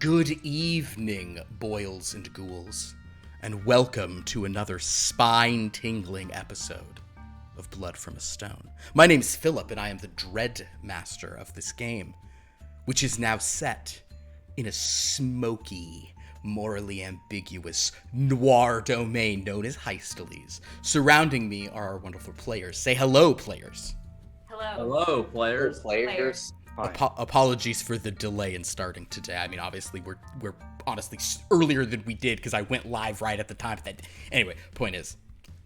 Good evening, boils and ghouls, and welcome to another spine-tingling episode of Blood from a Stone. My name is Philip, and I am the Dread Master of this game, which is now set in a smoky, morally ambiguous noir domain known as Heistales. Surrounding me are our wonderful players. Say hello, players. Hello, players. Apologies for the delay in starting today. I mean, obviously, we're honestly earlier than we did because I went live right at the time. Anyway, point is,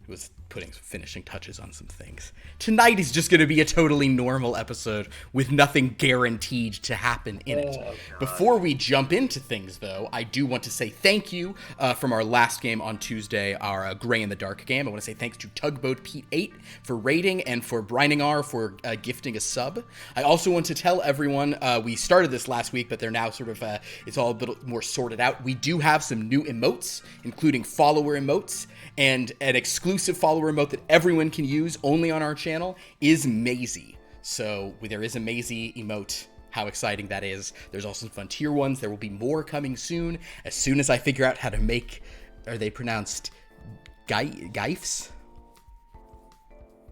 it was putting finishing touches on some things. Tonight is just going to be a totally normal episode with nothing guaranteed to happen in it. Before we jump into things, though, I do want to say thank you from our last game on Tuesday, our Gray in the Dark game. I want to say thanks to Tugboat Pete 8 for rating and for Briningar for gifting a sub. I also want to tell everyone, we started this last week, but they're now sort of, it's all a bit more sorted out. We do have some new emotes, including follower emotes, and an exclusive follower emote that everyone can use only on our channel is Maisie. So there is a Maisie emote. How exciting that is. There's also some fun tier ones. There will be more coming soon as I figure out how to make, are they pronounced gifs?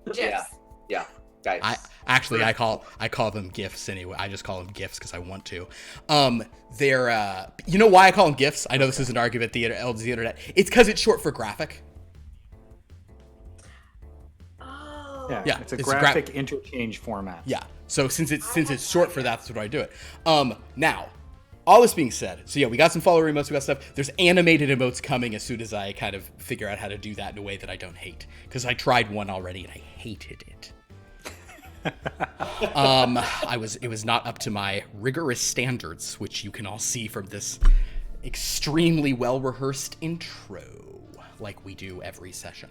Yeah. Gifs. I call them gifs anyway. I just call them gifs because I want to. They're you know why I call them gifs? I know this is an argument the internet. It's because it's short for graphic. Yeah, it's a graphic interchange format. Yeah, so since it's short for that, that's what I do it. Now, all this being said, so yeah, we got some follower emotes, we got stuff. There's animated emotes coming as soon as I kind of figure out how to do that in a way that I don't hate. Because I tried one already and I hated it. It was not up to my rigorous standards, which you can all see from this extremely well-rehearsed intro, like we do every session.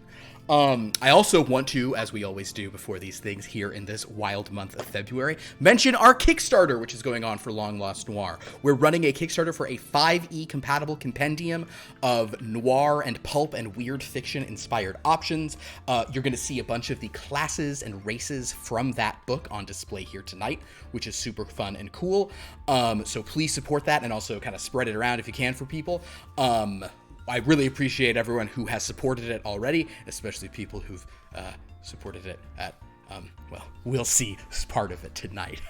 I also want to, as we always do before these things here in this wild month of February, mention our Kickstarter, which is going on for Long Lost Noir. We're running a Kickstarter for a 5e compatible compendium of noir and pulp and weird fiction inspired options. You're going to see a bunch of the classes and races from that book on display here tonight, which is super fun and cool. So please support that and also kind of spread it around if you can for people. I really appreciate everyone who has supported it already, especially people who've supported it at, we'll see part of it tonight.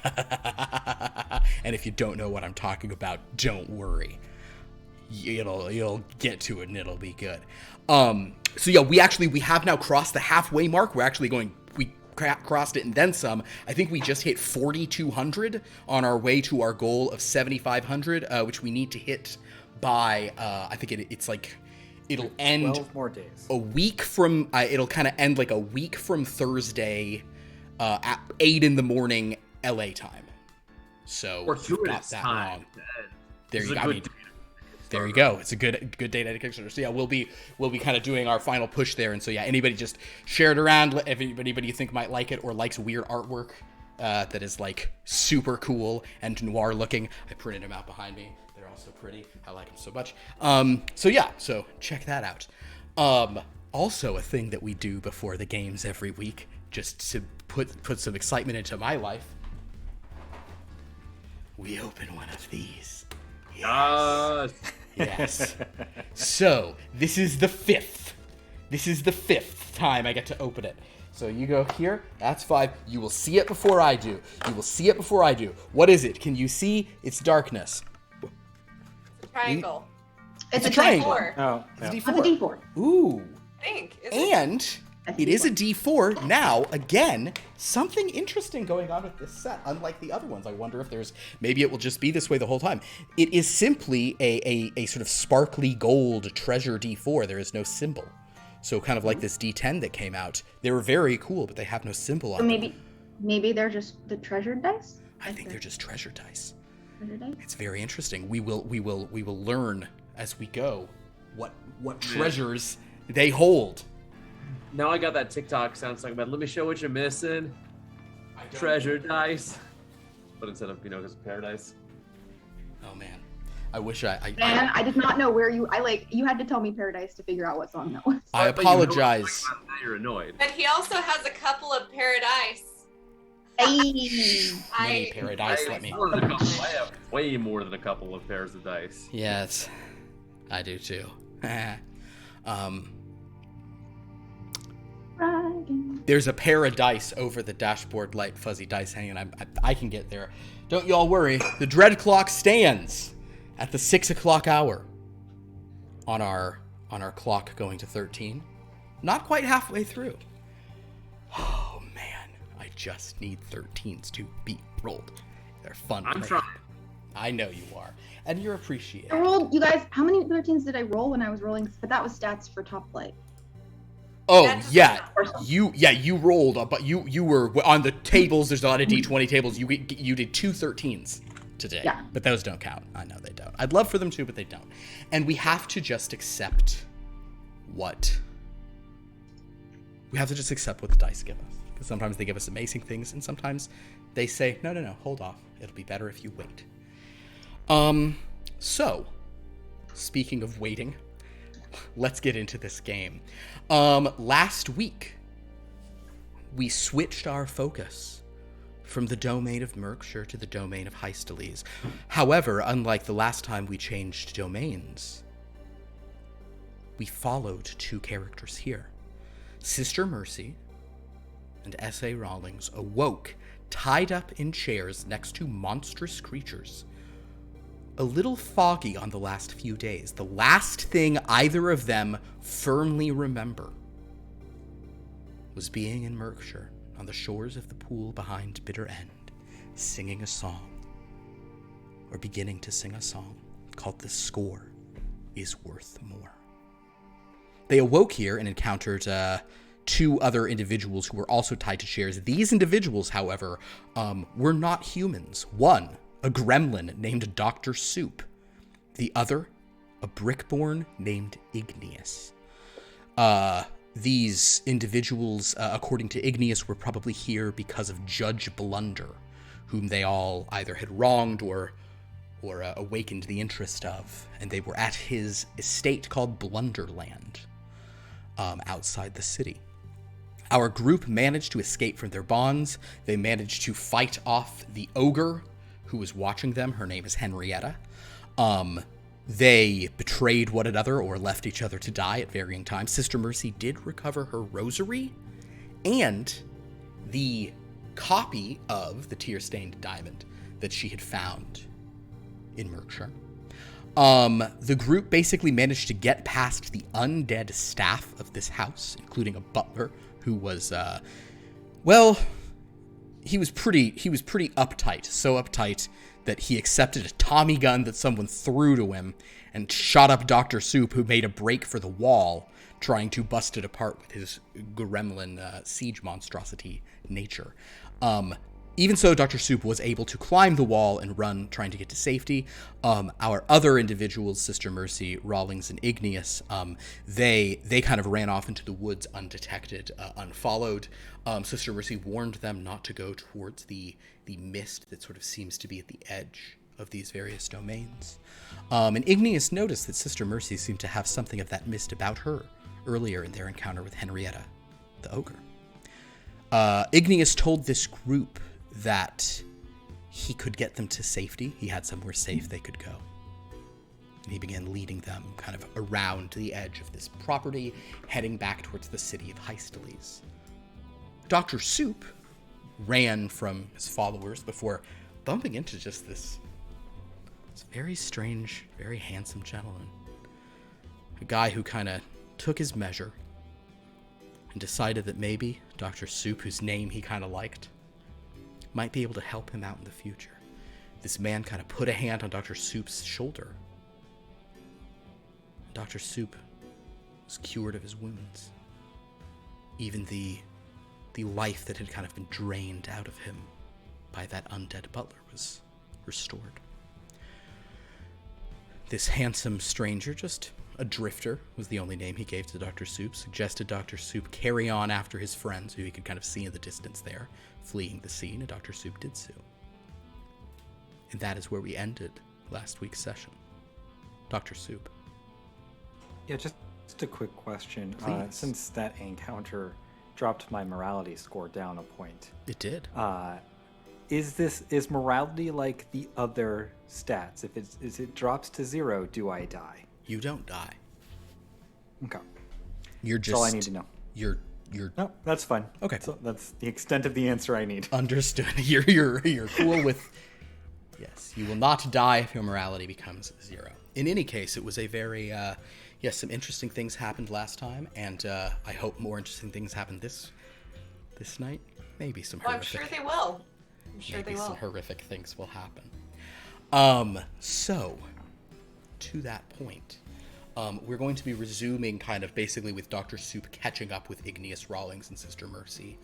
And if you don't know what I'm talking about, don't worry. You'll get to it and it'll be good. So yeah, we have now crossed the halfway mark. We crossed it and then some. I think we just hit 4,200 on our way to our goal of 7,500, which we need to hit by I think it's like it'll end 12 more days. A week from it'll kind of end like a week from Thursday at 8 in the morning LA time. So or 2 minutes time. There you go. There you go. It's a good day to Kickstarter. So yeah, we'll be kind of doing our final push there. And so yeah, anybody just share it around. If anybody you think might like it or likes weird artwork that is like super cool and noir looking, I printed them out behind me. So pretty. I like them so much. So check that out. Also a thing that we do before the games every week, just to put some excitement into my life. We open one of these. Yes. So this is the fifth time I get to open it. So you go here, that's 5. You will see it before I do. What is it? Can you see? It's darkness. Triangle. It's a triangle. Oh, It's a yeah. D4. It's a D4. Ooh. I think. And it is a D4. Now, again, something interesting going on with this set, unlike the other ones. I wonder if maybe it will just be this way the whole time. It is simply a sort of sparkly gold treasure D4. There is no symbol. So kind of like this D10 that came out. They were very cool, but they have no symbol on So them. maybe they're just the treasured dice? I think they're just treasure dice. Treasure dice? It's very interesting. We will learn as we go what treasures they hold. Now I got that TikTok sounds like about. Let me show what you're missing. Treasure dice. But instead of because of paradise. Oh man, I wish I did not know where you had to tell me paradise to figure out what song that was. I apologize. Now you're annoyed. But he also has a couple of paradise. Mini paradise. Let me. I have way more than a couple of pairs of dice. Yes, I do too. There's a pair of dice over the dashboard, light fuzzy dice hanging. I can get there. Don't y'all worry. The dread clock stands at the 6 o'clock hour on our clock going to 13. Not quite halfway through. Oh man, I just need 13s to be rolled. They're fun. I'm trying. I know you are, and you're appreciated. I rolled, you guys, how many 13s did I roll when I was rolling? But that was stats for top flight. Oh yeah, you rolled, but you were on the tables. There's a lot of D20 tables. You did 2 13s today, Yeah. but those don't count. I know they don't. I'd love for them to, but they don't. And we have to just accept what the dice give us, because sometimes they give us amazing things, and sometimes they say no, hold off. It'll be better if you wait. So, speaking of waiting, let's get into this game. Last week, we switched our focus from the domain of Merkshire to the domain of Hysteles. However, unlike the last time we changed domains, we followed 2 characters here. Sister Mercy and S.A. Rawlings awoke, tied up in chairs next to monstrous creatures. A little foggy on the last few days. The last thing either of them firmly remember was being in Merkshire, on the shores of the pool behind Bitter End, singing a song, or beginning to sing a song called The Score is Worth More. They awoke here and encountered 2 other individuals who were also tied to chairs. These individuals, however, were not humans. One, a gremlin named Dr. Soup. The other, a brickborn named Igneous. These individuals, according to Igneous, were probably here because of Judge Blunder, whom they all either had wronged or awakened the interest of, and they were at his estate called Blunderland, outside the city. Our group managed to escape from their bonds. They managed to fight off the ogre who was watching them. Her name is Henrietta. They betrayed one another or left each other to die at varying times. Sister Mercy did recover her rosary and the copy of the tear-stained diamond that she had found in Merkshire. The group basically managed to get past the undead staff of this house, including a butler who was, he was pretty uptight, so uptight that he accepted a Tommy gun that someone threw to him and shot up Dr. Soup, who made a break for the wall, trying to bust it apart with his gremlin siege monstrosity nature. Even so, Dr. Soup was able to climb the wall and run, trying to get to safety. Our other individuals, Sister Mercy, Rawlings, and Igneous, they kind of ran off into the woods undetected, unfollowed. Sister Mercy warned them not to go towards the mist that sort of seems to be at the edge of these various domains. And Igneous noticed that Sister Mercy seemed to have something of that mist about her earlier in their encounter with Henrietta, the ogre. Igneous told this group that he could get them to safety. He had somewhere safe they could go. And he began leading them kind of around the edge of this property, heading back towards the city of Hysteles. Dr. Soup ran from his followers before bumping into just this very strange, very handsome gentleman. A guy who kind of took his measure and decided that maybe Dr. Soup, whose name he kind of liked, might be able to help him out in the future. This man kind of put a hand on Dr. Soup's shoulder. Dr. Soup was cured of his wounds. Even the life that had kind of been drained out of him by that undead butler was restored. This handsome stranger, just a drifter, was the only name he gave to Dr. Soup, suggested Dr. Soup carry on after his friends, who he could kind of see in the distance there, fleeing the scene, and Dr. Soup did so. And that is where we ended last week's session. Dr. Soup. Yeah, just a quick question. Please. Since that encounter dropped my morality score down a point. It did. is morality like the other stats? If it drops to 0, do I die? You don't die. Okay. You're just. That's all I need to know. You're. No, that's fine. Okay. So that's the extent of the answer I need. Understood. You're cool with. Yes, you will not die if your morality becomes 0. In any case, it was a very. Yes, some interesting things happened last time, and I hope more interesting things happen this night. Maybe some Well, horrific. I'm sure they will. I'm sure maybe they will. some horrific things will happen. So, to that point, we're going to be resuming kind of basically with Dr. Soup catching up with Igneous Rawlings and Sister Mercy.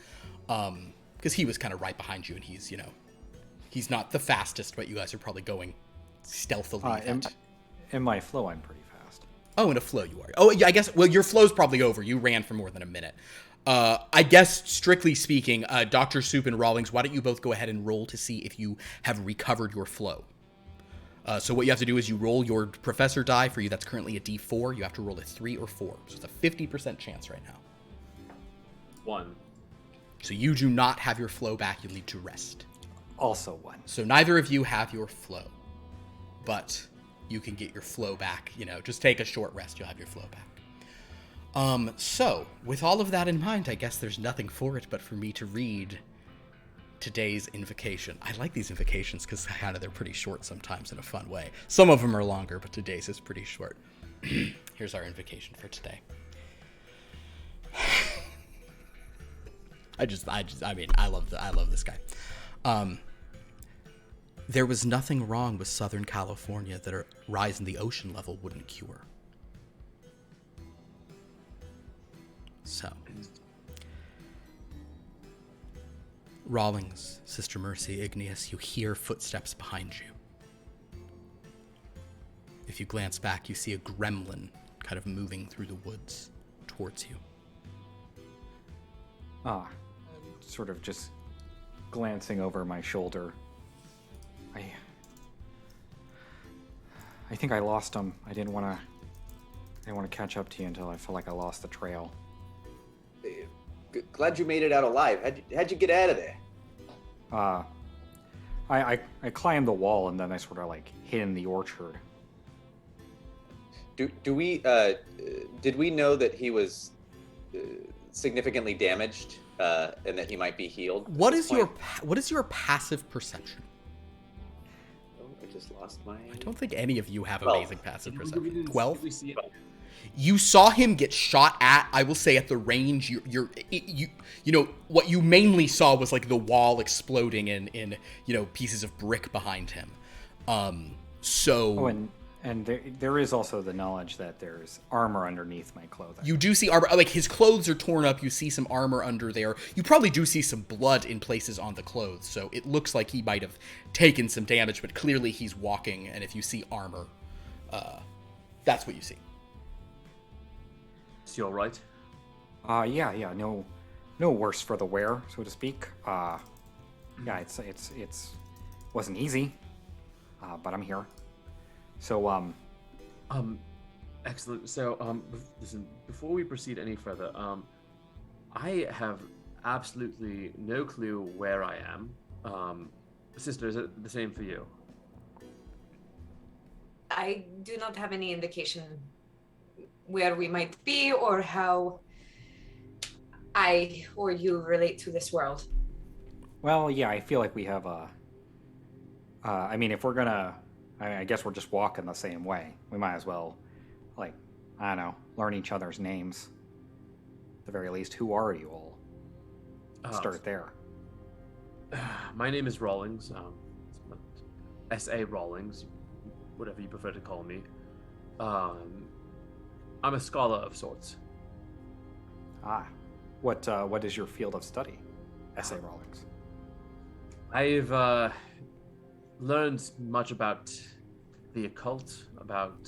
Because he was kind of right behind you, and he's, he's not the fastest, but you guys are probably going stealthily. In my flow, I'm pretty fast. Oh, in a flow you are. Oh, yeah, I guess, well, your flow's probably over. You ran for more than a minute. I guess, strictly speaking, Dr. Soup and Rawlings, why don't you both go ahead and roll to see if you have recovered your flow. So what you have to do is you roll your professor die. For you, that's currently a D4. You have to roll a 3 or 4. So it's a 50% chance right now. 1. So you do not have your flow back. You need to rest. Also 1. So neither of you have your flow. But you can get your flow back. Just take a short rest. You'll have your flow back. So, with all of that in mind, I guess there's nothing for it but for me to read today's invocation. I like these invocations because they're pretty short sometimes in a fun way. Some of them are longer, but today's is pretty short. Here's our invocation for today. I love this guy. There was nothing wrong with Southern California that a rise in the ocean level wouldn't cure. So, Rawlings, Sister Mercy, Igneous, you hear footsteps behind you. If you glance back, you see a gremlin kind of moving through the woods towards you. Sort of just glancing over my shoulder. I think I lost him. I didn't want to catch up to you until I felt like I lost the trail. Glad you made it out alive. How'd you get out of there? I climbed the wall and then I sort of hid in the orchard. Did we know that he was significantly damaged and that he might be healed? What is your passive perception? Oh, I just lost my. I don't think any of you have 12. amazing passive perception. 12. See it? You saw him get shot at. I will say at the range. What you mainly saw was the wall exploding in pieces of brick behind him. And there is also the knowledge that there's armor underneath my clothing. You do see armor. His clothes are torn up. You see some armor under there. You probably do see some blood in places on the clothes. So it looks like he might have taken some damage, but clearly he's walking. And if you see armor, that's what you see. Is he all right? Yeah. No worse for the wear, so to speak. Yeah, it's wasn't easy, but I'm here. So, excellent. So, listen, before we proceed any further, I have absolutely no clue where I am. Sister, is it the same for you? I do not have any indication where we might be or how I or you relate to this world. Well, yeah, I feel like we have if we're gonna, I guess we're just walking the same way. We might as well, I don't know, learn each other's names. At the very least, who are you all? Start there. My name is Rawlings. S.A. Rawlings, whatever you prefer to call me. I'm a scholar of sorts. What is your field of study, S.A. Rawlings? I've learned much about the occult, about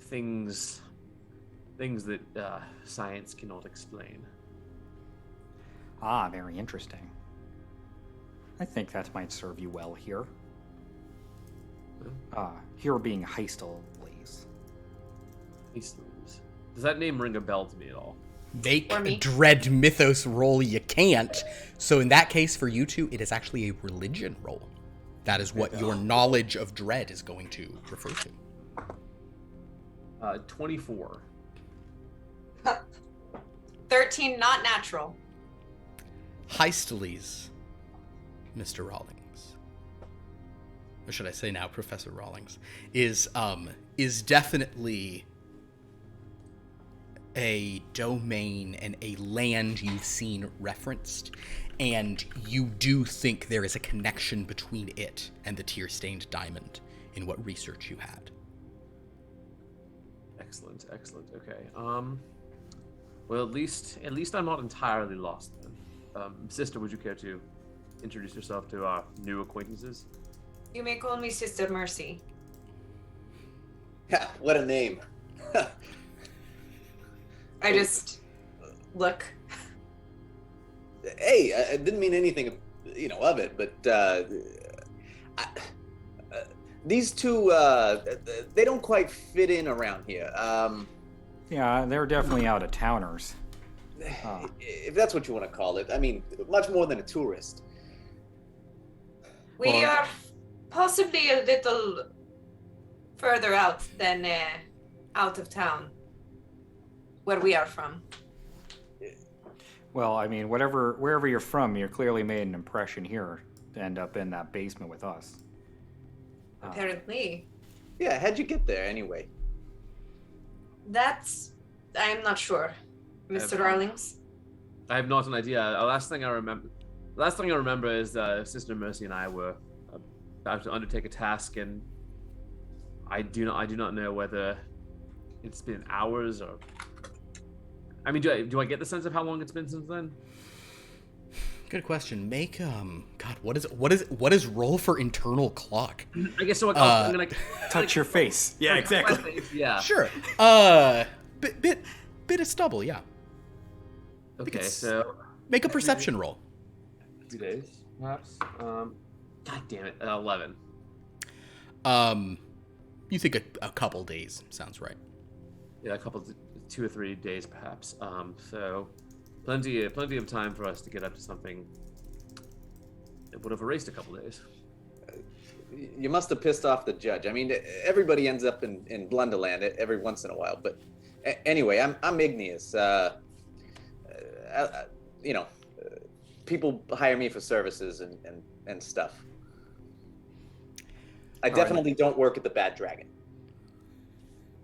things that science cannot explain. Very interesting. I think that might serve you well here. Here being Heistles. Does that name ring a bell to me at all? Make Or me. Dread Mythos roll you can't. So in that case, for you two, it is actually a religion roll. That is what your knowledge of dread is going to refer to. 24. 13, not natural. Heisteles, Mr. Rawlings, or should I say now Professor Rawlings, is definitely a domain and a land you've seen referenced, and you do think there is a connection between it and the tear-stained diamond in what research you had. Excellent. Okay. Well, at least I'm not entirely lost then. Sister, would you care to introduce yourself to our new acquaintances? You may call me Sister Mercy. Yeah, what a name. I just look. Hey, I didn't mean anything, of it, but these two, they don't quite fit in around here. Yeah, they're definitely out-of-towners. If that's what you want to call it. I mean, much more than a tourist. We Well- are possibly a little further out than out of town, where we are from. Well, I mean, wherever you're from, you clearly made an impression here to end up in that basement with us. Apparently. Yeah, how'd you get there anyway? I'm not sure. Mr. Rawlings? I have not an idea. Last thing I remember is Sister Mercy and I were about to undertake a task, and I do not know whether it's been hours or. I mean, do I get the sense of how long it's been since then? Good question. Make God, what is roll for internal clock? I guess so. I'm gonna Touch your face. Yeah, exactly. Yeah. Sure. Bit of stubble, yeah. Okay, it's- so Make a perception roll. 2 days, perhaps. God damn it, 11. You think a couple days sounds right. Yeah, 2 or 3 days, perhaps. So plenty of time for us to get up to something that would have erased a couple days. You must have pissed off the judge. I mean, everybody ends up in Blunderland every once in a while. But anyway, I'm Igneous. People hire me for services and stuff. I definitely don't work at the Bad Dragon.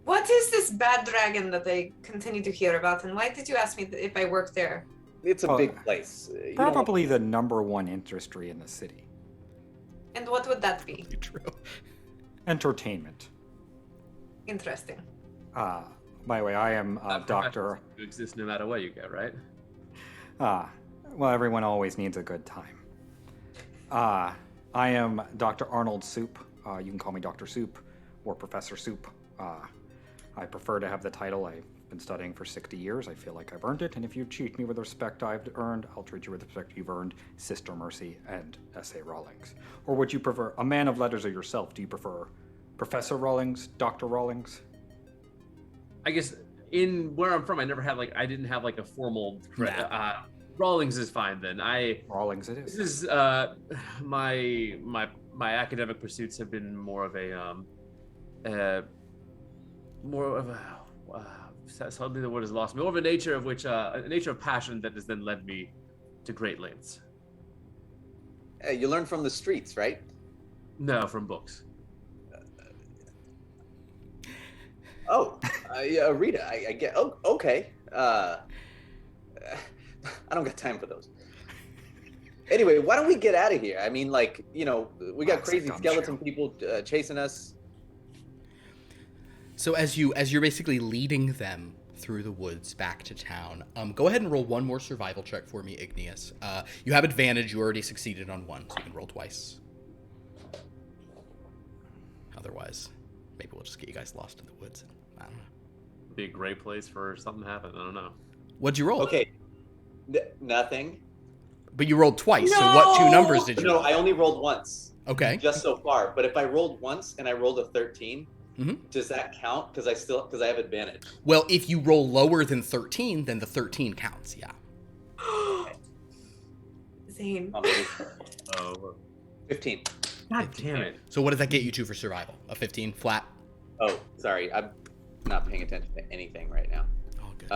What is this bad dragon that I continue to hear about, and why did you ask me if I work there? It's a Well, big place. You don't- Probably the #1 industry in the city. And what would that be? True. Entertainment. Interesting. By the way, I am Dr. Who exists no matter where you go, right? Well, everyone always needs a good time. I am Dr. Arnold Soup. You can call me Dr. Soup or Professor Soup. I prefer to have the title. I've been studying for 60 years. I feel like I've earned it. And if you treat me with the respect I've earned, I'll treat you with the respect you've earned, Sister Mercy and S.A. Rawlings. Or would you prefer, a man of letters or yourself, do you prefer Professor Rawlings, Dr. Rawlings? I guess in where I'm from, I didn't have like a formal. Rawlings is fine then. Rawlings it This is. is my academic pursuits have been more of a suddenly the word is lost. More of a nature of passion that has then led me to great lengths. Hey, you learn from the streets, right? No, from books. Yeah, Rita, I get. Oh, okay. I don't got time for those. Anyway, why don't we get out of here? I mean, we got That's a crazy dumb skeleton show. people chasing us. So as you're basically leading them through the woods back to town, go ahead and roll one more survival check for me, Igneous. You have advantage. You already succeeded on one, so you can roll twice. Otherwise, maybe we'll just get you guys lost in the woods. I don't know. Be a great place for something to happen. I don't know. What'd you roll? Okay. Nothing. But you rolled twice, so what two numbers did you No, roll? I only rolled once. Okay. Just so far. But if I rolled once and I rolled a 13, Does that count? Because I have advantage. Well, if you roll lower than 13, then the 13 counts. Yeah. Zane. Oh, 15. God damn it. So what does that get you to for survival? A 15 flat? Oh, sorry. I'm not paying attention to anything right now. Oh, good.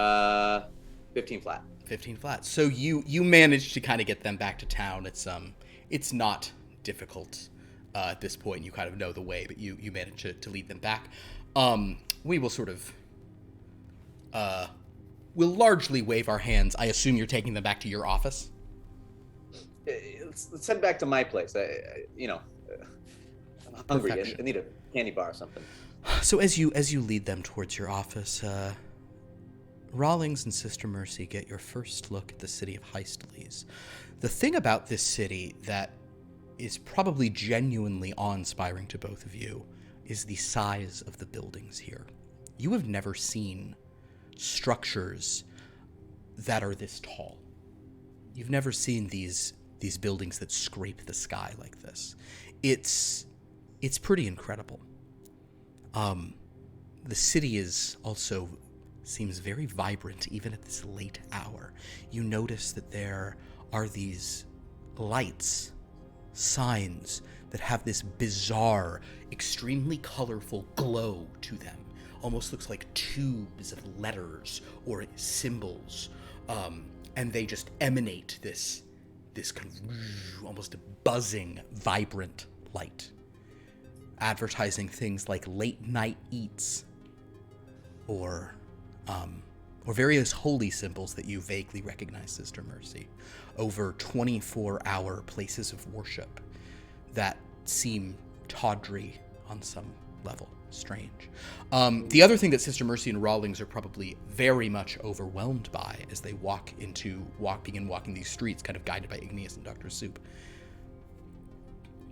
15 flat. 15 flat. So you managed to kind of get them back to town. It's not difficult at this point. You kind of know the way, but you managed to lead them back. We will sort of we'll largely wave our hands. I assume you're taking them back to your office. Let's head back to my place. I'm hungry. Perfection. I need a candy bar or something. So as you lead them towards your office, Rawlings and Sister Mercy get your first look at the city of Heistles. The thing about this city that is probably genuinely awe-inspiring to both of you is the size of the buildings here. You have never seen structures that are this tall. You've never seen these buildings that scrape the sky like this. It's pretty incredible. The city is also seems very vibrant even at this late hour. You notice that there are these lights, signs that have this bizarre, extremely colorful glow to them. Almost looks like tubes of letters or symbols. And they just emanate this kind of almost buzzing, vibrant light. Advertising things like late night eats or various holy symbols that you vaguely recognize, Sister Mercy. Over 24-hour places of worship that seem tawdry on some level. Strange. The other thing that Sister Mercy and Rawlings are probably very much overwhelmed by as they begin walking these streets, kind of guided by Igneous and Dr. Soup.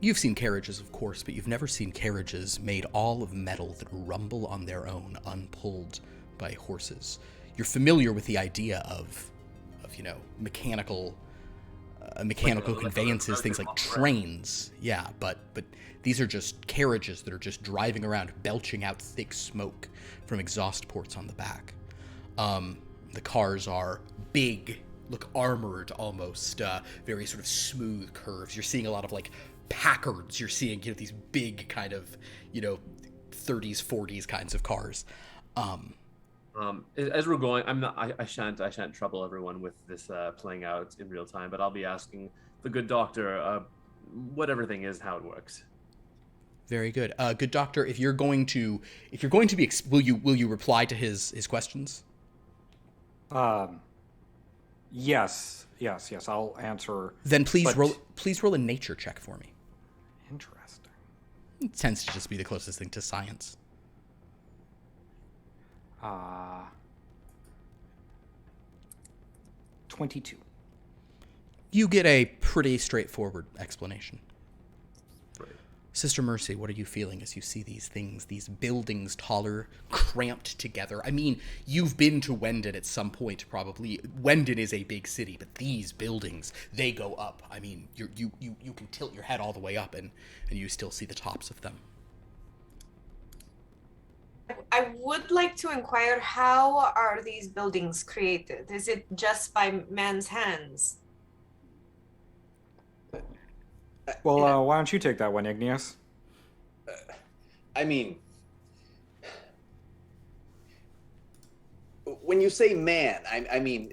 You've seen carriages, of course, but you've never seen carriages made all of metal that rumble on their own, unpulled by horses. You're familiar with the idea of mechanical conveyances, things like trains. Yeah, but these are just carriages that are just driving around, belching out thick smoke from exhaust ports on the back. The cars are big, look armored almost, very sort of smooth curves. You're seeing a lot of Packards. You're seeing these big kind of 30s, 40s kinds of cars. As we're going, I shan't trouble everyone with this playing out in real time, but I'll be asking the good doctor what everything is, how it works. Very good. Good doctor, if you're going to be, will you reply to his questions? Yes. I'll answer. Then please roll a nature check for me. Interesting. It tends to just be the closest thing to science. 22. You get a pretty straightforward explanation. Right. Sister Mercy, what are you feeling as you see these things, these buildings taller, cramped together? I mean, you've been to Wendon at some point, probably. Wendon is a big city, but these buildings, they go up. I mean, you can tilt your head all the way up, and you still see the tops of them. I would like to inquire, how are these buildings created? Is it just by man's hands? Well, why don't you take that one, Igneous? I mean, when you say man, I mean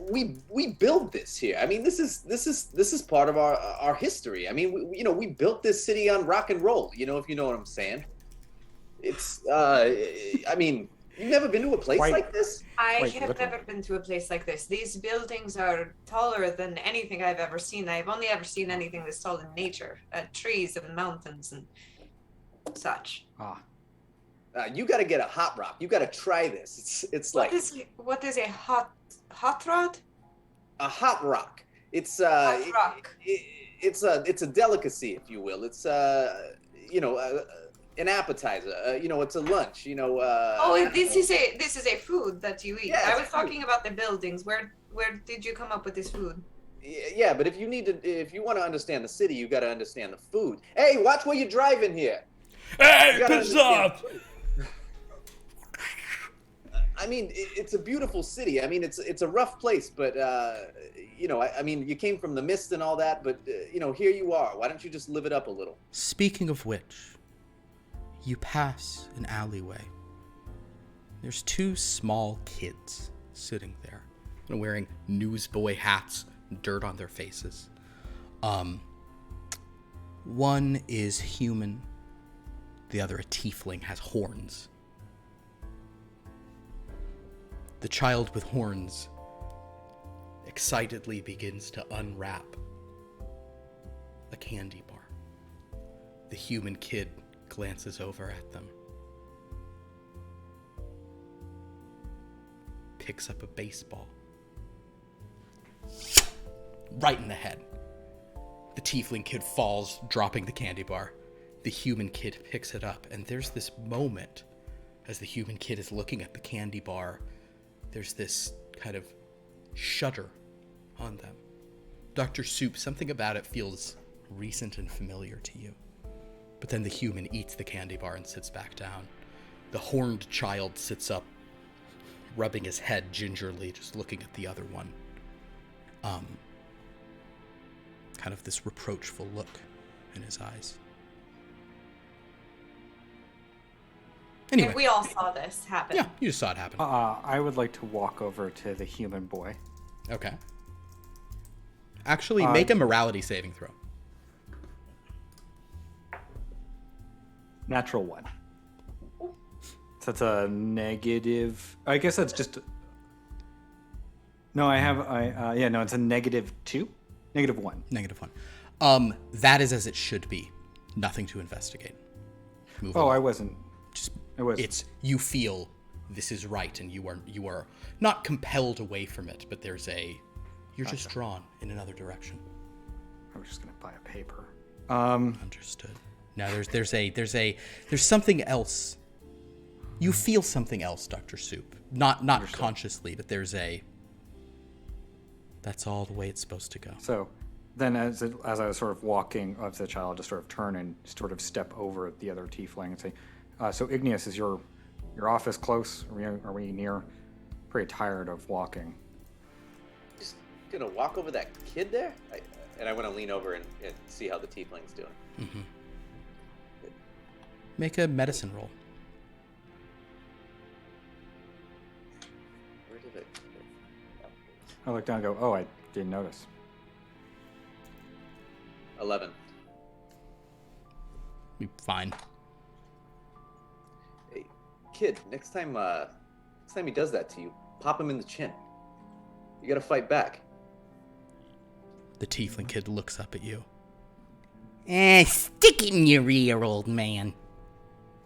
we build this here. I mean, this is part of our history. I mean, we built this city on rock and roll. If you know what I'm saying. It's I mean, you've never been to a place like this? I have never been to a place like this. These buildings are taller than anything I've ever seen. I've only ever seen anything this tall in nature, trees and mountains and such. You got to get a hot rock. You got to try this. It's like what is a hot rod? A hot rock. It's Hot rock. It's a delicacy, if you will. It's an appetizer. It's a lunch. This is a food that you eat. Yeah, I was talking about the buildings. Where did you come up with this food? Yeah, but if you want to understand the city, you got to understand the food. Hey, watch where you're driving here. Hey, pizza! I mean, it's a beautiful city. I mean, it's a rough place, but you know, I mean, you came from the mist and all that, but you know, here you are. Why don't you just live it up a little? Speaking of which, you pass an alleyway. There's two small kids sitting there, wearing newsboy hats, dirt on their faces. One is human, the other a tiefling, has horns. The child with horns excitedly begins to unwrap a candy bar. The human kid glances over at them, picks up a baseball. Right in the head. The tiefling kid falls, dropping the candy bar. The human kid picks it up, and there's this moment as the human kid is looking at the candy bar. There's this kind of shudder on them. Dr. Soup, something about it feels recent and familiar to you. But then the human eats the candy bar and sits back down. The horned child sits up, rubbing his head gingerly, just looking at the other one. Kind of this reproachful look in his eyes. Anyway. And we all saw this happen. Yeah, you just saw it happen. I would like to walk over to the human boy. Okay. Actually, make a morality saving throw. Natural 1. So that's a negative. I guess that's just. No, no, it's a -2. -1. -1. That is as it should be. Nothing to investigate. Move Oh, on. I wasn't. It's you feel this is right, and you are not compelled away from it, but you're just drawn in another direction. I was just gonna buy a paper. Understood. Now there's something else. You feel something else, Dr. Soup. Not consciously, but that's all the way it's supposed to go. So then as I was sort of walking up to the child, just sort of turn and sort of step over the other tiefling and say, so Igneous, is your office close? Are we near? Pretty tired of walking. Just gonna walk over that kid there? I want to lean over and see how the tiefling's doing. Mm-hmm. Make a medicine roll. Where did it? I look down and go, oh, I didn't notice. 11. Be fine. Hey, kid, next time he does that to you, pop him in the chin. You gotta fight back. The tiefling kid looks up at you. Stick it in your ear, old man.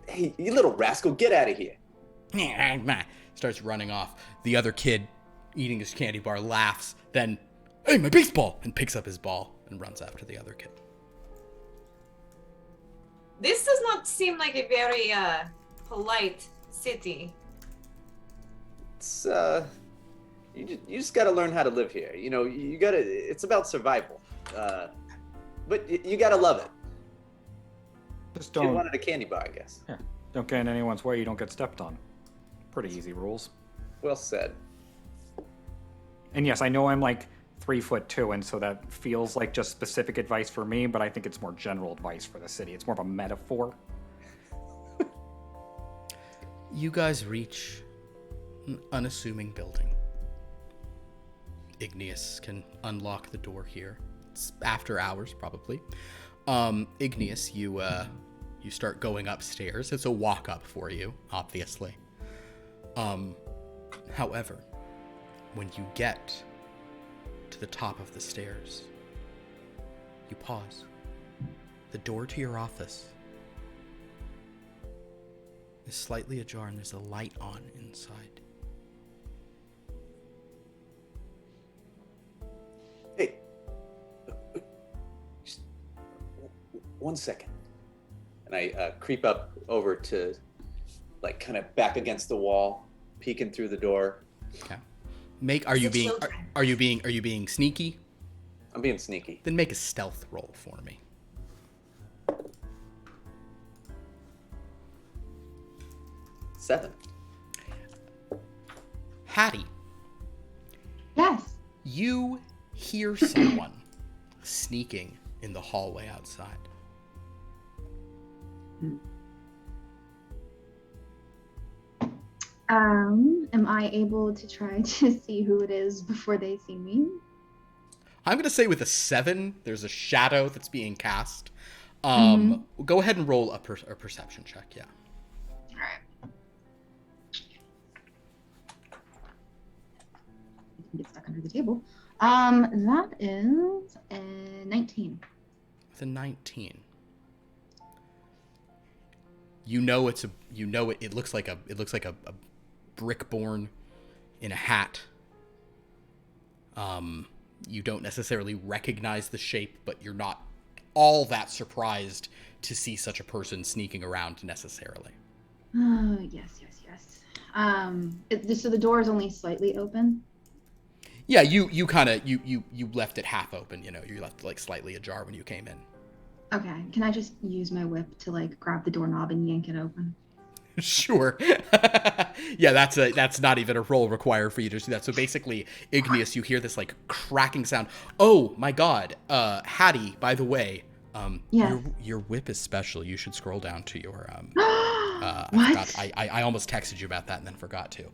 Hey, you little rascal, get out of here. Starts running off. The other kid, eating his candy bar, laughs, then, hey, my baseball! And picks up his ball and runs after the other kid. This does not seem like a very polite city. It's you just gotta learn how to live here. You know, it's about survival. But you gotta love it. Just You don't. wanted a candy bar, I guess. Yeah, don't get in anyone's way. You don't get stepped on. Pretty easy rules. Well said. And yes, I know I'm like 3'2", and so that feels like just specific advice for me, but I think it's more general advice for the city. It's more of a metaphor. You guys reach an unassuming building. Igneous can unlock the door here. It's after hours, probably. Igneous, you start going upstairs. It's a walk up for you, obviously. However, when you get to the top of the stairs, you pause. The door to your office is slightly ajar and there's a light on inside. Hey, just 1 second. And I creep up over to, like, kind of back against the wall, peeking through the door. Okay. Are you being sneaky? I'm being sneaky. Then make a stealth roll for me. Hattie, Yes. you hear someone sneaking in the hallway outside. Am I able to try to see who it is before they see me? I'm going to say with a 7, there's a shadow that's being cast. Go ahead and roll a perception check, yeah. Alright. Get stuck under the table. That is a 19. With a 19. It looks like a brickborn in a hat. You don't necessarily recognize the shape, but you're not all that surprised to see such a person sneaking around necessarily. Oh, yes. So the door is only slightly open? Yeah, you kind of you left it half open, you left it like slightly ajar when you came in. Okay, can I just use my whip to like grab the doorknob and yank it open? Sure. Yeah, that's not even a roll required for you to do that. So basically, Igneous, you hear this like cracking sound. Oh my god. Hattie, by the way, Yes. your whip is special. You should scroll down to your What? I forgot. I almost texted you about that and then forgot to.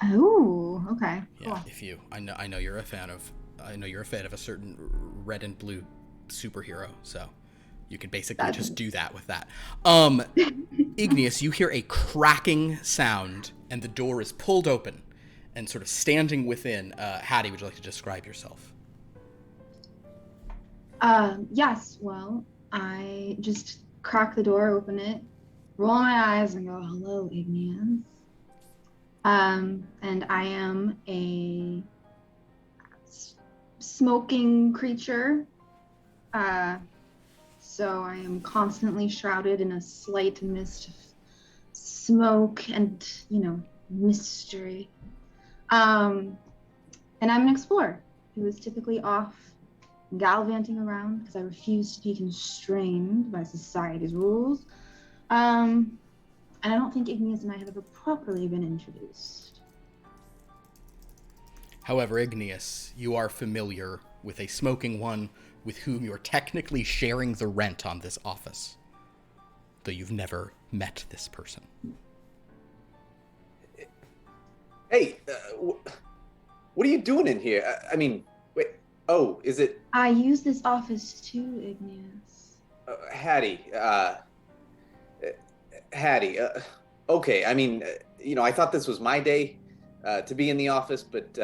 Oh, okay. Yeah, Cool. if you I know you're a fan of a certain red and blue superhero, so you could basically just do that with that. Igneous, you hear a cracking sound and the door is pulled open and sort of standing within. Hattie, would you like to describe yourself? Yes, well, I just crack the door, open it, roll my eyes and go, hello, Igneous. And I am a smoking creature. So I am constantly shrouded in a slight mist of smoke and, mystery. And I'm an explorer who is typically off gallivanting around because I refuse to be constrained by society's rules. And I don't think Igneous and I have ever properly been introduced. However, Igneous, you are familiar with a smoking one with whom you're technically sharing the rent on this office, though you've never met this person. Hey, what are you doing in here? I mean, wait. Oh, is it I use this office too, Igneous. Hattie? Hattie. Okay, I mean, I thought this was my day to be in the office, but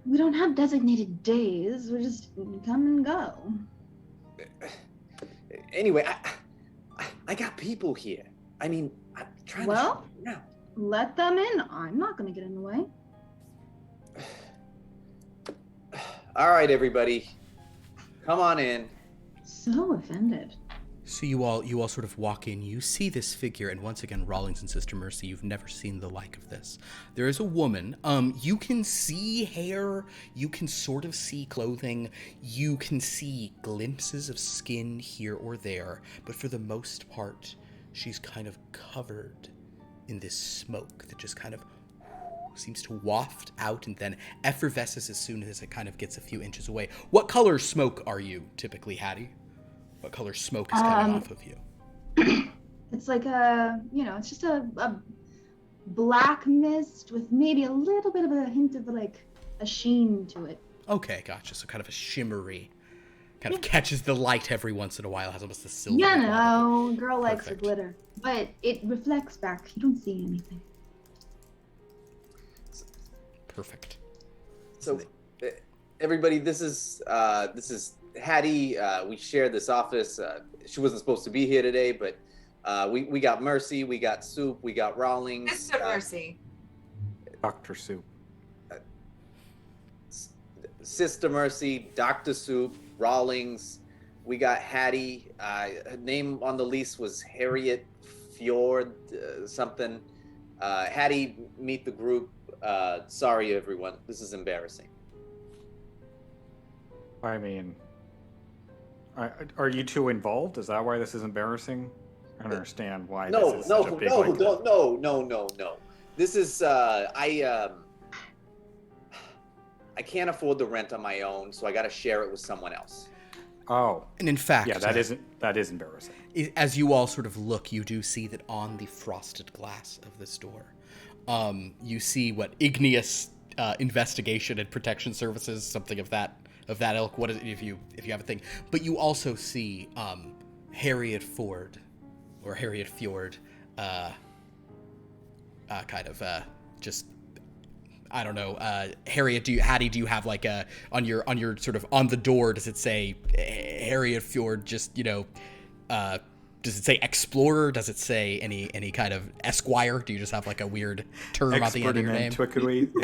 We don't have designated days. We just come and go. anyway, I got people here. I mean, I'm trying Well? to now. Let them in. I'm not going to get in the way. All right, everybody, come on in. So offended. So you all sort of walk in, you see this figure, and once again, Rawlings and Sister Mercy, you've never seen the like of this. There is a woman, you can see hair, you can sort of see clothing, you can see glimpses of skin here or there, but for the most part, she's kind of covered in this smoke that just kind of seems to waft out and then effervesces as soon as it kind of gets a few inches away. What color smoke are you typically, Hattie? What color smoke is coming off of you? It's like it's just a black mist with maybe a little bit of a hint of like a sheen to it. Okay, gotcha. So kind of a shimmery, kind of catches the light every once in a while, has almost a silver. Girl likes her Perfect. glitter, but it reflects back. You don't see anything. Perfect. So, everybody, this is Hattie. We share this office. She wasn't supposed to be here today, but we got Mercy, we got Soup, we got Rawlings. Sister Mercy. Dr. Soup. Sister Mercy, Dr. Soup, Rawlings. We got Hattie. Her name on the lease was Harriet Fjord something. Hattie, meet the group. Sorry, everyone. This is embarrassing. I mean, Are you two involved? Is that why this is embarrassing? I don't understand why No, this is no, such a big no, like, no. This is I can't afford the rent on my own, so I got to share it with someone else. Oh, And in fact, yeah, that is embarrassing. as you all sort of look, you do see that on the frosted glass of this door, you see what igneous investigation and protection services, something of that ilk. What is if you have a thing? But you also see Harriet Fjord, kind of just. I don't know, Harriet. Hattie, do you have like a on your sort of on the door? Does it say Harriet Fjord? Just does it say explorer? Does it say any kind of esquire? Do you just have like a weird term at the end of your name?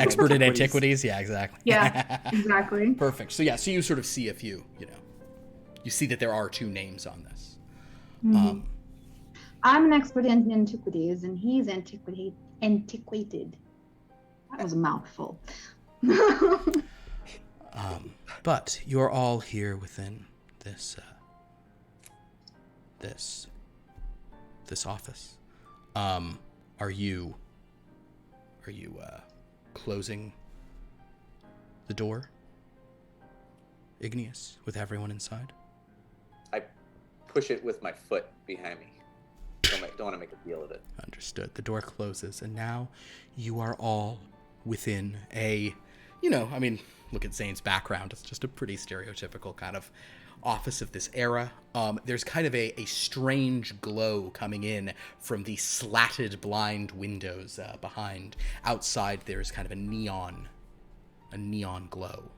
Expert in antiquities. Yeah, exactly. Yeah, exactly. Perfect. So so you sort of see a few. You see that there are two names on this. Mhm. I'm an expert in antiquities, and he's antiquated. That was a mouthful. But you're all here within this office. Are you closing the door, Igneous, with everyone inside? I push it with my foot behind me. Don't want to make a deal of it. Understood. The door closes, and now you are all within a, look at Zane's background. It's just a pretty stereotypical kind of office of this era. There's kind of a strange glow coming in from the slatted blind windows behind. Outside, there's kind of a neon glow,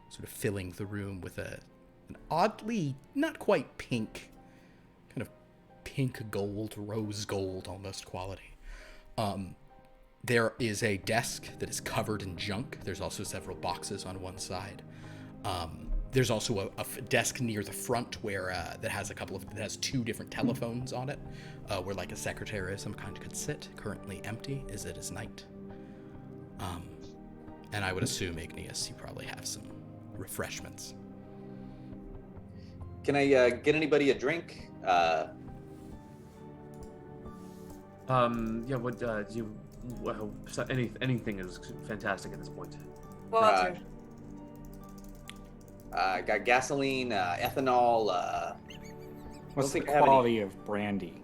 sort of filling the room with an oddly, not quite pink, kind of pink gold, rose gold almost quality. There is a desk that is covered in junk. There's also several boxes on one side. There's also a desk near the front where that has two different telephones on it, where like a secretary of some kind could sit. Currently empty, as it is night. And I would assume, Igneous, you probably have some refreshments. Can I get anybody a drink? Yeah. What do you? Well, anything is fantastic at this point. Water. Got gasoline, ethanol. What's the don't think I have quality of brandy?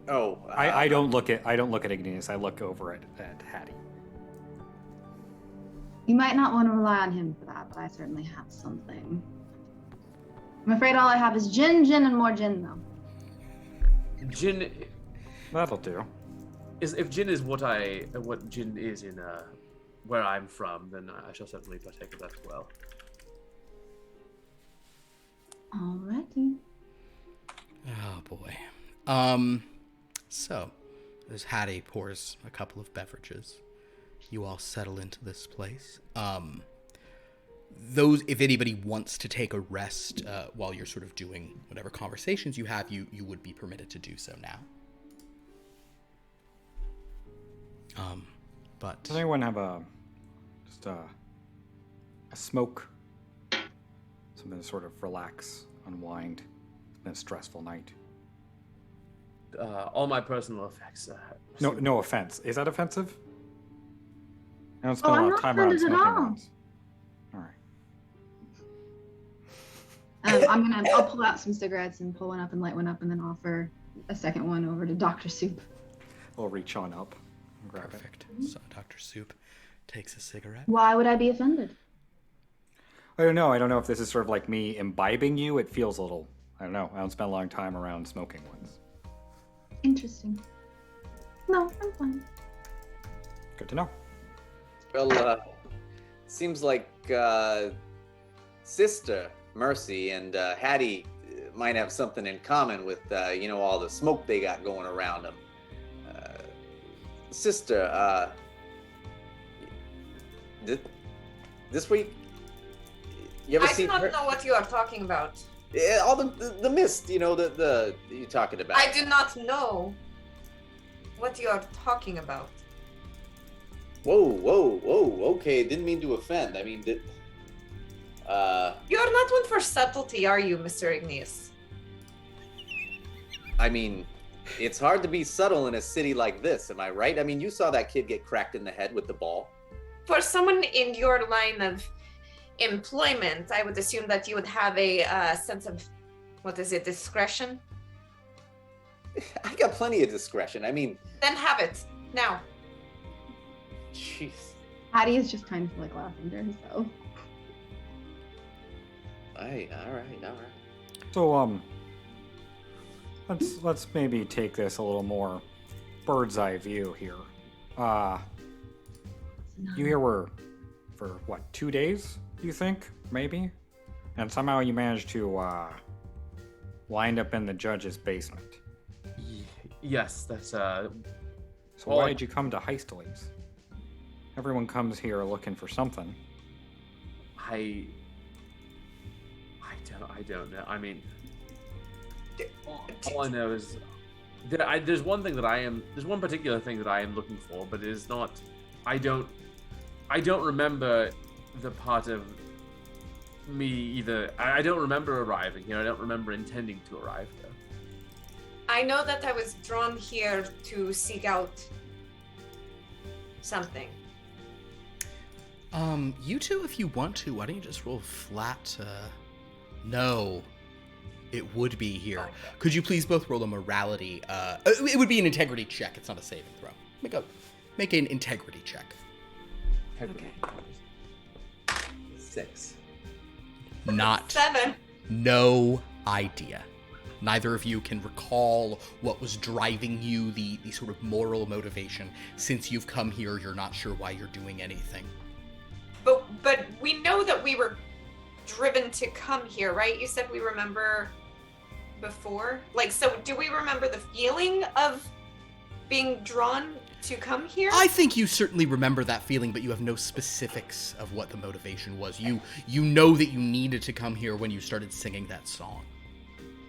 Oh, I don't look at Igneous. I look over at Hattie. You might not want to rely on him for that, but I certainly have something. I'm afraid all I have is gin, and more gin, though. Gin. That'll do. If gin is what gin is in where I'm from, then I shall certainly partake of that as well. Alrighty. Oh boy. So, as Hattie pours a couple of beverages, you all settle into this place. If anybody wants to take a rest while you're sort of doing whatever conversations you have, you would be permitted to do so now. But Does anyone have a smoke? Something to sort of relax, unwind. It's been a stressful night. All my personal effects. No offense. Is that offensive? I don't spend a I'm lot of not time around offended at smoking all. ones. All right. I'll pull out some cigarettes and pull one up and light one up, and then offer a second one over to Dr. Soup. I'll reach on up and grab perfect. So Dr. Soup takes a cigarette. Why would I be offended? I don't know. I don't know if this is sort of like me imbibing you. It feels a little. I don't know. I don't spend a long time around smoking ones. Interesting. No, I'm fine. Good to know. Well, seems like Sister Mercy and Hattie might have something in common with all the smoke they got going around them. Sister, this week, you ever I do seen not her? know what you are talking about. Yeah, all the mist, the you're talking about. I do not know what you are talking about. Whoa, okay, didn't mean to offend. I mean, You're not one for subtlety, are you, Mr. Igneous? I mean, it's hard to be subtle in a city like this, am I right? I mean, you saw that kid get cracked in the head with the ball. For someone in your line of employment, I would assume that you would have a sense of, discretion? I got plenty of discretion. I mean... Then have it, now. Jeez. Hattie is just kind of like laughing to herself. All right. So, let's maybe take this a little more bird's eye view here. You here were for what, 2 days? You think maybe, and somehow you managed to wind up in the judge's basement. Yes, that's So well, why did you come to Heistales? Everyone comes here looking for something. I don't know. I mean, all I know is that there's one particular thing that I am looking for, but it is not. I don't remember the part of me either. I don't remember arriving here. I don't remember intending to arrive here. I know that I was drawn here to seek out something. You two, if you want to, why don't you just roll flat? No, it would be here. Okay. Could you please both roll a morality? It would be an integrity check. It's not a saving throw. Make an integrity check. Okay. 6. Not. 7. No idea. Neither of you can recall what was driving you, the sort of moral motivation. Since you've come here, you're not sure why you're doing anything. But we know that we were driven to come here, right? You said we remember before? Like, so do we remember the feeling of being drawn to come here? I think you certainly remember that feeling, but you have no specifics of what the motivation was. You know that you needed to come here when you started singing that song.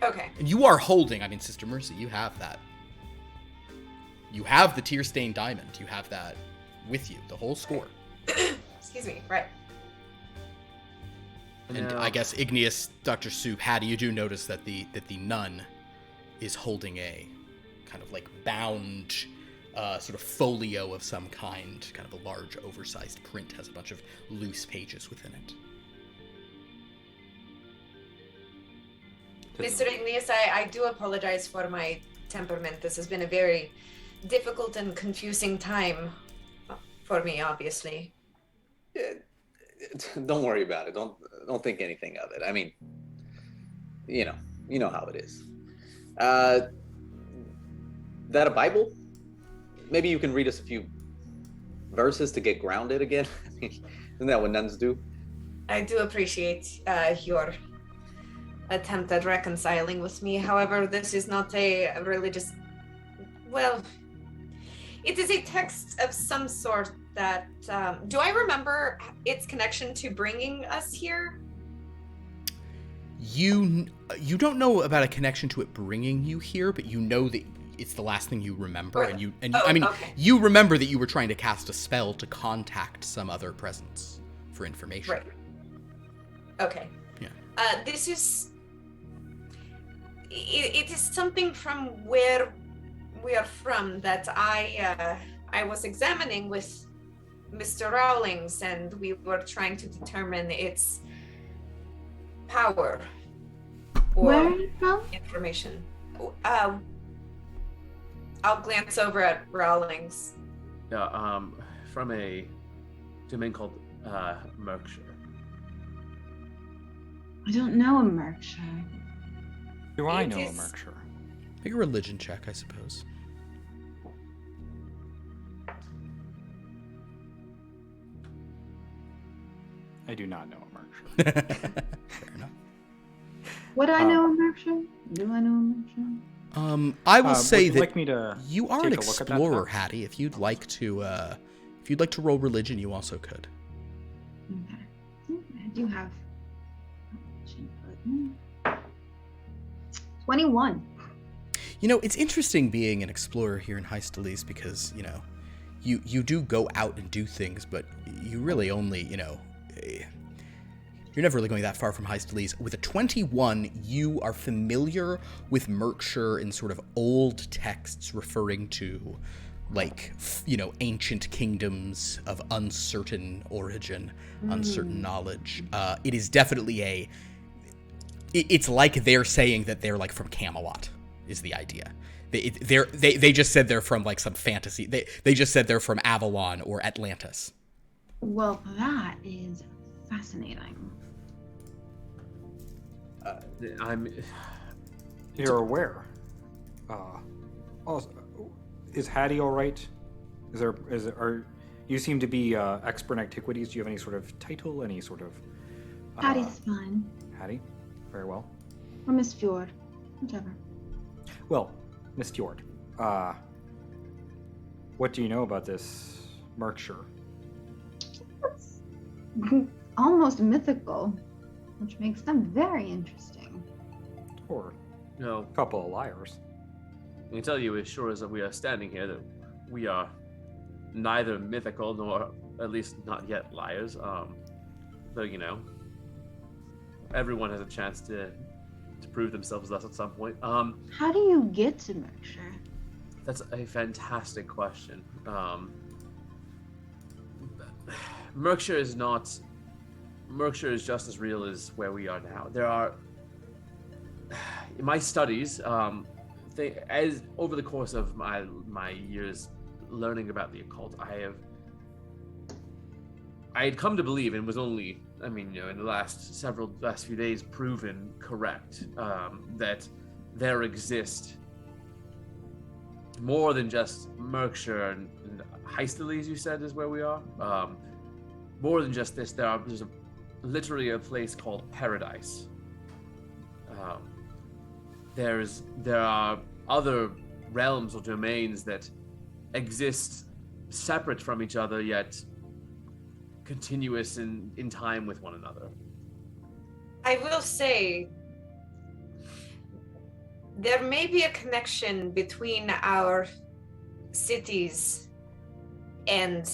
Okay. And you are holding, Sister Mercy, you have that. You have the tear-stained diamond. You have that with you, the whole score. Excuse me, right. And I guess Igneous, Dr. Soup, Hattie, you do notice that the nun is holding a kind of like bound sort of folio of some kind, kind of a large oversized print, has a bunch of loose pages within it. Mr. Igneous, I do apologize for my temperament. This has been a very difficult and confusing time for me, obviously. Don't worry about it. Don't think anything of it. I mean, you know how it is. That a Bible? Maybe you can read us a few verses to get grounded again. Isn't that what nuns do? I do appreciate your attempt at reconciling with me. However, this is not a religious... Well, it is a text of some sort that... do I remember its connection to bringing us here? You don't know about a connection to it bringing you here, but you know that it's the last thing you remember, Okay. Okay. You remember that you were trying to cast a spell to contact some other presence for information. Right. Okay. Yeah. This is... It is something from where we are from that I was examining with Mr. Rowlings, and we were trying to determine its power or Where are you from? information. I'll glance over at Rowlings. Yeah, from a domain called Merkshire. I don't know a Merkshire. Do I It know a is- Merkshire? Make a religion check, I suppose. I do not know a Merkshire. Fair enough. Would I know a Merkshire? Do I know a Merkshire? I will say would you that like me to you are an take a look at that explorer, text? Hattie. If you'd like to roll religion, you also could. Okay. I do have 21. You know, it's interesting being an explorer here in Heistales because, you do go out and do things, but you really only, You're never really going that far from Hysteles. With a 21, you are familiar with Merkshire in sort of old texts referring to, like, ancient kingdoms of uncertain origin, uncertain knowledge. It is definitely it's like they're saying that they're, like, from Camelot, is the idea. They just said they're from, like, some fantasy. They just said they're from Avalon or Atlantis. Well, that is fascinating. You're aware. Is Hattie all right? You seem to be expert in antiquities. Do you have any sort of title? Any sort of? Hattie's fine. Hattie, very well. Or Miss Fjord, whichever. Well, Miss Fjord, what do you know about this Merkshire? It's almost mythical, which makes them very interesting. Or No, a couple of liars. I can tell you as sure as we are standing here that we are neither mythical nor at least not yet liars. Though, everyone has a chance to prove themselves thus at some point. How do you get to Merkshire? That's a fantastic question. Merkshire is just as real as where we are now. There are, in my studies, as over the course of my years learning about the occult, I had come to believe, and was only, in the last few days proven correct, that there exist more than just Merkshire and Hysteles, you said, is where we are. More than just this, there's literally a place called Paradise. There are other realms or domains that exist separate from each other, yet continuous in time with one another. I will say there may be a connection between our cities and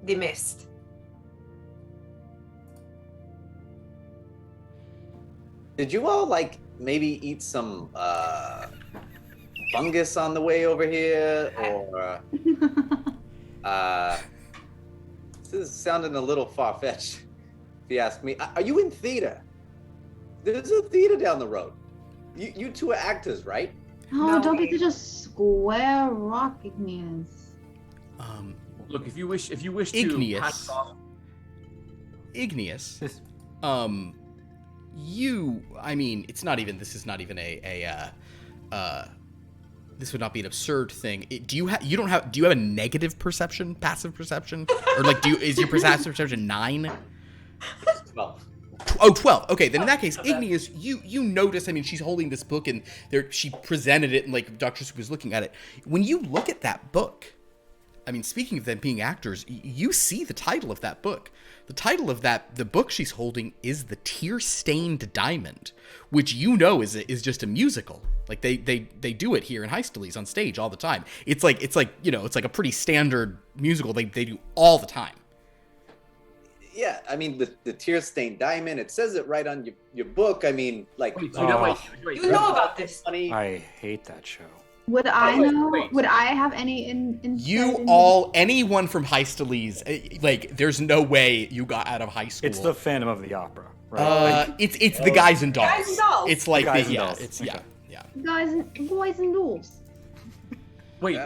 the mist. Did you all maybe eat some fungus on the way over here, or this is sounding a little far-fetched, if you ask me. Are you in theater? There's a theater down the road. You two are actors, right? Oh, No, don't be such a square rock, Igneous. Look, if you wish to Igneous. pass off, Igneous. This- this would not be an absurd thing. Do you have a negative perception, passive perception? Or is your passive perception 9? 12. Oh, 12. Okay, then in that case, Igneous, you notice, she's holding this book and she presented it and Dr. Soup was looking at it. When you look at that book, speaking of them being actors, you see the title of that book. The title of the book she's holding is The Tear-Stained Diamond, which is just a musical. They do it here in Hysteles on stage all the time. It's like a pretty standard musical they do all the time. Yeah, the tear-stained diamond, it says it right on your book. wait, wait. You know about this. Funny. I hate that show. Would I know? wait. Would I have any insight Anyone from Hysteles, there's no way you got out of high school. It's the Phantom of the Opera, right? It's the Guys and Dolls. Guys and Dolls. It's like Guys and yeah, Dolls. it's Okay. yeah. boys and dolls? Wait,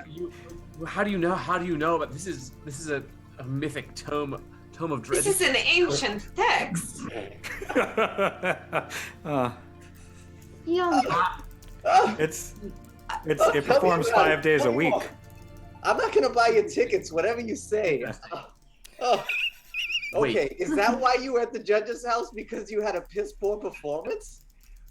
how do you know? How do you know about this? Is a mythic tome of dread? This is an ancient text. Yeah. It performs 5 days a week. I'm not gonna buy your tickets, whatever you say. Okay, is that why you were at the judge's house? Because you had a piss poor performance?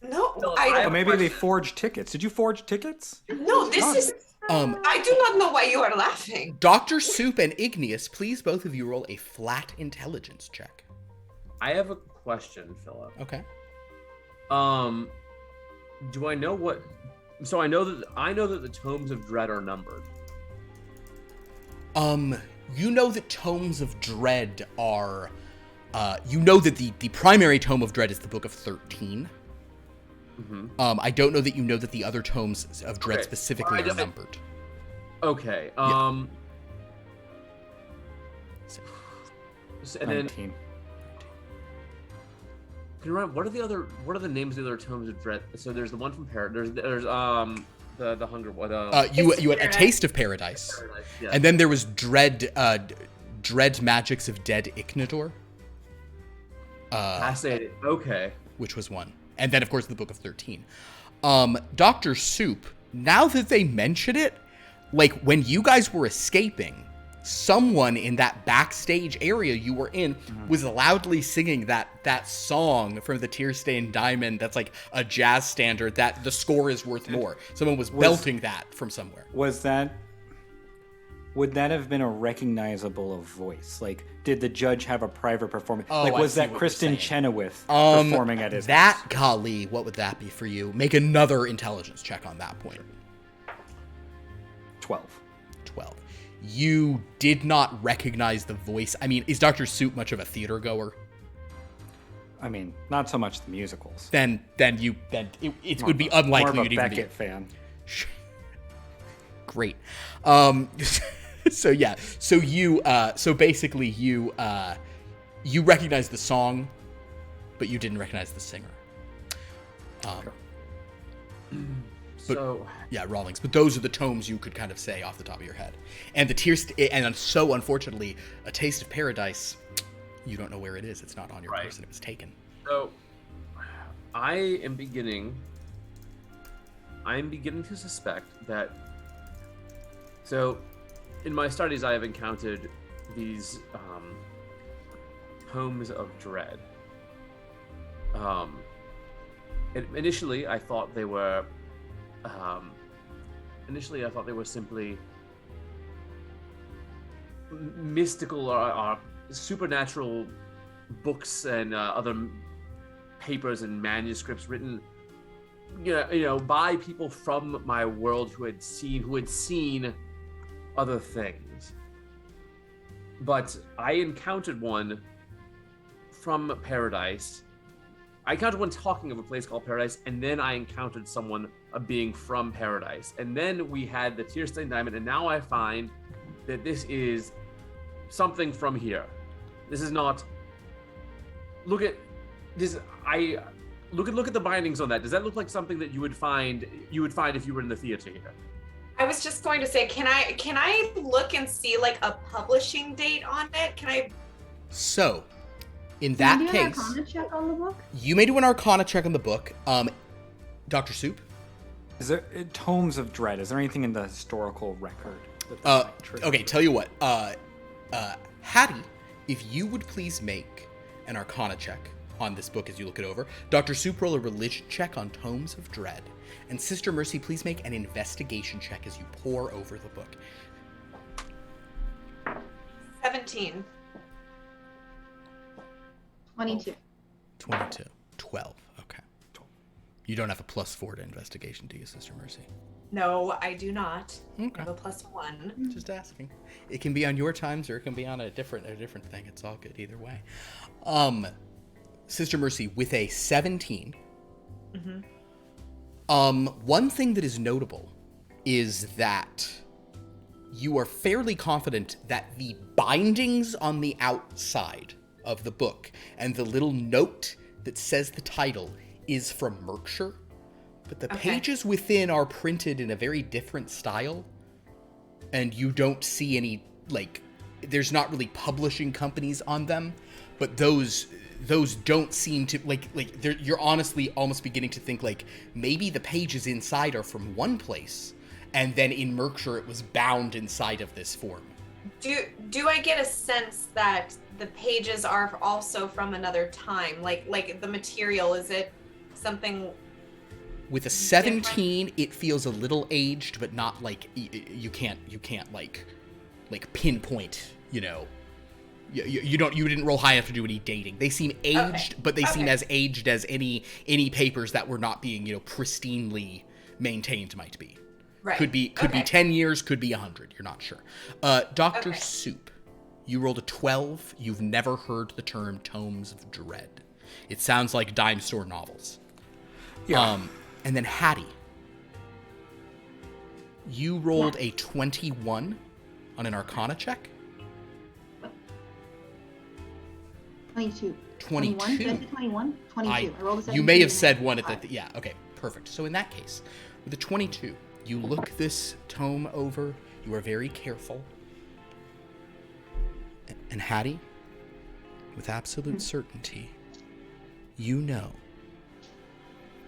No, No, I Oh, don't. maybe they forged tickets. Did you forge tickets? No, this is. I do not know why you are laughing. Dr. Soup and Igneous, please both of you roll a flat intelligence check. I have a question, Philip. Okay. Do I know what? So I know that the tomes of dread are numbered. You know that tomes of dread are You know that the primary tome of Dread is the Book of 13. I don't know that you know that the other tomes of Dread specifically are numbered. Okay. And then, 19. can you remember what are the names of the other tomes of Dread? So there's the one from Paradise. There's the Hunger one. You had A Taste of Paradise, yeah. and then there was Dread Magics of Dead Ignador. Fascinating. Okay. Which was one, and then of course the Book of 13. Dr. Soup. Now that they mention it, like when you guys were escaping, someone in that backstage area you were in was loudly singing that song from the Tear-Stained Diamond that's like a jazz standard that the score is worth more. Someone was belting that from somewhere. Would that have been a recognizable voice? Like, did the judge have a private performance? Oh, like, I was see that what Kristen you're saying. Chenoweth performing at his That, house? golly, what would that be for you? Make another intelligence check on that point. 12. 12. You did not recognize the voice. I mean, is Dr. Soup much of a theater goer? I mean, not so much the musicals. Then it would be unlikely More of you'd a even Beckett be. fan. Great. So yeah. So basically you recognize the song, but you didn't recognize the singer. So Yeah, Rawlings. But those are the tomes you could kind of say off the top of your head. And so unfortunately, A Taste of Paradise, you don't know where it is. It's not on your person. It was taken. So I am beginning to suspect that. So in my studies, I have encountered these tomes of dread. Initially, I thought they were. Initially, I thought they were simply mystical or supernatural books and other papers and manuscripts written, by people from my world who had seen other things. But I encountered one from Paradise. I encountered one talking of a place called Paradise, and then I encountered someone, a being from Paradise. And then we had the Tear-Stained Diamond, and now I find that this is something from here. This is not... Look at this. Look at the bindings on that. Does that look like something that you would find if you were in the theater here? I was just going to say, can I look and see like a publishing date on it? Can I? So, in that Can you do an case, Arcana check on the book? you may do an Arcana check on the book. Dr. Soup? Is there tomes of dread? Is there anything in the historical record? That trigger? Okay, tell you what. Hattie, if you would please make an Arcana check on this book as you look it over. Dr. Soup, roll a religion check on Tomes of Dread. And Sister Mercy, please make an investigation check as you pore over the book. 17. 22. 22. 12. Okay. You don't have a +4 to investigation, do you, Sister Mercy? No, I do not. Okay. I have a +1. Just asking. It can be on your times or it can be on a different thing. It's all good either way. Sister Mercy, with a 17. One thing that is notable is that you are fairly confident that the bindings on the outside of the book and the little note that says the title is from Merkshire, but the pages within are printed in a very different style, and you don't see any, there's not really publishing companies on them, but those don't seem to, you're honestly almost beginning to think, maybe the pages inside are from one place, and then in Merkshire it was bound inside of this form. Do I get a sense that the pages are also from another time? Like the material, is it something... With a 17, it feels a little aged, but not you can't pinpoint, you didn't roll high enough to do any dating. They seem aged, but they seem as aged as any papers that were not being, pristinely maintained might be. Right. Could be 10 years, could be 100. You're not sure. Dr. Soup, You rolled a 12. You've never heard the term Tomes of Dread. It sounds like dime store novels. Yeah. And then Hattie. You rolled a 21 on an Arcana check. 22. 22. 21? Did I say 21? 22. I rolled a 17. You may have said one at the... Yeah, okay, perfect. So in that case, with a 22, you look this tome over. You are very careful. And Hattie, with absolute certainty, you know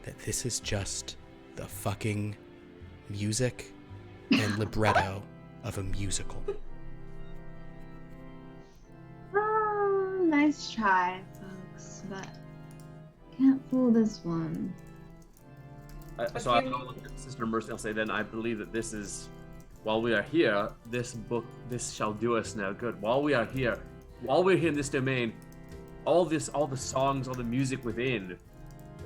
that this is just the fucking music and libretto of a musical. Oh, nice try, folks, but can't fool this one. So I'll look at Sister Mercy and I'll say, then I believe that this is, while we are here, this book, this shall do us no good. While we're here in this domain, all the songs, all the music within,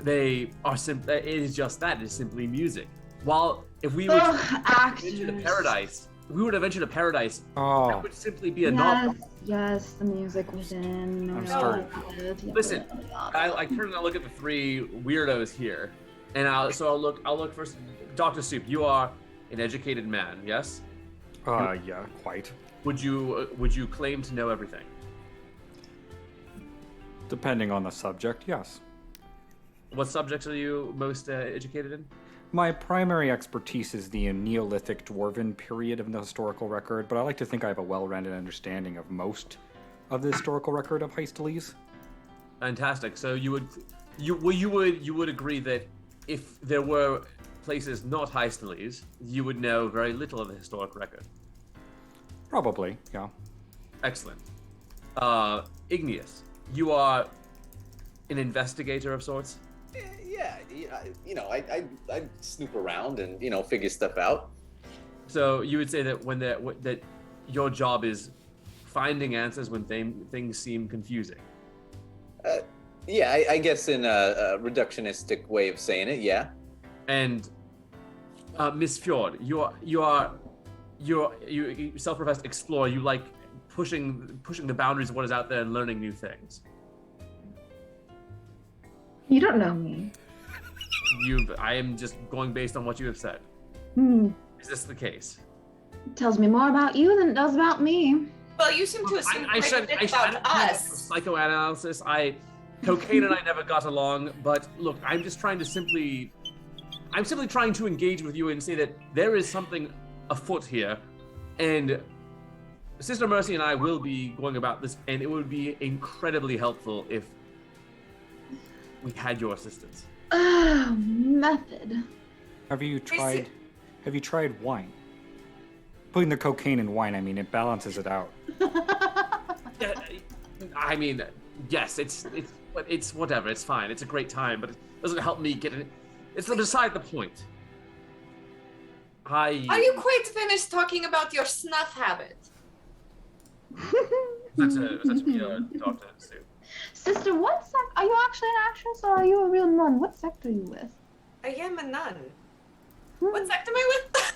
they are simply, it is just that, it is simply music. While if we were to venture to paradise, that would simply be a novel. Yes, the music within. Listen, I turn and I look at the three weirdos here, and I'll look first. Dr. Soup, you are an educated man, yes? Yeah, quite. Would you claim to know everything? Depending on the subject, yes. What subjects are you most educated in? My primary expertise is the Neolithic Dwarven period of the historical record, but I like to think I have a well-rounded understanding of most of the historical record of Heistalese. Fantastic. So you would agree that if there were places not Heistalese, you would know very little of the historic record. Probably, yeah. Excellent. Igneous, you are an investigator of sorts. Yeah, I snoop around and figure stuff out. So you would say that that your job is finding answers when things seem confusing. Yeah, I guess in a reductionistic way of saying it, yeah. And Miss Fjord, you self-professed explorer. You like pushing the boundaries of what is out there and learning new things. You don't know me. I am just going based on what you have said. Is this the case? It tells me more about you than it does about me. Well, you seem to assume quite a bit about us. Psychoanalysis. Cocaine and I never got along, but look, I'm simply trying to engage with you and say that there is something afoot here, and Sister Mercy and I will be going about this, and it would be incredibly helpful if we had your assistance. Method. Have you tried wine? Putting the cocaine in wine, I mean, it balances it out. I mean, yes, it's whatever, it's fine, it's a great time, but it doesn't help me get it. It's beside the point. Are you quite finished talking about your snuff habit? That's pure Dr. Soup. Sister, what sect? Are you actually an actress or are you a real nun? What sect are you with? I am a nun. What sect am I with?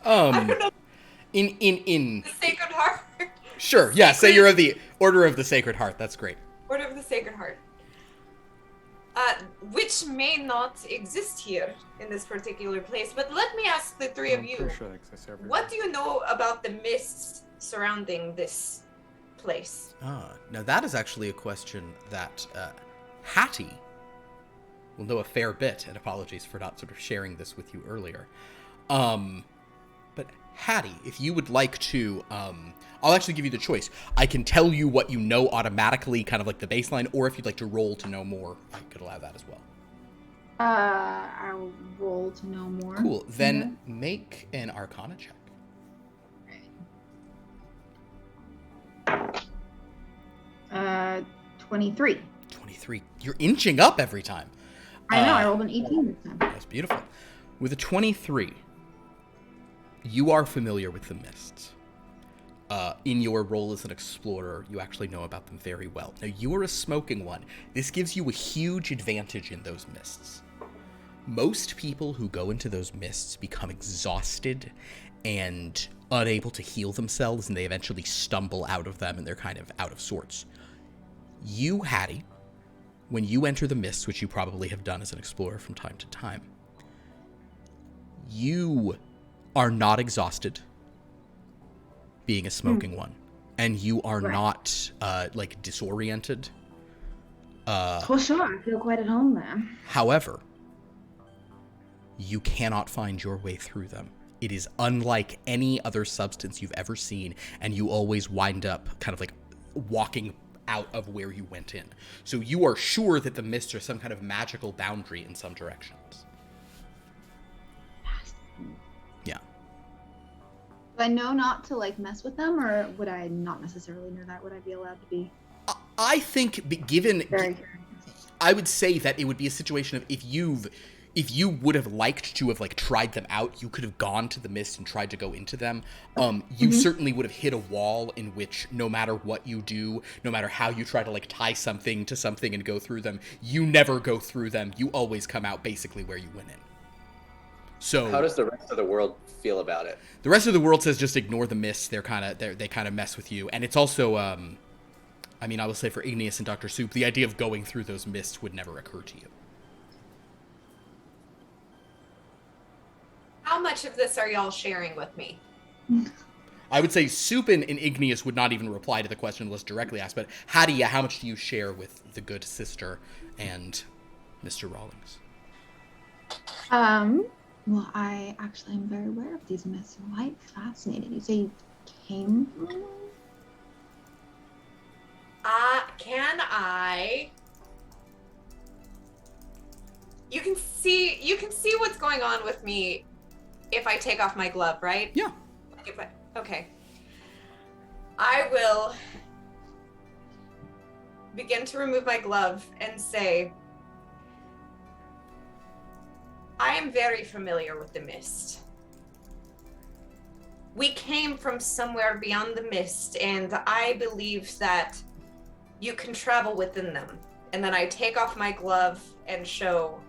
I don't know. In The Sacred Heart. Sure, yeah. Say you're of the Order of the Sacred Heart. That's great. Order of the Sacred Heart. Which may not exist here in this particular place, but let me ask the three of you. I'm sure that exists everywhere. What do you know about the mists surrounding this place? Now that is actually a question that Hattie will know a fair bit, and apologies for not sort of sharing this with you earlier. But Hattie, if you would like to, I'll actually give you the choice. I can tell you what you know automatically, kind of like the baseline, or if you'd like to roll to know more, I could allow that as well. I'll roll to know more. Cool. Then make an Arcana check. 23. 23. You're inching up every time. I know, I rolled an 18 this time. That's beautiful. With a 23, you are familiar with the mists. In your role as an explorer, you actually know about them very well. Now, you are a smoking one. This gives you a huge advantage in those mists. Most people who go into those mists become exhausted and unable to heal themselves, and they eventually stumble out of them, and they're kind of out of sorts. You, Hattie, when you enter the mists, which you probably have done as an explorer from time to time, you are not exhausted, being a smoking one, and you are not like disoriented. Well, sure, I feel quite at home there. However, you cannot find your way through them. It is unlike any other substance you've ever seen, and you always wind up kind of like walking out of where you went in. So you are sure that the mists are some kind of magical boundary in some directions. Yeah. Do I know not to like mess with them, or would I not necessarily know that? Would I be allowed to be? I think, I would say that it would be a situation of if you would have liked to have like tried them out, you could have gone to the mist and tried to go into them. You certainly would have hit a wall in which no matter what you do, no matter how you try to like tie something to something and go through them, you never go through them. You always come out basically where you went in. So how does the rest of the world feel about it? The rest of the world says just ignore the mists. They kind of mess with you, and it's also I mean, I will say for Igneous and Dr. Soup, the idea of going through those mists would never occur to you. How much of this are y'all sharing with me? I would say Soup and Igneous would not even reply to the question unless directly asked, but Hattie, how much do you share with the good sister and Mr. Rawlings? Well, I actually am very aware of these myths. I'm quite fascinated. You say you came from them? Can I? You can see what's going on with me if I take off my glove, right? Yeah. Okay. I will begin to remove my glove and say, I am very familiar with the mist. We came from somewhere beyond the mist, and I believe that you can travel within them. And then I take off my glove and show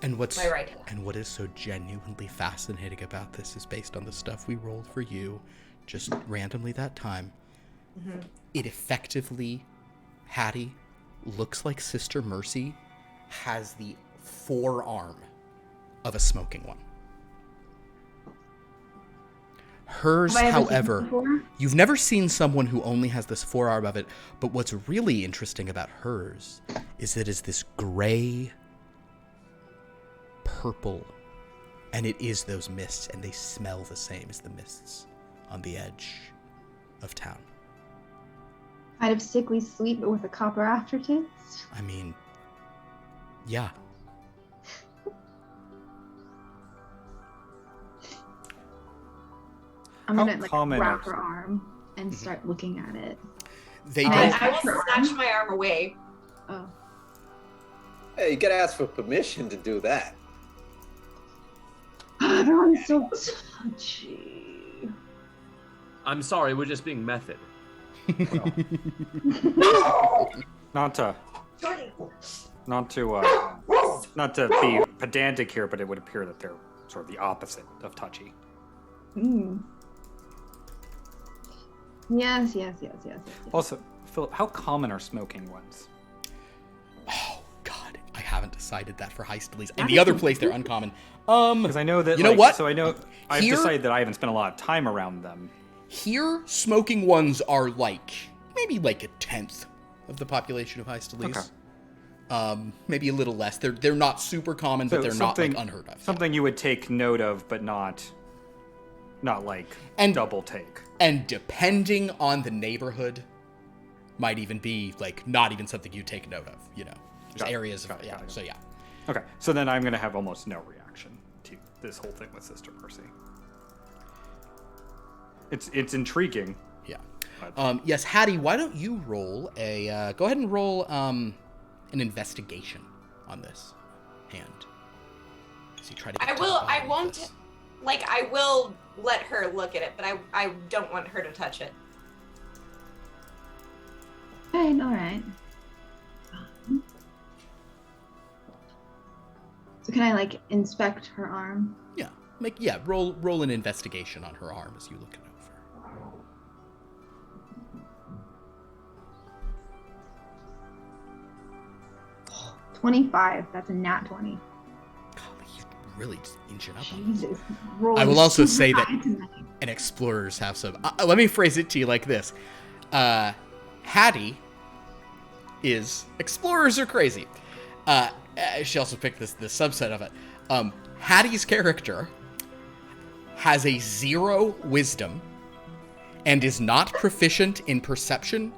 my right hand. And what is so genuinely fascinating about this is based on the stuff we rolled for you, just randomly that time. Mm-hmm. It effectively, Hattie, looks like Sister Mercy has the forearm of a smoking one. Hers, however, you've never seen someone who only has this forearm of it, but what's really interesting about hers is that it's this gray purple, and it is those mists, and they smell the same as the mists on the edge of town. Kind of sickly sweet, but with a copper aftertaste. I mean, yeah. I'm gonna wrap her arm and start looking at it. I will snatch my arm away. Oh. Hey, you gotta ask for permission to do that. Everyone's so touchy. I'm sorry, we're just being method. Not to be pedantic here, but it would appear that they're sort of the opposite of touchy. Yes. Also, Philip, how common are smoking ones? Oh God, I haven't decided that for Heistleys. In the other place, they're uncommon. Because I know that. You know what? So I've decided that I haven't spent a lot of time around them. Here, smoking ones are maybe like a 10th of the population of Heistleys. Okay. Maybe a little less. They're not super common, but they're not like unheard of. Something you would take note of, but not like double take. And depending on the neighborhood, might even be like not even something you take note of. You know, there's areas of yeah. So yeah. Okay, so then I'm gonna have almost no reaction to this whole thing with Sister Mercy. It's intriguing. Yeah. Yes, Hattie, why don't you roll go ahead and roll an investigation on this hand. So you try to I will let her look at it, but I don't want her to touch it. All right. So can I inspect her arm? Yeah. Roll an investigation on her arm as you look it over. 25. That's a nat 20. Golly, you really just inch it up. On Jesus. I will also super say that high tonight. and explorers have some. Let me phrase it to you like this: Hattie is explorers are crazy. She also picked the subset of it. Hattie's character has a 0 wisdom and is not proficient in perception,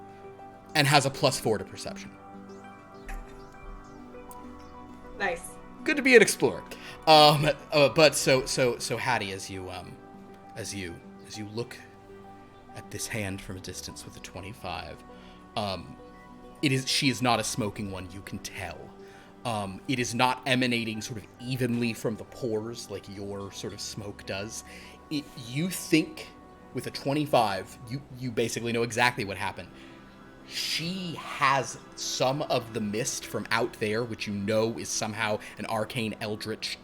and has a +4 to perception. Nice. Good to be an explorer. But so Hattie, as you look at this hand from a distance with a 25, she is not a smoking one, you can tell. It is not emanating sort of evenly from the pores like your sort of smoke does. You think with a 25, you basically know exactly what happened. She has some of the mist from out there, which you know is somehow an arcane, eldritch,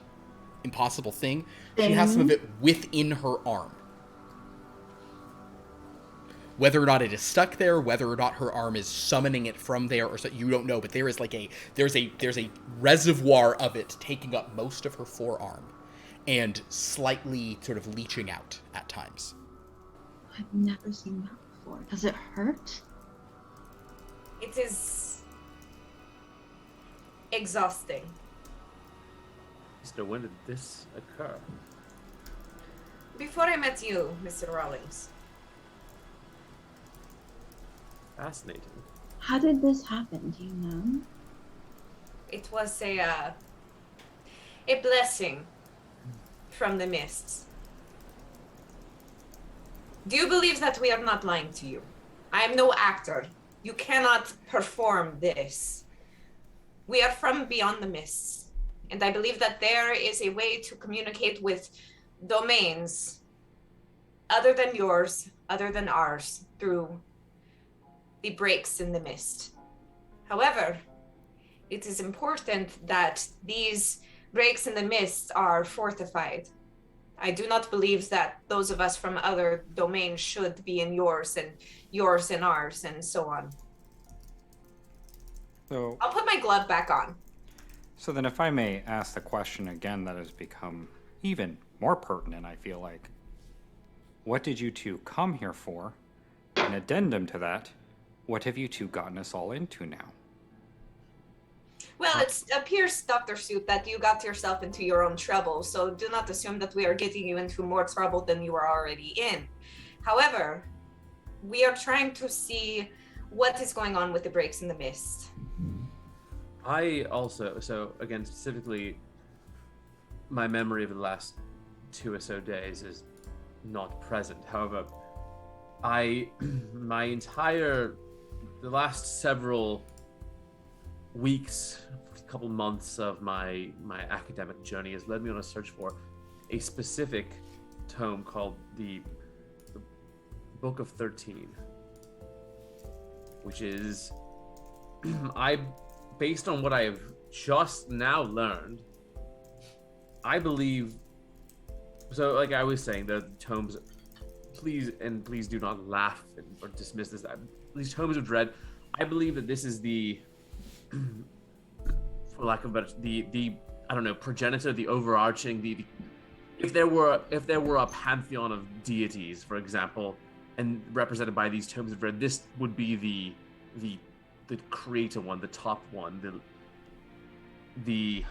impossible thing. She has some of it within her arm. Whether or not it is stuck there, whether or not her arm is summoning it from there, or so, you don't know. But there is like there's a reservoir of it taking up most of her forearm, and slightly sort of leaching out at times. I've never seen that before. Does it hurt? It is exhausting. Mister, when did this occur? Before I met you, Mr. Rawlings. Fascinating. How did this happen? Do you know? It was a blessing from the mists. Do you believe that we are not lying to you? I am no actor. You cannot perform this. We are from beyond the mists, and I believe that there is a way to communicate with domains other than yours, other than ours, through the breaks in the mist. However, it is important that these breaks in the mist are fortified. I do not believe that those of us from other domains should be in yours and ours and so on. So, I'll put my glove back on. so then if I may ask the question again that has become even more pertinent, I feel like. What did you two come here for? An addendum to that, what have you two gotten us all into now? Well, it appears, Dr. Soup, that you got yourself into your own trouble, so do not assume that we are getting you into more trouble than you are already in. However, we are trying to see what is going on with the breaks in the mist. I also, so again, specifically, my memory of the last 2 or so days is not present. However, the last several weeks, a couple months of my academic journey has led me on a search for a specific tome called the Book of 13, which is, based on what I've just now learned, I believe, so like I was saying, the tomes, please do not laugh or dismiss this. These tomes of dread, I believe that this is the, for lack of a better, the I don't know, progenitor, the overarching, if there were a pantheon of deities, for example, and represented by these tomes of dread, this would be the creator one, the top one, the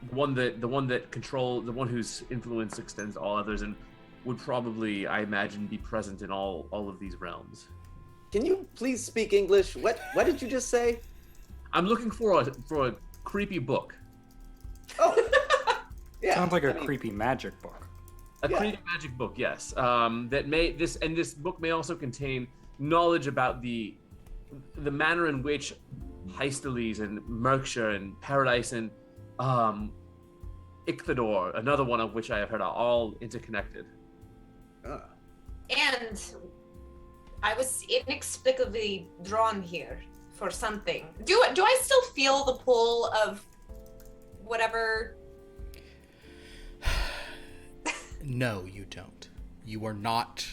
one that control, the one whose influence extends to all others, and would probably, I imagine, be present in all of these realms. Can you please speak English? What did you just say? I'm looking for a creepy book. Oh, yeah. Sounds like a creepy magic book. A creepy magic book, yes. This book may also contain knowledge about the manner in which Hysteles and Merkshire and Paradise and Icthador, another one of which I have heard, are all interconnected. And I was inexplicably drawn here for something. Do I still feel the pull of whatever? No, you don't. You are not.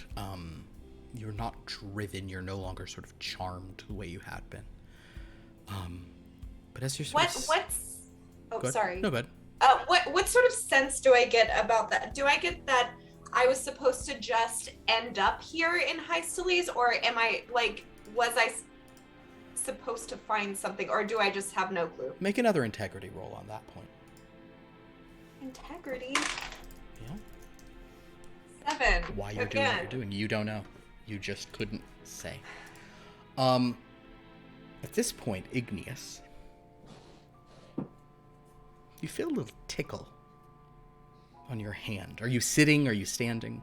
You're not driven. You're no longer sort of charmed the way you had been. But as you're sort of Oh, Go ahead. sorry. No, good. What sort of sense do I get about that? Do I get that I was supposed to just end up here in Hysteles, or am I was I supposed to find something, or do I just have no clue? Make another integrity roll on that point. Integrity. Yeah. 7. Why you're doing what you're doing, you don't know. You just couldn't say. At this point, Igneous, you feel a little tickle on your hand. Are you sitting? Are you standing?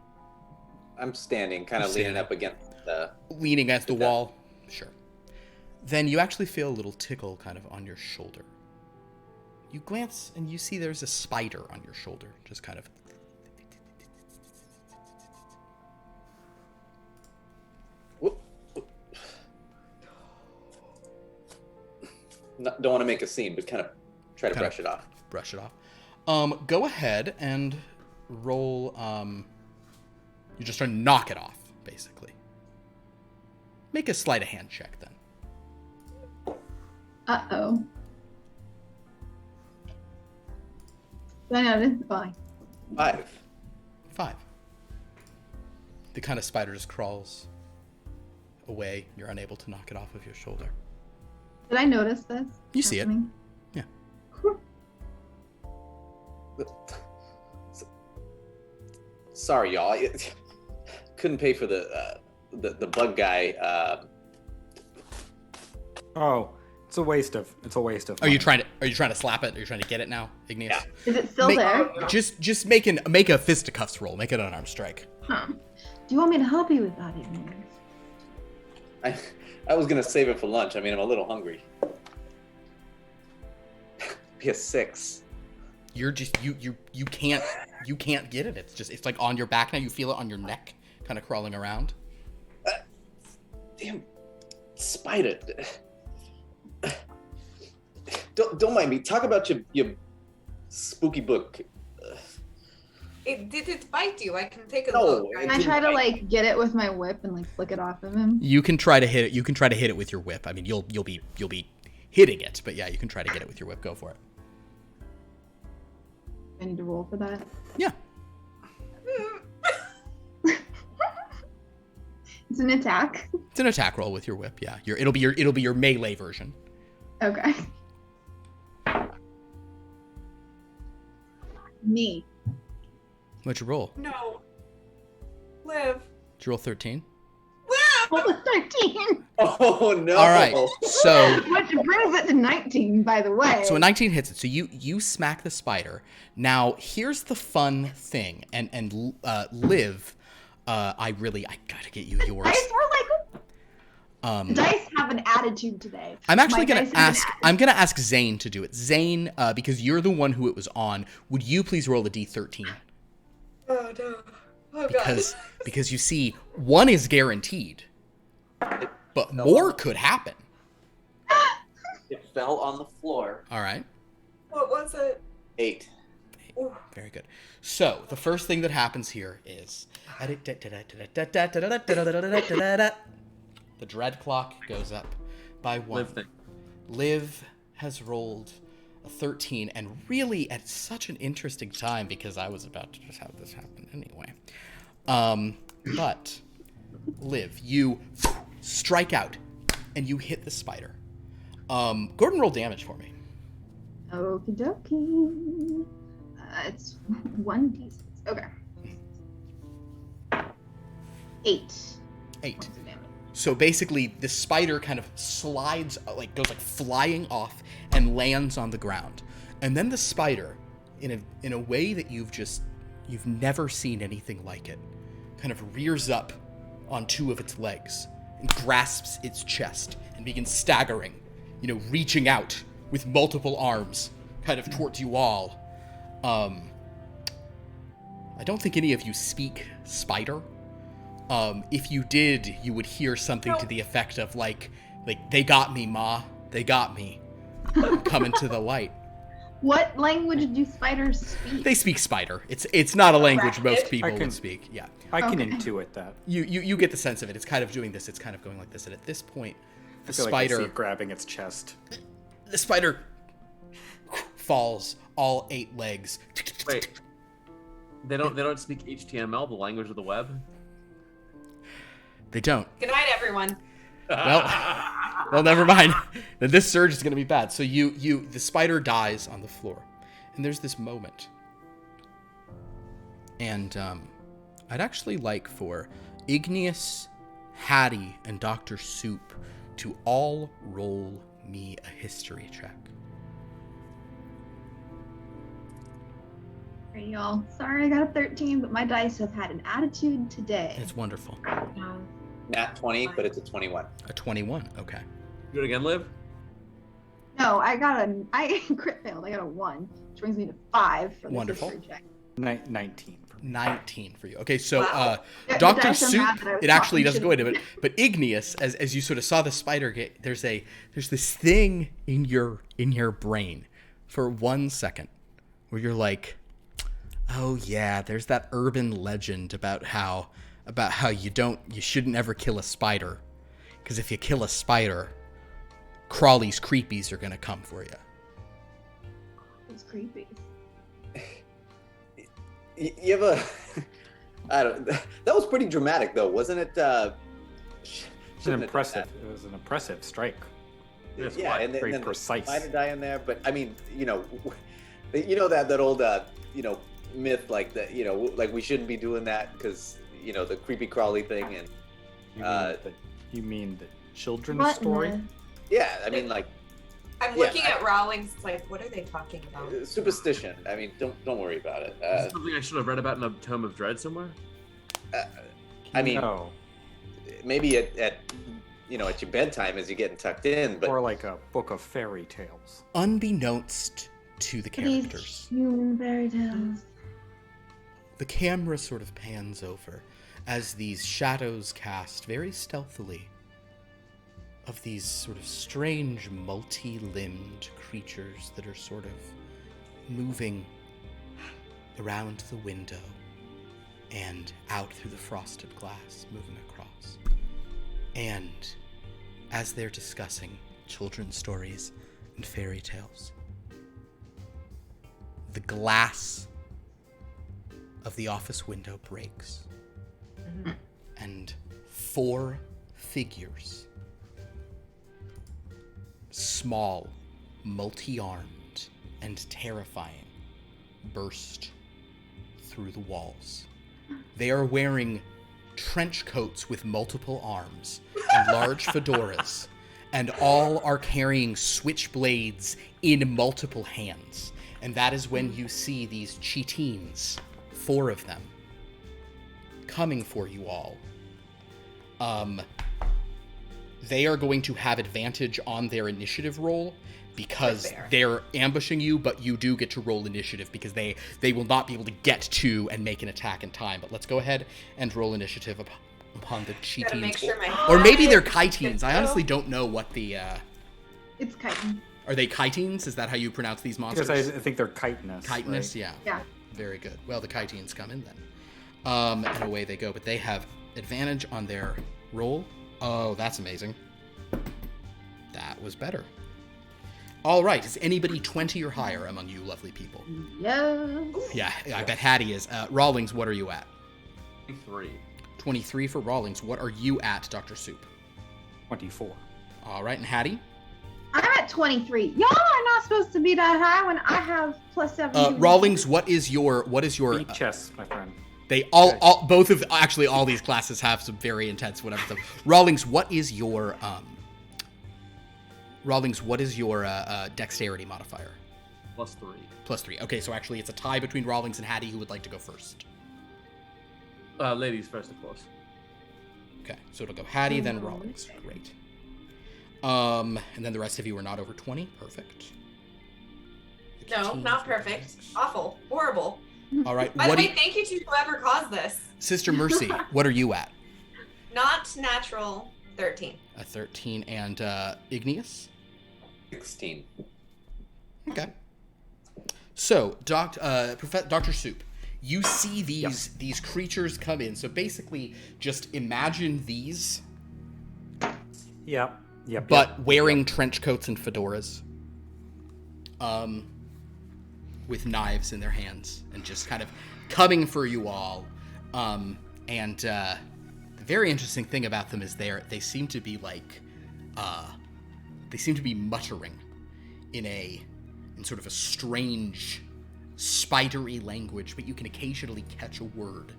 I'm standing, kind of leaning up against the... Leaning against the wall? Sure. Then you actually feel a little tickle kind of on your shoulder. You glance and you see there's a spider on your shoulder, just kind of... Don't want to make a scene, but kind of try to brush it off. Brush it off. Go ahead and roll. You just try to knock it off, basically. Make a sleight of hand check then. Uh-oh. I noticed. Why? 5. The kind of spider just crawls away. You're unable to knock it off of your shoulder. Did I notice this? You see it. happening? Yeah. Sorry, y'all. Couldn't pay for the bug guy. Oh, it's a waste of. Are you trying to slap it? Are you trying to get it now, Igneous? Yeah. Is it still Make- there? Just make a fisticuffs roll. Make it an unarmed strike. Huh. Do you want me to help you with that, Igneous? I was gonna save it for lunch. I mean, I'm a little hungry. Be a 6. You're just you can't get it. It's like on your back now. You feel it on your neck, kind of crawling around. Damn spider. Don't mind me. Talk about your spooky book. Did it bite you? I can take a No, look. it Can I didn't try to bite. get it with my whip and flick it off of him? You can try to hit it. You can try to hit it with your whip. I mean, you'll be hitting it, but yeah, you can try to get it with your whip. Go for it. I need to roll for that. Yeah. It's an attack. It's an attack roll with your whip. Yeah. It'll be your melee version. Okay. Me. What'd you roll? No. Live. Did you roll 13? What was 13? Oh no! All right. So Which brings it to 19, by the way. a 19 hits it. So you smack the spider. Now here's the fun thing, and Liv, I gotta get you yours. Dice were dice have an attitude today. I'm actually My gonna dice have an I'm gonna ask Zane to do it. Zane, because you're the one who it was on. Would you please roll a d13? Oh no. Oh god. Because you see, 1 is guaranteed, but more could happen. It fell on the floor. All right. What was it? 8. Ooh. Very good. So the first thing that happens here is the dread clock goes up by 1. Live thing. Liv has rolled a 13, and really at such an interesting time because I was about to just have this happen anyway. But Liv, you strike out and you hit the spider. Gordon, roll damage for me. Okie dokie. It's 1d6. Okay. 8. 8. Points of damage. So basically, the spider kind of slides, goes flying off and lands on the ground. And then the spider, in a way that you've never seen anything like it, kind of rears up on 2 of its legs and grasps its chest and begins staggering, reaching out with multiple arms kind of towards you all. I don't think any of you speak spider. If you did, you would hear something to the effect of they got me, Ma. They got me. Coming to the light. What language do spiders speak? They speak spider. It's not a language most people I can- would speak. Yeah. I can Okay. intuit that. You get the sense of it. It's kind of doing this. It's kind of going like this. And at this point, the I feel like I see spider it grabbing its chest. the spider falls, all 8 legs. Wait. They don't speak HTML, the language of the web? They don't. Good night, everyone. Well, never mind. Then this surge is going to be bad. So the spider dies on the floor. And there's this moment. And I'd actually like for Igneous, Hattie, and Dr. Soup to all roll me a history check. Alright, y'all. Sorry I got a 13, but my dice have had an attitude today. It's wonderful. No. Nat 20, but it's a 21. A 21. Okay. Do it again, Liv? No, I crit failed. I got a 1, which brings me to 5 for the Wonderful. history check. 19. 19 for you. Okay, so Wow. The Dr. dice are Soup, mad that I was it actually talking doesn't go shit. into it, but Igneous, as you sort of saw the spider get, there's this thing in your brain for 1 second where you're like, oh yeah, there's that urban legend about how you shouldn't ever kill a spider, because if you kill a spider, Crawly's creepies are gonna come for you. It's creepy. You have a... I don't... That was pretty dramatic, though, wasn't it? It was an impressive strike. Yes, Yeah, what? and Very then precise. the spider die in there, but I mean, that old myth, like that, like we shouldn't be doing that because the creepy crawly thing, and You mean the children's What in story? the- yeah, I mean, like I'm Yeah, looking at Rawlings, like, what are they talking about? superstition. I mean, don't worry about it. Is this something I should have read about in a Tome of Dread somewhere? I mean, No. maybe at your bedtime as you're getting tucked in, but Or like a book of fairy tales. Unbeknownst to the These characters, human fairy tales. the camera sort of pans over as these shadows cast very stealthily of these sort of strange multi-limbed creatures that are sort of moving around the window and out through the frosted glass, moving across. And as they're discussing children's stories and fairy tales, the glass of the office window breaks, and 4 figures, small, multi-armed, and terrifying, burst through the walls. They are wearing trench coats with multiple arms and large fedoras, and all are carrying switchblades in multiple hands. And that is when you see these Cheetines, 4 of them, coming for you all. They are going to have advantage on their initiative roll because Fair. they're ambushing you, but you do get to roll initiative because they will not be able to get to and make an attack in time. But let's go ahead and roll initiative upon the Gotta make Cheetines. sure my Or maybe they're hive Chitines. is I good honestly to don't know what the... It's chitin. Are they Chitines? Is that how you pronounce these monsters? Because I think they're chitinous. Chitinous, right? yeah. Yeah. Very good. Well, the Chitines come in then. And away they go. But they have advantage on their roll. Oh, that's amazing. That was better. All right. Is anybody 20 or higher among you lovely people? Yes. Yeah, I bet Hattie is. Rawlings, what are you at? 3. 23 for Rawlings. What are you at, Dr. Soup? 24. All right. And Hattie? I'm at 23. Y'all are not supposed to be that high when I have plus 7. Rawlings, what is your... Beat chess, my friend. They all both of actually all these classes have some very intense whatever stuff. Rawlings, what is your dexterity modifier? +3. +3. Okay, so actually it's a tie between Rawlings and Hattie. Who would like to go first? Ladies first, of course. Okay, so it'll go Hattie, then Rawlings. Great. And then the rest of you are not over 20. Perfect. The No, teens not are perfect. Awful. Horrible. All right. By the What do way, you, thank you to whoever caused this. Sister Mercy? What are you at? Not natural 13. A 13 and Igneous. 16. Okay. So, Dr. Soup, you see these creatures come in. So basically, just imagine these, Yep. but wearing trench coats and fedoras. with knives in their hands and just kind of coming for you all. The very interesting thing about them is they seem to be muttering in sort of a strange, spidery language, but you can occasionally catch a word,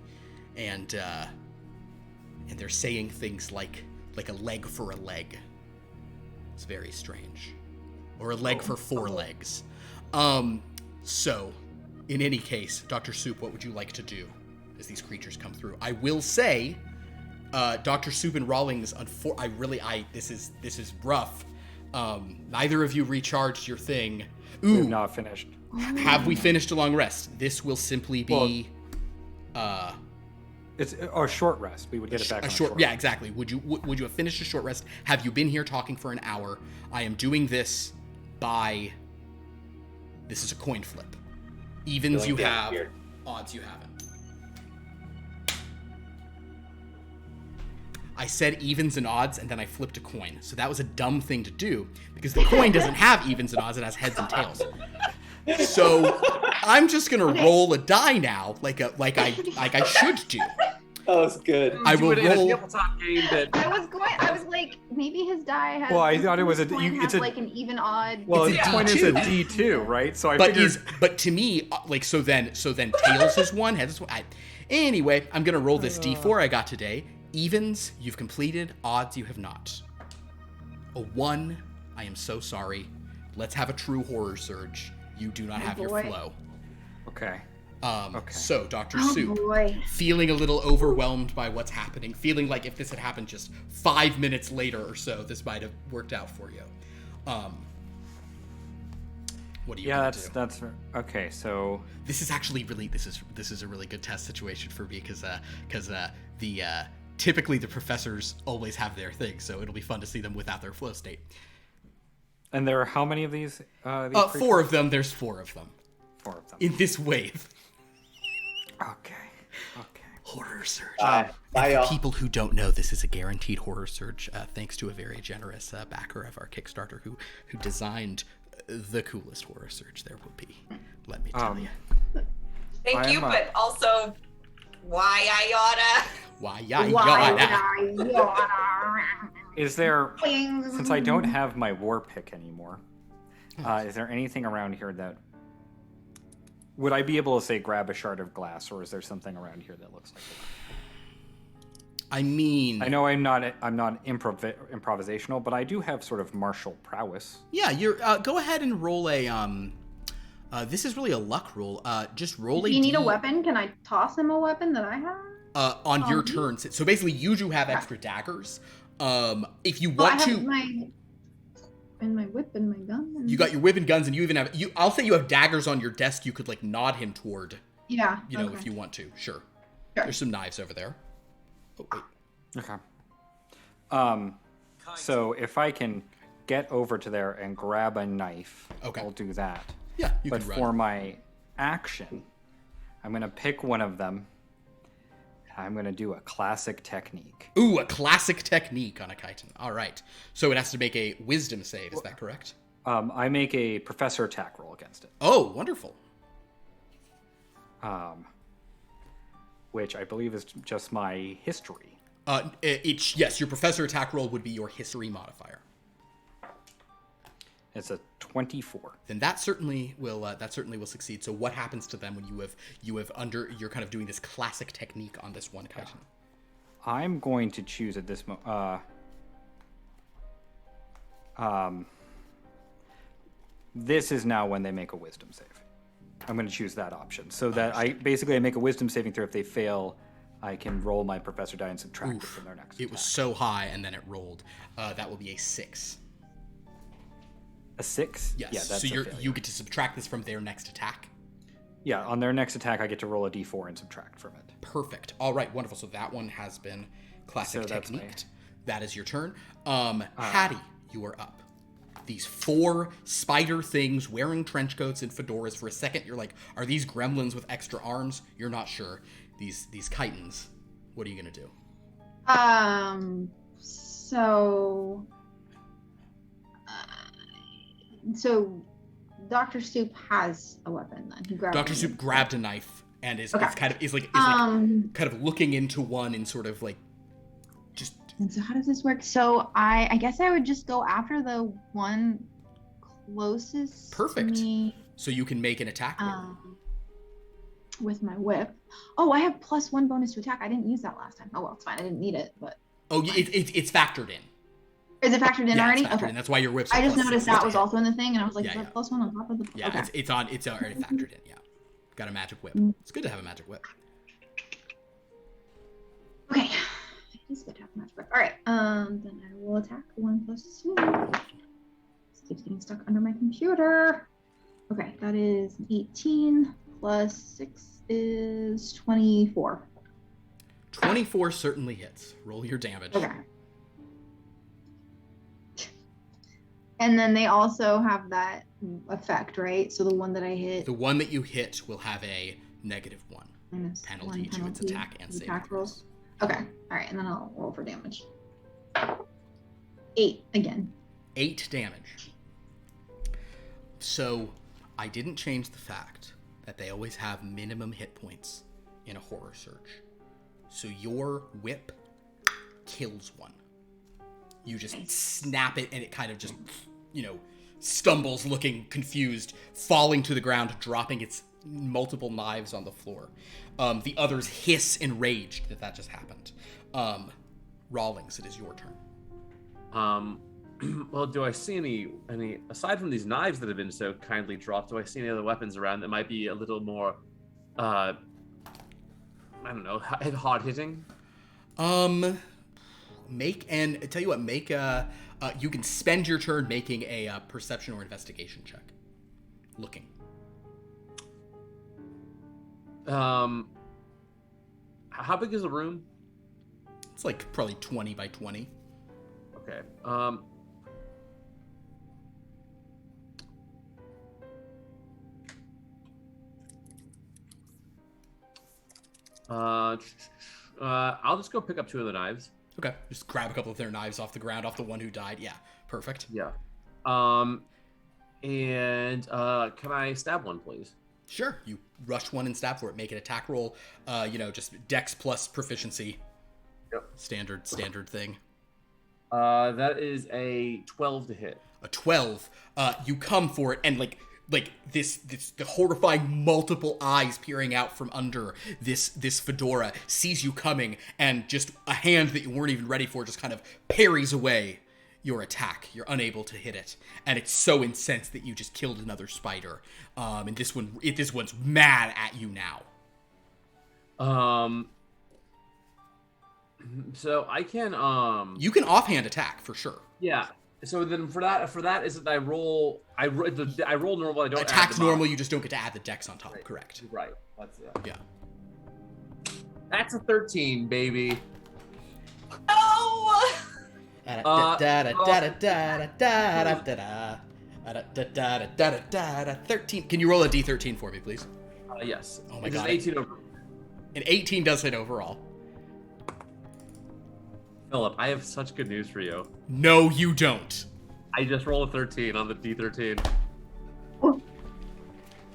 and they're saying things like a leg for a leg. It's very strange, or a leg for 4 legs. So, in any case, Dr. Soup, what would you like to do as these creatures come through? I will say, Dr. Soup and Rawlings, this is rough. Neither of you recharged your thing. Ooh, We've not finished. have we finished a long rest? This will simply be, It's a short rest. We would get it back on a short yeah, exactly. Would you have finished a short rest? Have you been here talking for an hour? I am doing this by. This is a coin flip. Evens you have, weird. odds you haven't. I said evens and odds, and then I flipped a coin. So that was a dumb thing to do because the coin doesn't have evens and odds; it has heads and tails. So I'm just gonna roll a die now, like I should do. That was good. I will Do it in a roll. tabletop game that I was like, maybe his die has. Well, I thought it was it's like an even odd. Well, It's the a point is a D2. D2, right? So I But figured. but to me, so then tails is 1, heads is 1. Anyway, I'm gonna roll this D4 I got today. Evens, you've completed. Odds, you have not. A 1, I am so sorry. Let's have a true horror surge. You do not have your boy. flow. Okay. Okay. So, Dr. Oh Soup, boy. feeling a little overwhelmed by what's happening, feeling like if this had happened just 5 minutes later or so, this might have worked out for you. What do you Yeah, do? that's okay. So This is actually really this is a really good test situation for me because typically the professors always have their thing, so it'll be fun to see them without their flow state. and there are how many of these? 4 creatures? of them. There's 4 of them 4 of them. in this wave. Okay. Horror surge. Bye, For y'all. people who don't know, this is a guaranteed horror surge, thanks to a very generous backer of our Kickstarter who designed the coolest horror surge there will be. Let me tell you. Thank you, I'm, but also, why I oughta. Why Is there? Since Since I don't have my war pick anymore, is there anything around here that would I be able to say grab a shard of glass, or is there something around here that looks like it? I mean, I know I'm not improvisational, but I do have sort of martial prowess. yeah, you're go ahead and roll a this is really a luck roll. Just roll Do a you need a D- weapon? Can I toss him a weapon that I have? on your me? turn. So basically, you do have extra daggers. If you Well, I want have to, my whip and my gun. And... you got your whip and guns, and you even have I'll say you have daggers on your desk. You could like nod him toward, Yeah. if you want to. Sure. Sure. There's some knives over there. Oh wait. Okay. So if I can get over to there and grab a knife, Okay. I'll do that. Yeah, you But can run. for my action, I'm gonna pick one of them. I'm gonna do a classic technique. Ooh, a classic technique on a chitin. All right. So it has to make a wisdom save. Is that correct? I make a professor attack roll against it, Oh, wonderful. which I believe is just my history. Yes, your professor attack roll would be your history modifier. It's a 24. Then that certainly will succeed. So what happens to them when you're kind of doing this classic technique on this one chitin? I'm going to choose at this this is now when they make a wisdom save. I'm going to choose that option so that I make a wisdom saving throw. If they fail, I can roll my professor die and subtract it from their next It was attack. so high, and then it rolled. That will be a 6. A 6? Yes. Yeah, that's so a failure. you get to subtract this from their next attack. Yeah, on their next attack, I get to roll a d4 and subtract from it. Perfect. All right, wonderful. So that one has been classic So that's techniqued. That is your turn. Hattie, you are up. These 4 spider things wearing trench coats and fedoras. For a second, you're like, are these gremlins with extra arms? You're not sure. These chitins. What are you gonna do? So Dr. Soup has a weapon then. He grabbed Dr. one. Soup grabbed a knife and is Okay. kind of looking into one and sort of like just. And so how does this work? So I guess I would just go after the one closest Perfect. to me. So you can make an attack roll. With my whip. Oh, I have +1 bonus to attack. I didn't use that last time. Oh well, it's fine. I didn't need it, but. Oh, it's factored in. Is it factored in Yeah, already? it's factored Okay. in. That's why your whip's. I just plus noticed 6 that to was hit. also in the thing, and I was like, Yeah, is that yeah. +1 on top of the? Yeah, Okay. it's already factored in. Yeah, got a magic whip. It's good to have a magic whip. Okay. It is good to have a magic whip. All right. Then I will attack the one closest to me. This keeps getting stuck under my computer. Okay, that is an 18 plus 6 is 24. 24 certainly hits. Roll your damage. Okay. And then they also have that effect, right? So the one that I hit. The one that you hit will have a -1 minus penalty one to its penalty attack and to saving attack throws. rolls. Okay. All right, and then I'll roll for damage. 8 again. 8 damage. So, I didn't change the fact that they always have minimum hit points in a horror surge. So your whip kills one. You just snap it and it kind of just, stumbles looking confused, falling to the ground, dropping its multiple knives on the floor. The others hiss enraged that just happened. Rawlings, it is your turn. Well, do I see any aside from these knives that have been so kindly dropped? Do I see any other weapons around that might be a little more, I don't know, hard hitting? You can spend your turn making a perception or investigation check. Looking. How big is the room? It's like probably 20 by 20. Okay. I'll just go pick up 2 of the knives. Okay. Just grab a couple of their knives off the ground, off the one who died. Yeah. Perfect. Yeah. And can I stab one, please? Sure. You rush one and stab for it. Make an attack roll. Just dex plus proficiency. Yep. Standard thing. That is a 12 to hit. A 12. You come for it, and like this the horrifying multiple eyes peering out from under this fedora sees you coming, and just a hand that you weren't even ready for just kind of parries away your attack. You're unable to hit it, and it's so incensed that you just killed another spider. And this one's mad at you now. So I can You can offhand attack for sure. Yeah. So then for that is that I roll normal. I don't Attack's add the normal. You just don't get to add the dex on top. Right. Correct. Right. That's Yeah. That's a 13, baby. No! 13. Can you roll a d13 for me, please? Yes. Oh my It is God. 18 over. An 18 does hit overall. Philip, I have such good news for you. No, you don't. I just rolled a 13 on the D13.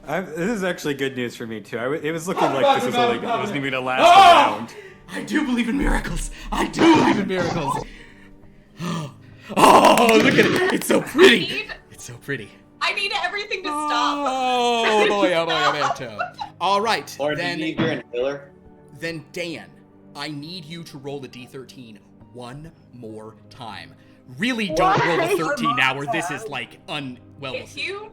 This is actually good news for me too. It was looking like this was only going to last a round. I do believe in miracles. I do believe in miracles. Oh, look at it. It's so pretty. It's so pretty. I need everything to stop. Oh boy, oh boy, oh boy. All right, Or do you then, need your inhaler? then Dan, I need you to roll the d13 one more time. Really don't roll the 13 now, where this is like If you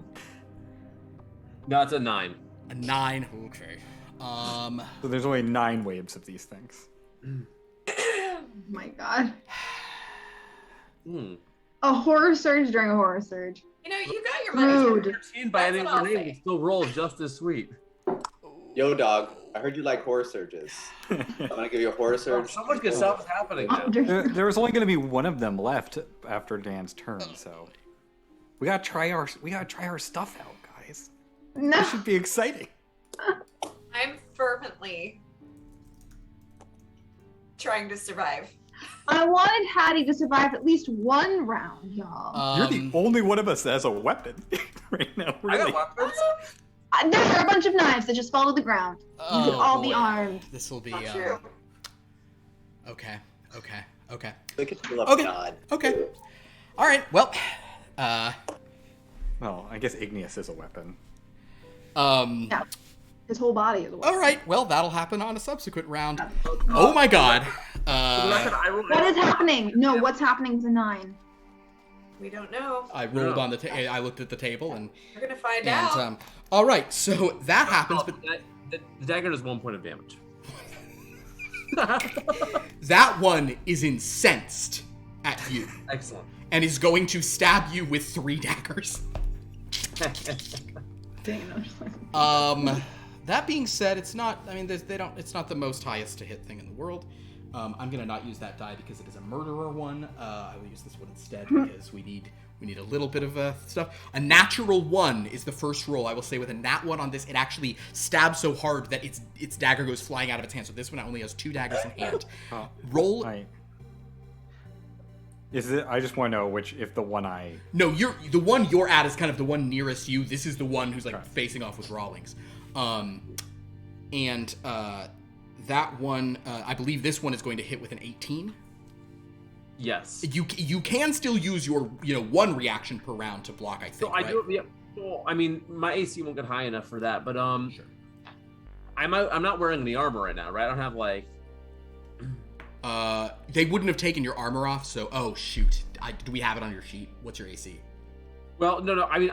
No, it's a 9. a 9. Okay. So there's only 9 waves of these things. Oh my god. Hmm. A horror surge during a horror surge. you got your money's worth. Rude. 13 by any That's other what I'll name say. will still roll just as sweet. Yo, dog. I heard you like horror surges. I'm gonna give you a horror surge. So much good stuff is happening now. There was only going to be one of them left after Dan's turn, so we gotta try our stuff out, guys. No. This should be exciting. I'm fervently trying to survive. I wanted Hattie to survive at least one round, y'all. You're the only one of us that has a weapon right now. I Really. got weapons. There are a bunch of knives that just fall to the ground. You could all be armed. This will be. Not true. Okay. Look at you love Okay. God. Okay. All right. Well. Well, I guess Igneous is a weapon. Yeah. His whole body is a weapon. All right. Well, that'll happen on a subsequent round. Oh my God. What is happening? No, what's happening to 9? We don't know. I rolled on the. I looked at the table and. We're gonna find And out. all right. So that happens, but The dagger does 1 point of damage. that one is incensed at you Excellent. and is going to stab you with 3 daggers. That being said, it's not. I mean, they don't. It's not the most highest to hit thing in the world. I'm gonna not use that die because it is a murderer one. I will use this one instead because we need a little bit of stuff. A natural 1 is the first roll. I will say with a nat 1 on this, it actually stabs so hard that its dagger goes flying out of its hand. So this one only has 2 daggers in hand. Roll. Is it? I just want to know which. If the one I. No, the one you're at is kind of the one nearest you. This is the one who's like facing off with Rawlings. That one, I believe this one is going to hit with an 18. Yes. You can still use your 1 reaction per round to block. I think. So I right? do. Yeah. Well, I mean, my AC won't get high enough for that, but Sure. I'm not wearing any armor right now, right? I don't have like. They wouldn't have taken your armor off. So, oh shoot, do we have it on your sheet? What's your AC? Well, no. I mean,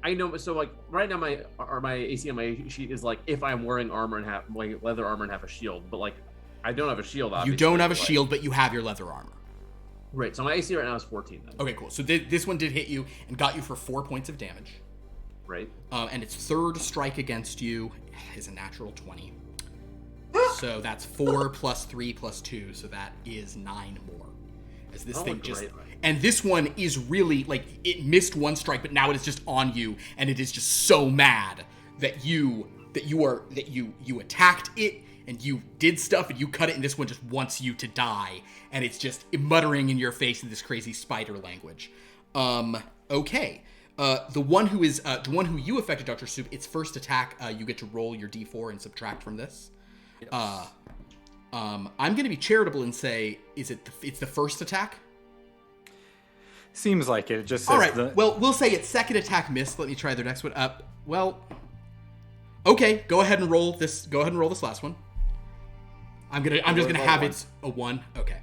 I know. So like right now, my AC on my sheet is like if I'm wearing armor and have like leather armor and have a shield, but like I don't have a shield. Obviously, You don't have a like- shield, but you have your leather armor. Right. So my AC right now is 14. Then. Okay, cool. So this one did hit you and got you for 4 points of damage. Right. And its third strike against you is a natural 20. So that's 4 plus 3 plus 2, so that is 9 more. As this thing just... Right. And this one is really, like, it missed 1 strike, but now it is just on you, and it is just so mad that you attacked it, and you did stuff, and you cut it, and this one just wants you to die, and it's just muttering in your face in this crazy spider language. Okay. The one who you affected, Dr. Soup, its first attack, you get to roll your d4 and subtract from this. Yes. I'm going to be charitable and say, it's the first attack? Seems like it. It just says All right. Well, we'll say its second attack missed. Let me try the next one. Okay. Go ahead and roll this. Go ahead and roll this last one. I'm just gonna have it a 1. Okay.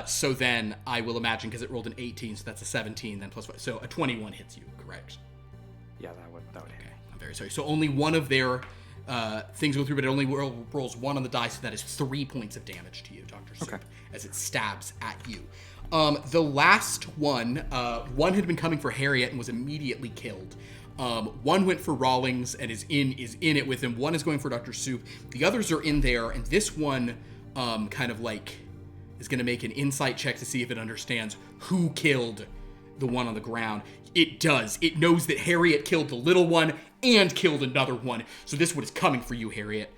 So then I will imagine because it rolled an 18, so that's a 17, then plus 5. So a 21 hits you, correct? Yeah, that would hit. Okay. I'm very sorry. So only one of their things go through, but it only rolls 1 on the die, so that is 3 points of damage to you, Dr. Soup, as it stabs at you. The last one, one had been coming for Harriet and was immediately killed. One went for Rawlings and is in it with him. One is going for Dr. Soup. The others are in there, and this one kind of like is going to make an insight check to see if it understands who killed the one on the ground. It does. It knows that Harriet killed the little one and killed another one. So this one is coming for you, Harriet.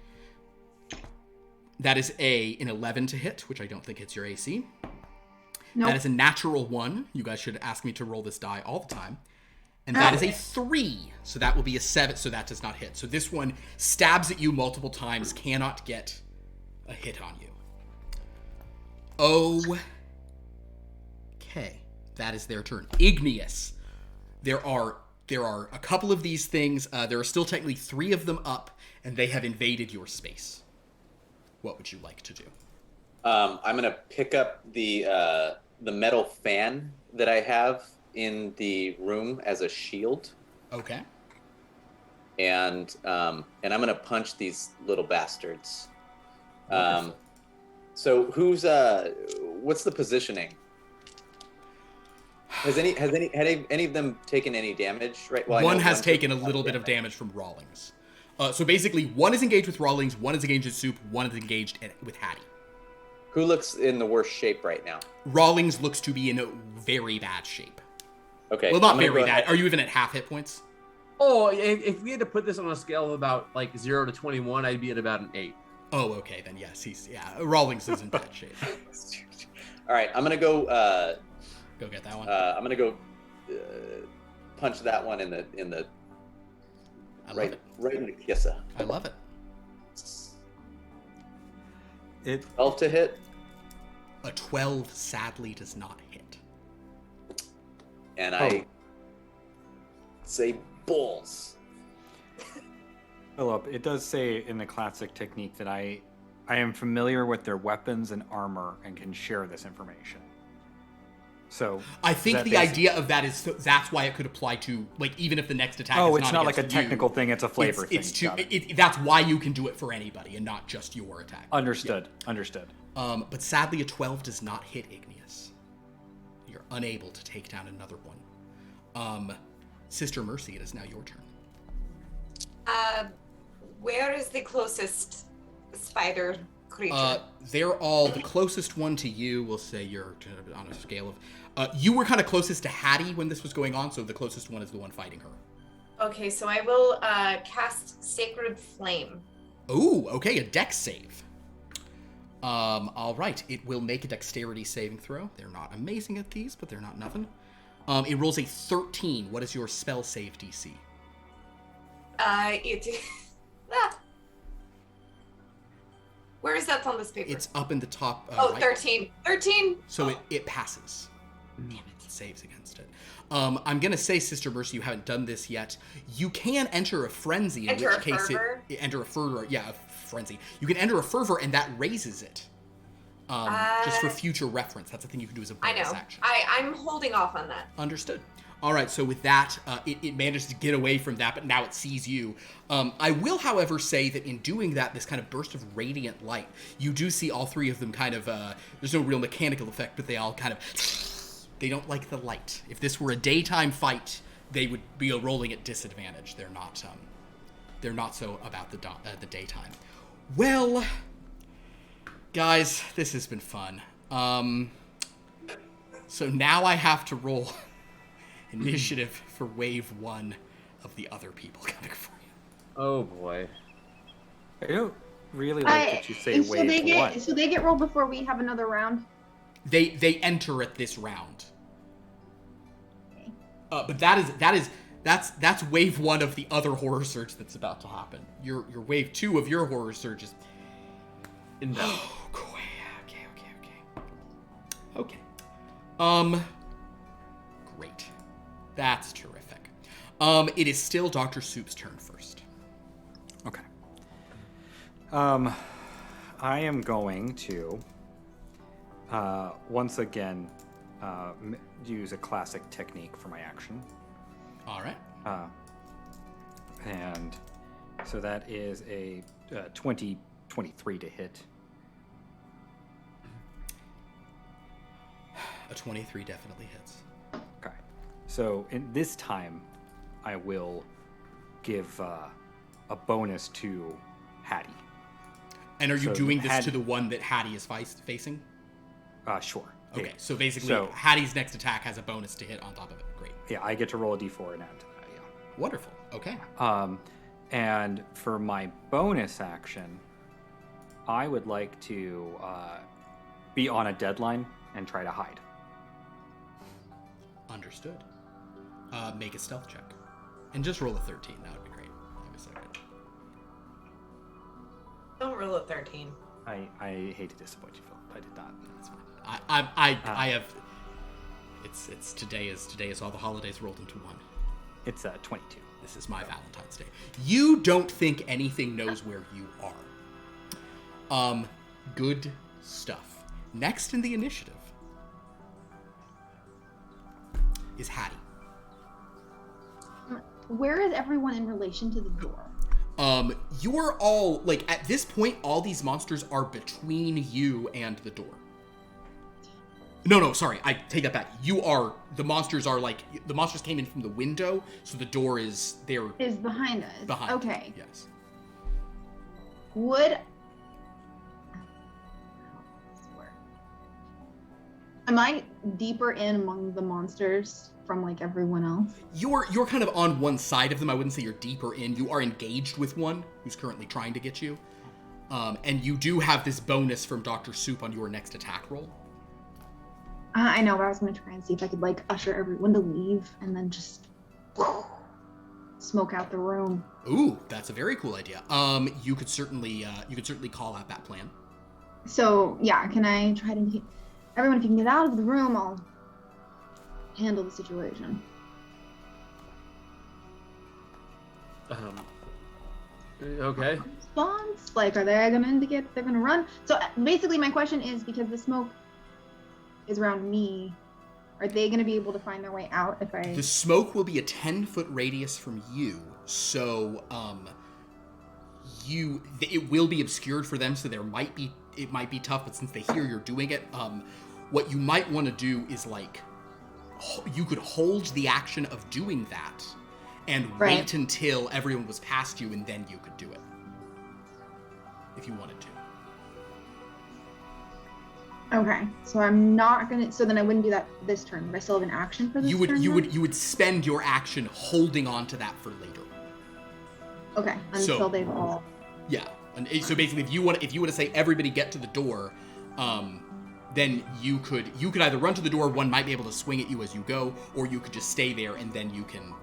That is an 11 to hit, which I don't think hits your AC. Nope. That is a natural 1. You guys should ask me to roll this die all the time. And that is a 3. So that will be a 7. So that does not hit. So this one stabs at you multiple times, cannot get a hit on you. Okay. That is their turn. Igneous. There are a couple of these things. There are still technically 3 of them up, and they have invaded your space. What would you like to do? I'm gonna pick up the metal fan that I have in the room as a shield. Okay. And I'm gonna punch these little bastards. So what's the positioning? Has any of them taken any damage? Right. Well, one has taken a little bit of damage from Rawlings. So basically, one is engaged with Rawlings, one is engaged with Soup, one is engaged with Hattie. Who looks in the worst shape right now? Rawlings looks to be in a very bad shape. Okay. Well, not very bad. Are you even at half hit points? Oh, if we had to put this on a scale of about like 0 to 21, I'd be at about an 8. Oh, okay, then yes, Rawlings is in bad shape. All right, I'm gonna go. Go get that one. I'm gonna go punch that one in the I love right it. right in the kissa. I love it. It 12 to hit, A 12 sadly does not hit. and I say balls. Philip, it does say in the classic technique that I am familiar with their weapons and armor and can share this information. So I think that the basic- idea of that is that's why it could apply to, like, even if the next attack Oh, is it's not like a against you, technical thing, it's a flavor it's thing. to Got it. that's why you can do it for anybody and not just your attack. Understood. Understood. But sadly a 12 does not hit Igneous. You're unable to take down another one. Sister Mercy, it is now your turn. Where is the closest spider creature? They're all the closest one to you. We'll say you're on a scale of. You were kind of closest to Hattie when this was going on, so the closest one is the one fighting her. Okay, so I will cast Sacred Flame. Ooh, okay, a dex save. All right, it will make a dexterity saving throw. They're not amazing at these, but they're not nothing. It rolls a 13. What is your spell save DC? Where is that on this paper? It's up in the top. right. 13. 13. So it passes. Damn it, it saves against it. I'm gonna say, Sister Mercy, you haven't done this yet. You can enter a frenzy, in which case enter a fervor. Yeah, a frenzy. You can enter a fervor, and that raises it. Just for future reference, that's a thing you can do as a bonus action. I'm holding off on that. Understood. All right, so with that, it manages to get away from that, but now it sees you. I will, however, say that in doing that, this kind of burst of radiant light, you do see all three of them kind of, there's no real mechanical effect, but they all kind of, they don't like the light. If this were a daytime fight, they would be rolling at disadvantage. They're not so about the daytime. Well, guys, this has been fun. So now I have to roll initiative for wave 1 of the other people coming for you. Oh boy. I don't really like that you say so wave one. So they get rolled before we have another round? They enter at this round. But that's wave 1 of the other horror surge that's about to happen. Your wave 2 of your horror surge is Inbound. Oh, cool. Okay. Great. That's terrific. It is still Dr. Soup's turn first. Okay. I am going to once again use a classic technique for my action. All right. And so that is a 23 to hit. A 23 definitely hits. Okay. So in this time, I will give a bonus to Hattie. And are you So doing this Hattie- to the one that Hattie is facing? Sure. Okay, Yeah. so basically, So- Hattie's next attack has a bonus to hit on top of it. Great. Yeah, I get to roll a d4 and add to that, yeah. Wonderful. Okay. And for my bonus action, I would like to be on a deadline and try to hide. Understood. Make a stealth check. And just roll a 13. That would be great. Give me a second. Don't roll a 13. I hate to disappoint you, Phil. I did not. That's fine. I have. It's today is all the holidays rolled into one. It's 22. This is my Valentine's Day. You don't think anything knows where you are. Good stuff. Next in the initiative is Hattie. Where is everyone in relation to the door? You're all, like, at this point, all these monsters are between you and the door. No, sorry, I take that back. The monsters came in from the window, so the door is there. Is behind us. Behind. Okay. You, yes. Would... Am I deeper in among the monsters from, like, everyone else? You're kind of on one side of them. I wouldn't say you're deeper in. You are engaged with one who's currently trying to get you. And you do have this bonus from Dr. Soup on your next attack roll. I know, but I was gonna try and see if I could like usher everyone to leave and then just smoke out the room. Ooh, that's a very cool idea. You could certainly call out that plan. So yeah, can I try to everyone, if you can get out of the room, I'll handle the situation. Okay. Response? Like, are they gonna indicate they're gonna run? So basically, my question is, because the smoke is around me, are they gonna be able to find their way out if I? The smoke will be a 10-foot radius from you, so it will be obscured for them. So it might be tough, but since they hear you're doing it, what you might want to do is like you could hold the action of doing that and wait until everyone was past you, and then you could do it if you wanted to. Okay, so I'm not gonna. So then I wouldn't do that this turn, but I still have an action for this turn. You would spend your action holding on to that for later. Okay, until they've all. Yeah, and so basically, if you want to say everybody get to the door, then you could either run to the door. One might be able to swing at you as you go, or you could just stay there, and then you can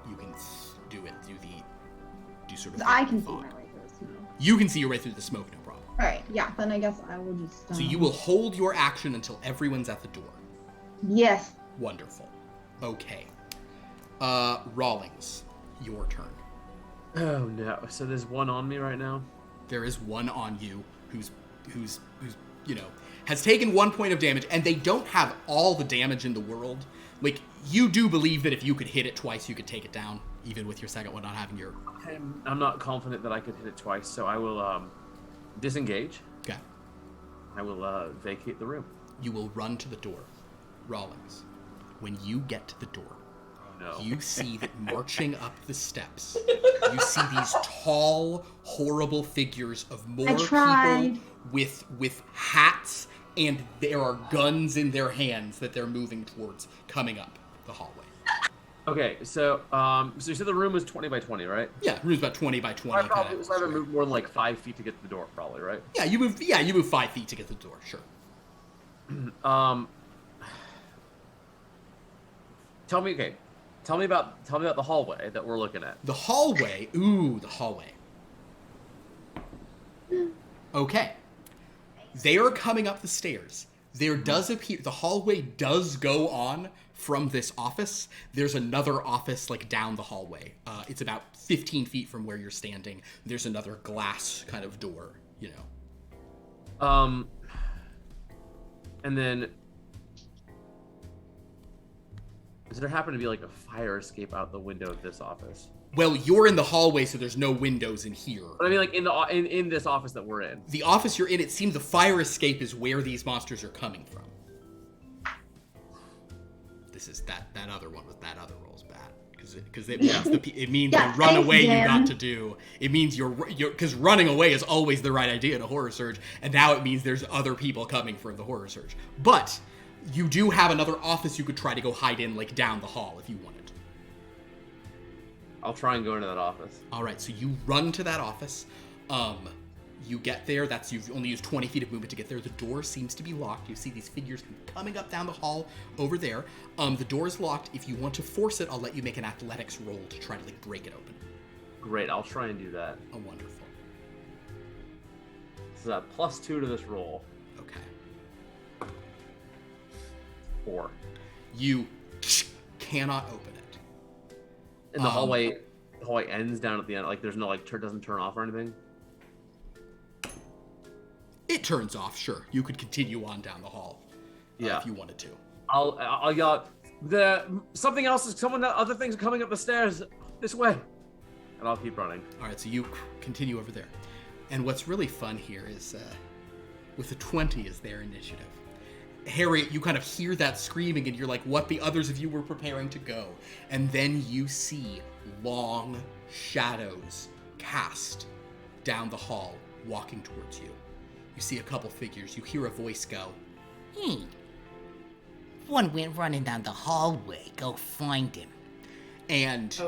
do sort of. I can see my way through the smoke. You can see your way through the smoke, no problem. All right, yeah. Then I guess I will just. So you will hold your action until everyone's at the door. Yes. Wonderful. Okay. Rawlings, your turn. Oh no! So there's one on me right now. There is one on you who's has taken 1 point of damage, and they don't have all the damage in the world. Like, you do believe that if you could hit it twice, you could take it down, even with your second one not having your. I'm not confident that I could hit it twice, so I will disengage. Okay. I will vacate the room. You will run to the door. Rawlings, when you get to the door, you see that marching up the steps, you see these tall, horrible figures of more people with hats, and there are guns in their hands that they're moving towards, coming up the hallway. Okay, so you said the room was 20 by 20, right? Yeah, the room's about 20 by 20. So I haven't moved more than like 5 feet to get to the door, probably, right? Yeah, you move 5 feet to get to the door, sure. Tell me about the hallway that we're looking at. The hallway. Ooh, the hallway. Okay. They are coming up the stairs. There does appear the hallway does go on from this office. There's another office like down the hallway. It's about 15 feet from where you're standing. There's another glass kind of door, And then does there happen to be like a fire escape out the window of this office? Well, you're in the hallway, so there's no windows in here. But I mean, like in this office that we're in. The office you're in, it seems the fire escape is where these monsters are coming from. This is that other one with that other roll's bad because it means the run away you got to do. It means you're because running away is always the right idea in a horror surge, and now it means there's other people coming from the horror surge. But you do have another office you could try to go hide in, like down the hall if you wanted. I'll try and go into that office. All right, so you run to that office. You get there. You've only used 20 feet of movement to get there. The door seems to be locked. You see these figures coming up down the hall over there. The door is locked. If you want to force it, I'll let you make an athletics roll to try to like break it open. Great, I'll try and do that. Oh, wonderful. This is a +2 to this roll. Okay. 4. You cannot open it. And the hallway ends down at the end. Like there's no doesn't turn off or anything. It turns off, sure. You could continue on down the hall, if you wanted to. I'll yell, something else is other things are coming up the stairs this way, and I'll keep running. All right, so you continue over there, and what's really fun here is, with the 20 is their initiative. Harriet, you kind of hear that screaming, and you're like, what? The others of you were preparing to go, and then you see long shadows cast down the hall, walking towards you. You see a couple figures. You hear a voice go, One went running down the hallway. Go find him. And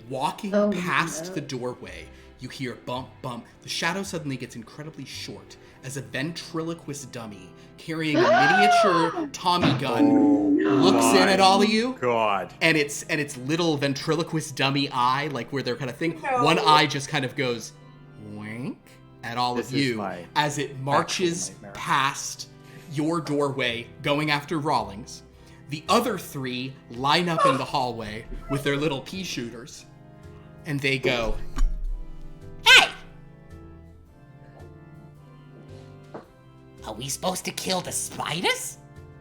walking past the doorway, you hear bump, bump. The shadow suddenly gets incredibly short as a ventriloquist dummy carrying a miniature Tommy gun looks in at all of you. God. And its little ventriloquist dummy eye, like where they're kind of thing, No. one eye just kind of goes wink at all This of is you my as it marches nightmare. past your doorway, going after Rawlings. The other three line up in the hallway with their little pea shooters, and they go, Hey! Are we supposed to kill the spiders?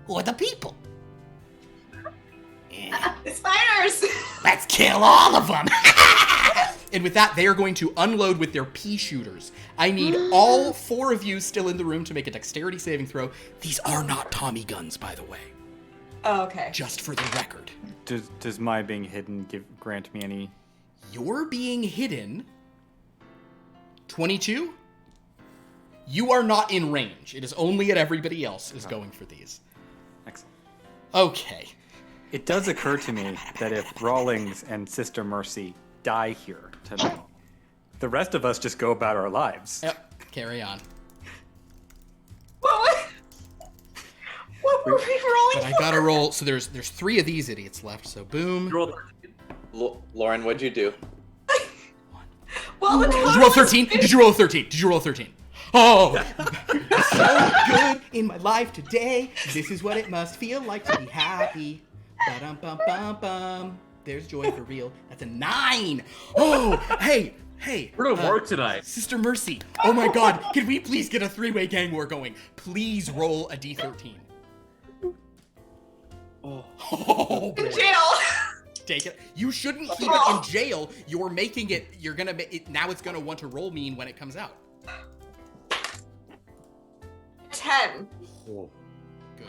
Or the people? The spiders! Let's kill all of them! and with that, they are going to unload with their pea shooters. I need all 4 of you still in the room to make a dexterity saving throw. These are not Tommy guns, by the way, Oh, okay. just for the record. Does my being hidden grant me any? You're being hidden. 22? You are not in range. It is only at everybody else is going for these. Excellent. Okay. It does occur to me that if Rawlings and Sister Mercy die here tonight, the rest of us just go about our lives. Yep. Carry on. What were we rolling But I gotta roll. So there's 3 of these idiots left. So boom. You rolled Lauren, what'd you do? Well, the Did you roll 13? Did you roll 13? Did you roll 13? Oh, so good in my life today. This is what it must feel like to be happy. Ba-dum-bum-bum-bum. There's joy for real. That's a 9. Oh, hey. We're gonna work tonight. Sister Mercy. Oh my God. Can we please get a 3-way gang war going? Please roll a D13. Oh, boy. in jail. Take it. You shouldn't keep it in jail. You're making it. You're gonna. Now it's gonna want to roll mean when it comes out. 10. Good.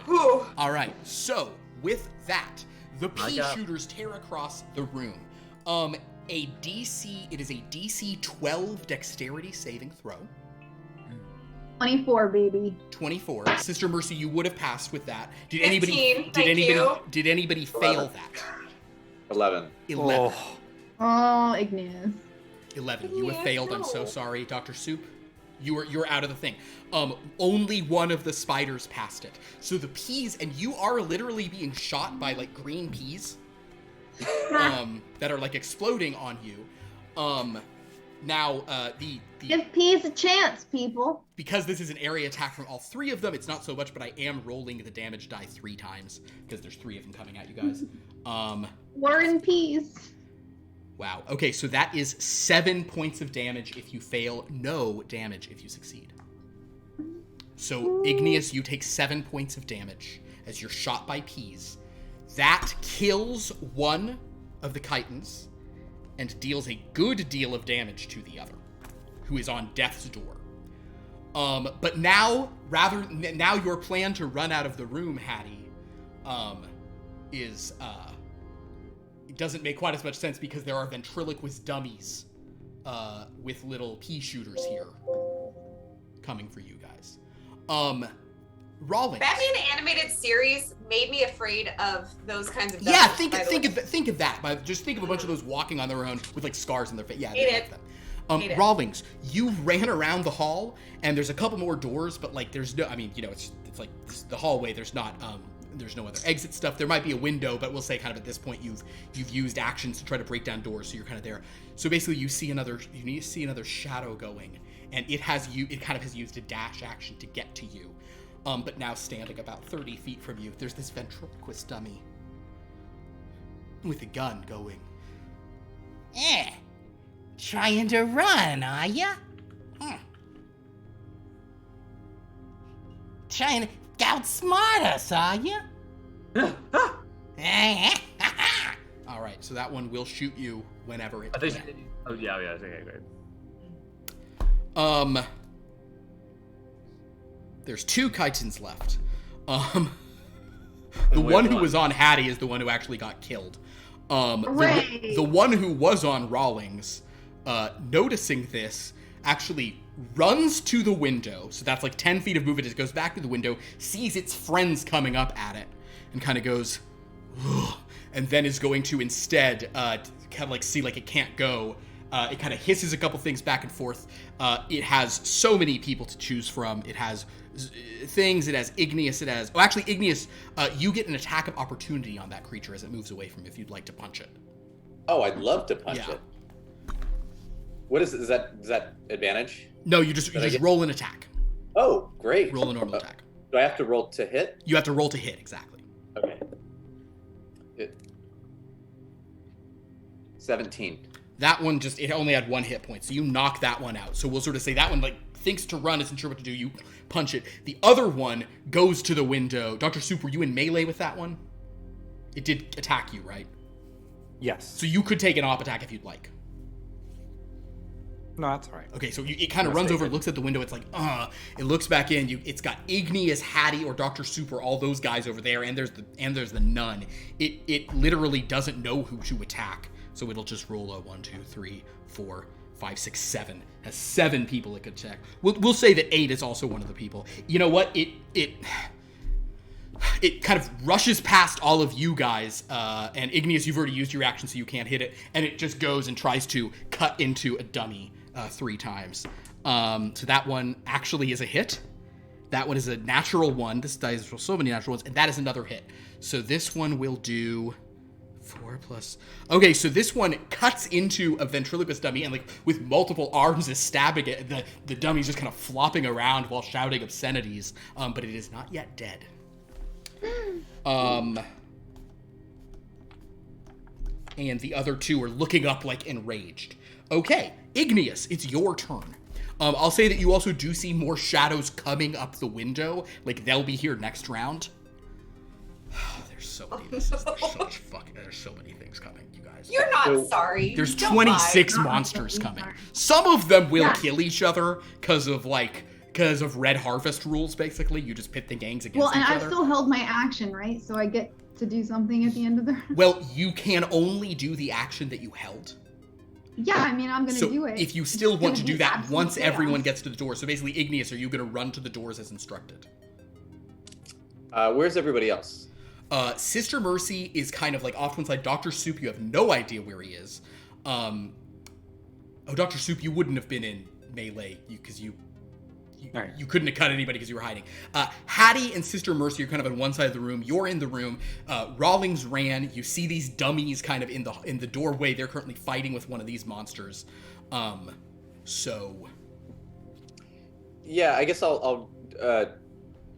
Whew. All right. So with that, the I pea got- shooters tear across the room. It is a DC 12 dexterity saving throw. 24, baby. 24. Sister Mercy, you would have passed with that. Did 15, thank you. Did anybody fail that? 11. 11. Oh, Igneous. 11. You have Yes, failed. I'm so no. sorry, Dr. Soup. You're out of the thing. Only one of the spiders passed it. So the peas, and you are literally being shot by like green peas, that are like exploding on you. Now the Give peas a chance, people. because this is an area attack from all 3 of them, it's not so much, but I am rolling the damage die 3 times because there's 3 of them coming at you guys. War and peas. Wow. Okay, so that is 7 points of damage if you fail, no damage if you succeed. So, Igneous, you take 7 points of damage as you're shot by peas. That kills one of the chitons and deals a good deal of damage to the other, who is on death's door. But now your plan to run out of the room, Hattie, it doesn't make quite as much sense because there are ventriloquist dummies with little pea shooters here coming for you guys. Rawlings. Batman animated series made me afraid of those kinds of Yeah, dummies, by the way. think of that. But just think of a bunch of those walking on their own with like scars in their face. Yeah, Hate they it. like them. Hate it. Rawlings, you ran around the hall, and there's a couple more doors, but like there's no. I mean, it's like the hallway. There's not. There's no other exit stuff. There might be a window, but we'll say kind of at this point you've used actions to try to break down doors, so you're kind of there. So basically, you see another shadow going, and it kind of has used a dash action to get to you. But now standing about 30 feet from you, there's this ventriloquist dummy with a gun going. Trying to run, are ya? Trying to outsmart us, are ya? All right, so that one will shoot you whenever it I think. can. Oh yeah. Okay, great. There's 2 chitons left. The Wait, one who what? was on Hattie is the one who actually got killed. Hooray! The one who was on Rawlings, noticing this, actually runs to the window. So that's like 10 feet of movement. It goes back to the window, sees its friends coming up at it, and kind of goes, ugh, and then is going to instead kind of like see like it can't go, It kind of hisses a couple things back and forth. It has so many people to choose from. It has things. It has Igneous. It has... Oh, actually, Igneous, you get an attack of opportunity on that creature as it moves away from you if you'd like to punch it. Oh, I'd love to punch it. What is it? Is that advantage? No, you just roll an attack. Oh, great. Roll a normal attack. Do I have to roll to hit? You have to roll to hit, exactly. Okay. 17. That one it only had 1 hit point, so you knock that one out. So we'll sort of say that one thinks to run, isn't sure what to do. You punch it. The other one goes to the window. Dr. Soup, were you in melee with that one? It did attack you, right? Yes. So you could take an op attack if you'd like. No, that's all right. Okay, so it kind of runs over, looks at the window. It's like, It looks back in. It's got Igneous, Hattie, or Dr. Soup, or all those guys over there, and there's the nun. It literally doesn't know who to attack, so it'll just roll a 1, 2, 3, 4, 5, 6, 7. Has 7 people it could attack. We'll say that 8 is also one of the people. You know what? It kind of rushes past all of you guys, and Igneous, you've already used your action, so you can't hit it, and it just goes and tries to cut into a dummy 3 times. So that one actually is a hit. That one is a natural 1. This dice roll so many natural ones, and that is another hit. So this one will do 4 plus... Okay, so this one cuts into a ventriloquist dummy, and with multiple arms is stabbing it. The dummy's just kind of flopping around while shouting obscenities, but it is not yet dead. And the other 2 are looking up enraged. Okay, Igneous, it's your turn. I'll say that you also do see more shadows coming up the window. They'll be here next round. There's so many. There's so many things coming, you guys. You're not sorry. There's Don't 26 lie. monsters coming. Some of them will kill each other because of Red Harvest rules, basically. You just pit the gangs against each other. Well, and I've still held my action, right? So I get to do something at the end of the round. Well, you can only do the action that you held. Yeah, I mean, I'm going to do it. If you still want to do that once chaos. everyone gets to the door. So basically, Igneous, are you going to run to the doors as instructed? Where's everybody else? Sister Mercy is kind of off to one side. Dr. Soup, you have no idea where he is. Dr. Soup, you wouldn't have been in melee because you couldn't have cut anybody because you were hiding. Hattie and Sister Mercy are kind of on one side of the room. You're in the room. Rawlings ran. You see these dummies kind of in the doorway. They're currently fighting with one of these monsters. Yeah, I guess I'll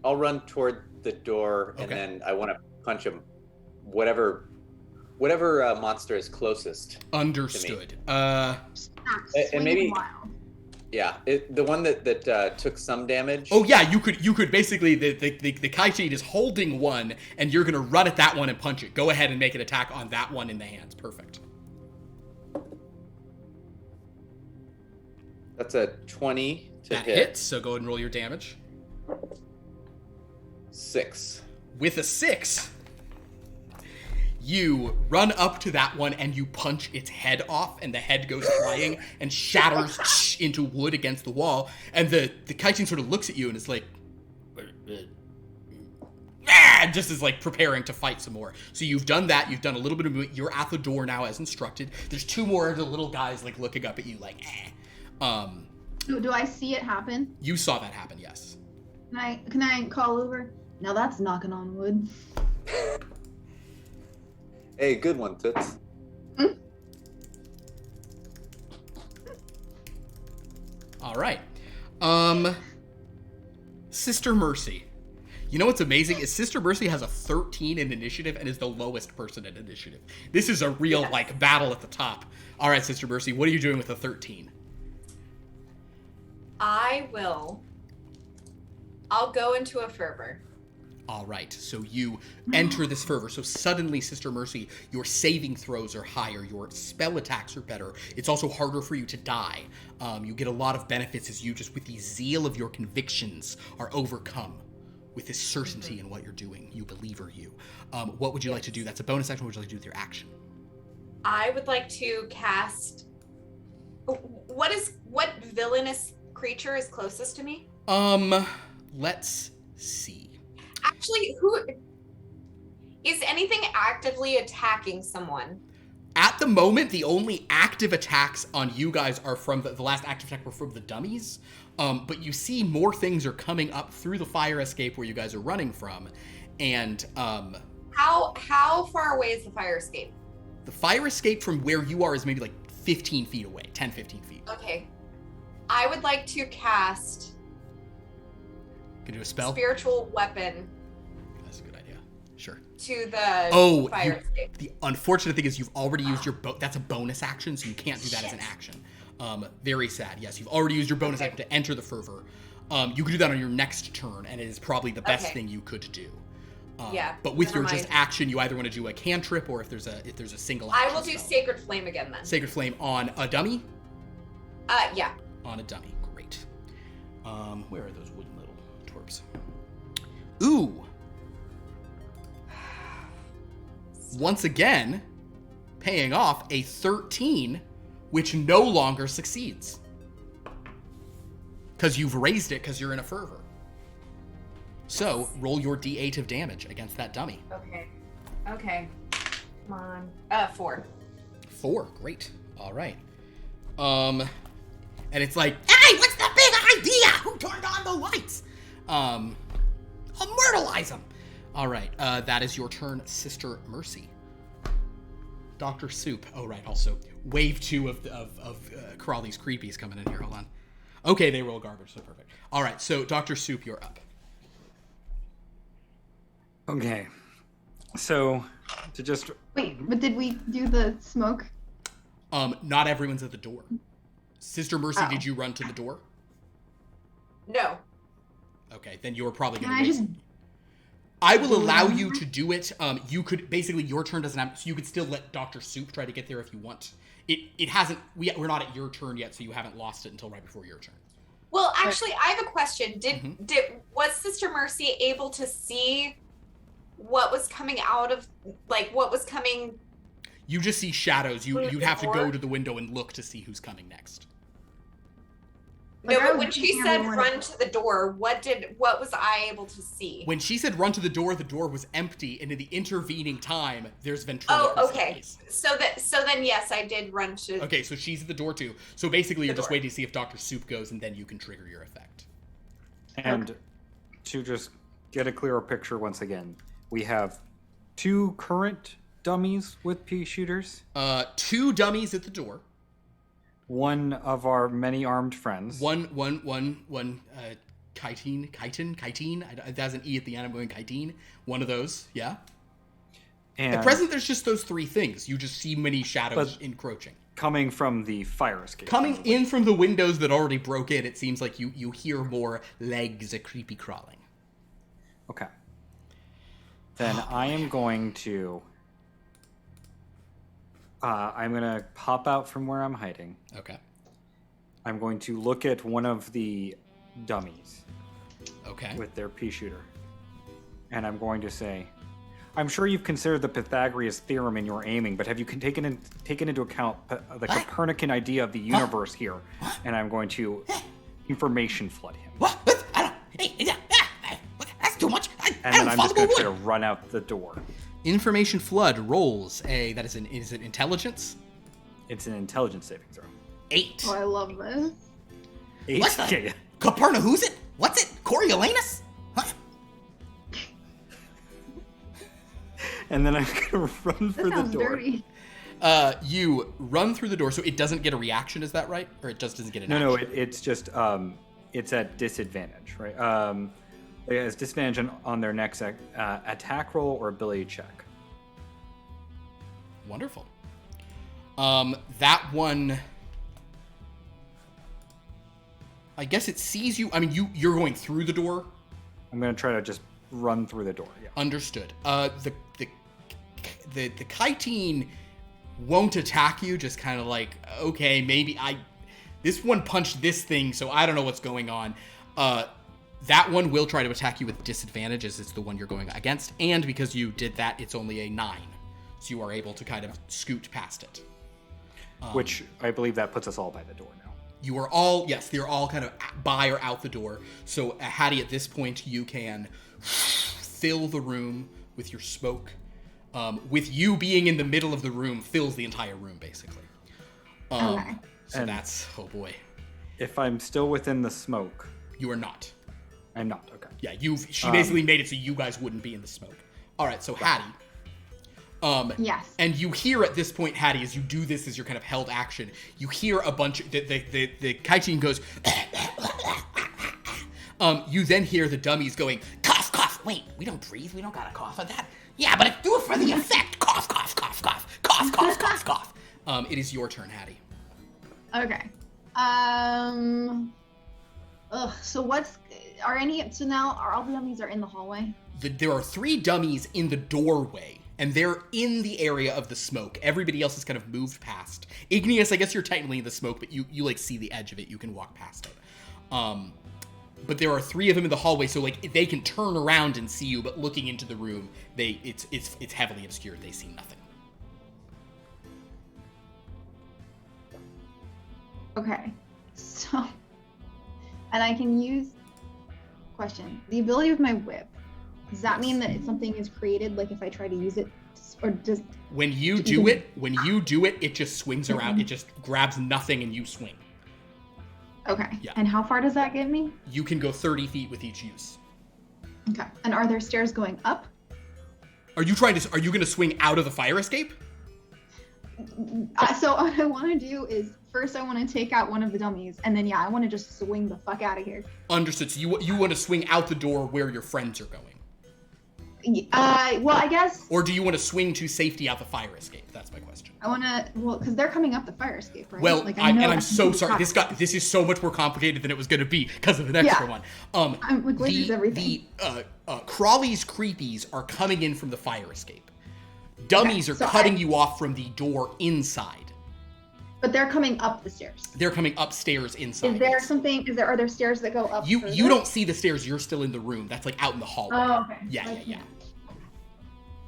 run toward the door, and then I want to punch him. Whatever monster is closest. Understood. And maybe. Yeah, the one that took some damage. Oh yeah, you could basically the Kaijin is holding one, and you're gonna run at that one and punch it. Go ahead and make an attack on that one in the hands. Perfect. That's a 20 to that hit. Hits. So go ahead and roll your damage. 6. With a 6. You run up to that one and you punch its head off, and the head goes flying and shatters into wood against the wall. And the Kaijin sort of looks at you and is like, just is preparing to fight some more. So you've done that. You've done a little bit of movement. You're at the door now as instructed. There's 2 more of the little guys looking up at you Do I see it happen? You saw that happen, yes. Can I call over? Now that's knocking on wood. Hey, good one, Toots. All right. Sister Mercy. You know what's amazing is Sister Mercy has a 13 in initiative and is the lowest person in initiative. This is a real battle at the top. All right, Sister Mercy, what are you doing with a 13? I'll go into a fervor. All right, so you enter this fervor. So suddenly, Sister Mercy, your saving throws are higher. Your spell attacks are better. It's also harder for you to die. You get a lot of benefits as you just, with the zeal of your convictions, are overcome with this certainty in what you're doing. You believer you. What would you like to do? That's a bonus action. What would you like to do with your action? I would like to cast... What villainous creature is closest to me? Let's see. Actually, who is anything actively attacking someone? At the moment, the only active attacks on you guys are from the last active attack were from the dummies. But you see more things are coming up through the fire escape where you guys are running from. And how far away is the fire escape? the fire escape from where you are is maybe like 15 feet away, 10, 15 feet. Okay. I would like to cast Can do a spell? spiritual weapon That's a good idea. Sure. to the fire you- escape. the unfortunate thing is you've already used your that's a bonus action, so you can't do that as an Shit. action. Very sad. Yes, you've already used your bonus action to enter the fervor. You could do that on your next turn, and it is probably the best Okay. thing you could do. Yeah, But with never your just mind. action, you either want to do a cantrip or if there's a single. I action will do spell. Sacred Flame again then. Sacred Flame on a dummy. Yeah. On a dummy. Great. Where are those wooden little twerps? Ooh. Once again, paying off a 13, which no longer succeeds. Because you've raised it because you're in a fervor. So, roll your d8 of damage against that dummy. Okay. Come on. 4. 4. Great. All right. And it's like, hey, what's the big idea? Who turned on the lights? I'll myrtleize him. All right. That is your turn, Sister Mercy. Dr. Soup. Oh, right. Also, wave 2 of Crawley's creepies coming in here. Hold on. Okay, they roll garbage, so perfect. All right, so Dr. Soup, you're up. Okay. So, to just... Wait, but did we do the smoke? Not everyone's at the door. Sister Mercy, Oh. did you run to the door? No. Okay, then you're probably Can going I to just... I will allow you to do it. You could basically your turn doesn't have, so you could still let Dr. Soup try to get there if you want. It hasn't. We're not at your turn yet, so you haven't lost it until right before your turn. Well, actually, I have a question. Mm-hmm. Was Sister Mercy able to see what was coming out of, like, what was coming? You just see shadows. Through You'd the have to go door? to the window and look to see who's coming next. No, Like, I but was when she looking said everyone- run to the door, what was I able to see? When she said run to the door was empty, and in the intervening time, there's ventriloquist. Oh, okay. Dummies. So then yes, I did run to. Okay, so she's at the door too. So basically, you're The just door. waiting to see if Dr. Soup goes, and then you can trigger your effect. And to just get a clearer picture once again, we have 2 current dummies with pea shooters, 2 dummies at the door. 1 of our many armed friends. One, chitin. It has an E at the end. I'm going chitin. One of those, yeah. And At present, there's just those 3 things. You just see many shadows But- encroaching. coming from the fire escape. Coming in from the windows that already broke in, it seems like you hear more legs a creepy crawling. Okay. Then I am going to... I'm going to pop out from where I'm hiding. Okay. I'm going to look at one of the dummies Okay. with their pea shooter. And I'm going to say, I'm sure you've considered the Pythagorean theorem in your aiming, but have you taken into account the Copernican idea of the universe here? And I'm going to information flood him. What? I don't. Hey, that's too much. And then I'm just going to try to run out the door. Information flood rolls a. Is it intelligence? It's an intelligence saving throw. 8. Oh, I love this. What's that? Okay. Copernicus, who's it? What's it? Coriolanus? Huh? And then I'm going to run for That the sounds door. dirty. You run through the door, so it doesn't get a reaction. Is that right? Or it just doesn't get an No, action? it's just it's at disadvantage, right? It has disadvantage on their next attack roll or ability check. Wonderful. That one. I guess it sees you. I mean, you're going through the door. I'm going to try to just run through the door. Yeah. Understood. The chitin won't attack you. Just kind of like, okay, maybe this one punched this thing, so I don't know what's going on. That one will try to attack you with disadvantage, as it's the one you're going against, and because you did that, it's only a 9, so you are able to kind of scoot past it. Which I believe that puts us all by the door now. You are all, yes, they're all kind of by or out the door. So, Hattie, at this point, you can fill the room with your smoke. with you being in the middle of the room fills the entire room, basically. Okay. So And- that's, oh boy. If I'm still within the smoke, You are not. I'm not. Okay. Yeah, she basically made it so you guys wouldn't be in the smoke. All right, so Hattie. Yes. And you hear at this point, Hattie, as you do this as your kind of held action, you hear a bunch of, the Kaitin goes, you then hear the dummies going, Cough, cough. Wait, we don't breathe. We don't got a cough of that. Yeah, but do it for the effect. Cough, cough, cough, cough. Cough, cough, cough, cough. it is your turn, Hattie. Okay. So now are all the dummies are in the hallway? There are 3 dummies in the doorway, and they're in the area of the smoke. Everybody else has kind of moved past. Igneous, I guess you're technically in the smoke, but you like see the edge of it. You can walk past it. But there are 3 of them in the hallway, so like they can turn around and see you, but looking into the room, it's heavily obscured. They see nothing. Okay. So, and I can use the ability with my whip. Does that mean that if something is created, like if I try to use it, or does When you do it, it just swings around. It just grabs nothing and you swing. Okay. Yeah. And how far does that get me? You can go 30 feet with each use. Okay. And are there stairs going up? Are you going to swing out of the fire escape? So what I want to do is first I want to take out one of the dummies, and then I want to just swing the fuck out of here. Understood. So you want to swing out the door where your friends are going. Well, I guess. Or do you want to swing to safety out the fire escape? That's my question. I want to, because they're coming up the fire escape, right? Well, like, I'm so sorry. This is so much more complicated than it was going to be because of the extra one. I'm like, glitches everything. Crawlies creepies are coming in from the fire escape. Dummies are cutting you off from the door inside. But they're coming up the stairs. They're coming upstairs inside. Is there something? Are there stairs that go up? You further? don't see the stairs. You're still in the room. That's like out in the hallway. Oh, okay. Yeah.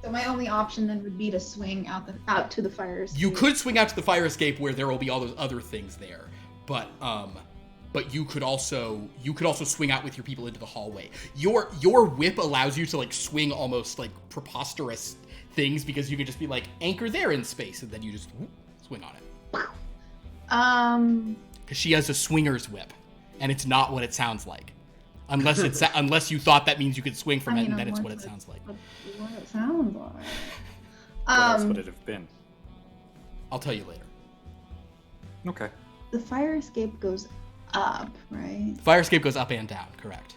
So my only option then would be to swing out to the fire escape. You could swing out to the fire escape where there will be all those other things there, but you could also swing out with your people into the hallway. Your whip allows you to like swing almost like preposterous things because you can just be like anchor there in space and then you just swing on it. Because she has a swinger's whip, and it's not what it sounds like. Unless you thought that means you could swing from it, and then it's what it sounds like. What it sounds like. What else would it have been? I'll tell you later. Okay. The fire escape goes up, right? Fire escape goes up and down, correct.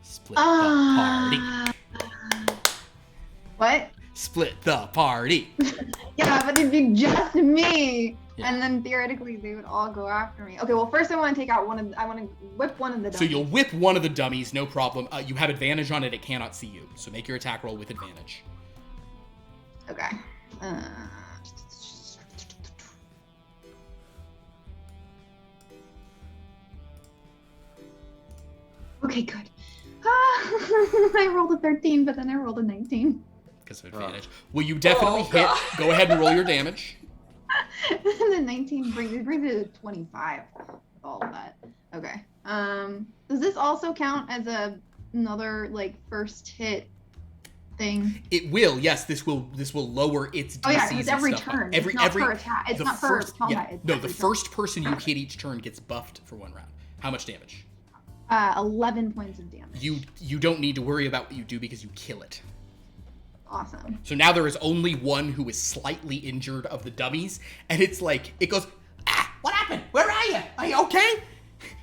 Split the party. What? Split the party. Yeah, but it'd be just me. Yeah. And then theoretically they would all go after me. Okay, well first I want to take out I want to whip one of the dummies. So you'll whip one of the dummies, no problem. You have advantage on it, it cannot see you. So make your attack roll with advantage. Okay. Okay, good. I rolled a 13, but then I rolled a 19. Because of advantage. Well, you definitely hit. Go ahead and roll your damage. And then 19 brings it to 25 with all of that. Okay. Does this also count as another like first hit thing? It will. Yes, this will lower its DCs. Oh yeah, it's every and stuff. turn. It's not per attack. It's not per combat. It's no, every the turn. first person you hit each turn gets buffed for 1 round. How much damage? 11 points of damage. You don't need to worry about what you do because you kill it. Awesome. So now there is only one who is slightly injured of the dummies, and it's like it goes, What happened? Where are you? Are you okay?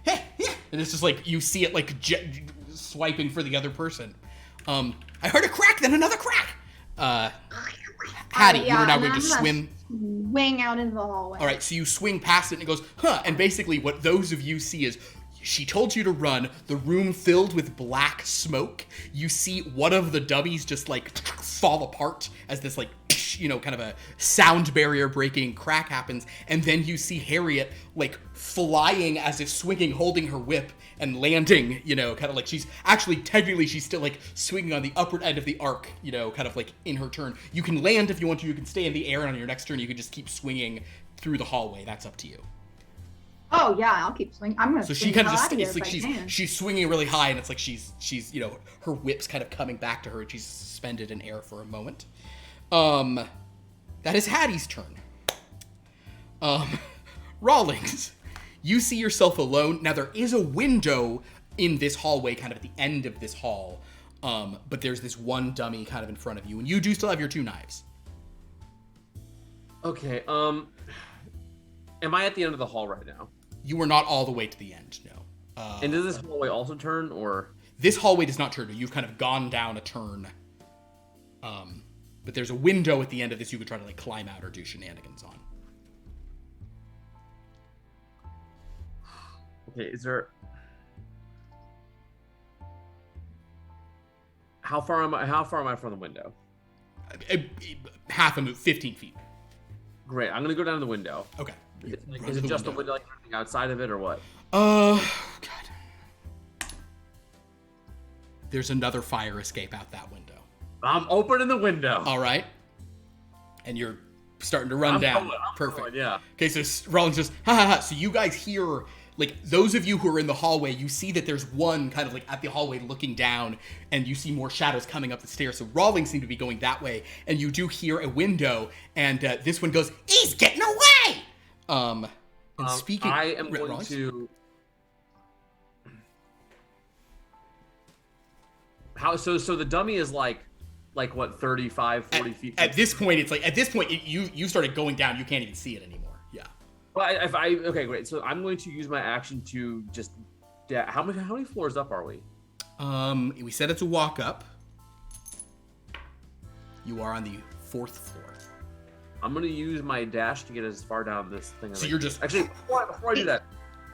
and it's just like you see it like swiping for the other person. I heard a crack, then another crack. Hattie, you are now going to swim. Swing out into the hallway. All right, so you swing past it and it goes, and basically what those of you see is she told you to run, the room filled with black smoke. You see one of the dummies just like fall apart as this like, kind of a sound barrier breaking crack happens. And then you see Harriet like flying as if swinging, holding her whip and landing, kind of like she's still like swinging on the upward end of the arc, kind of like in her turn. You can land if you want to, you can stay in the air, and on your next turn you can just keep swinging through the hallway. That's up to you. Oh yeah, I'll keep swinging. I'm gonna. So swing she kind the of hell just, out it's here like if I can. she's swinging really high, and it's like she's her whip's kind of coming back to her, and she's suspended in air for a moment. That is Hattie's turn. Rawlings, you see yourself alone. Now there is a window in this hallway, kind of at the end of this hall, but there's this one dummy kind of in front of you, and you do still have your 2 knives. Okay. Am I at the end of the hall right now? You are not all the way to the end, no. And does this hallway also turn, or? This hallway does not turn. You've kind of gone down a turn. But there's a window at the end of this you could try to like climb out or do shenanigans on. Okay, is there? How far am I from the window? Half a move, 15 feet. Great. I'm gonna go down to the window. Okay. Is it just a window, like anything outside of it, or what? God. There's another fire escape out that window. I'm opening the window. All right. And you're starting to run down. Perfect. Going, yeah. Okay, so Rollins just, ha ha ha. So you guys hear, like, those of you who are in the hallway, you see that there's one kind of like at the hallway looking down, and you see more shadows coming up the stairs. So Rawlings seem to be going that way, and you do hear a window, and this one goes, he's getting away! And speaking... I am going Rawlings? to... So the dummy is like what, 35, 40 feet? At this point, it's like, you started going down, you can't even see it anymore. Yeah. Well, okay, great. So I'm going to use my action to just... How many floors up are we? We said it's a walk up. You are on the 4th floor. I'm going to use my dash to get as far down this thing as So I you're can. just... Actually, before I do that,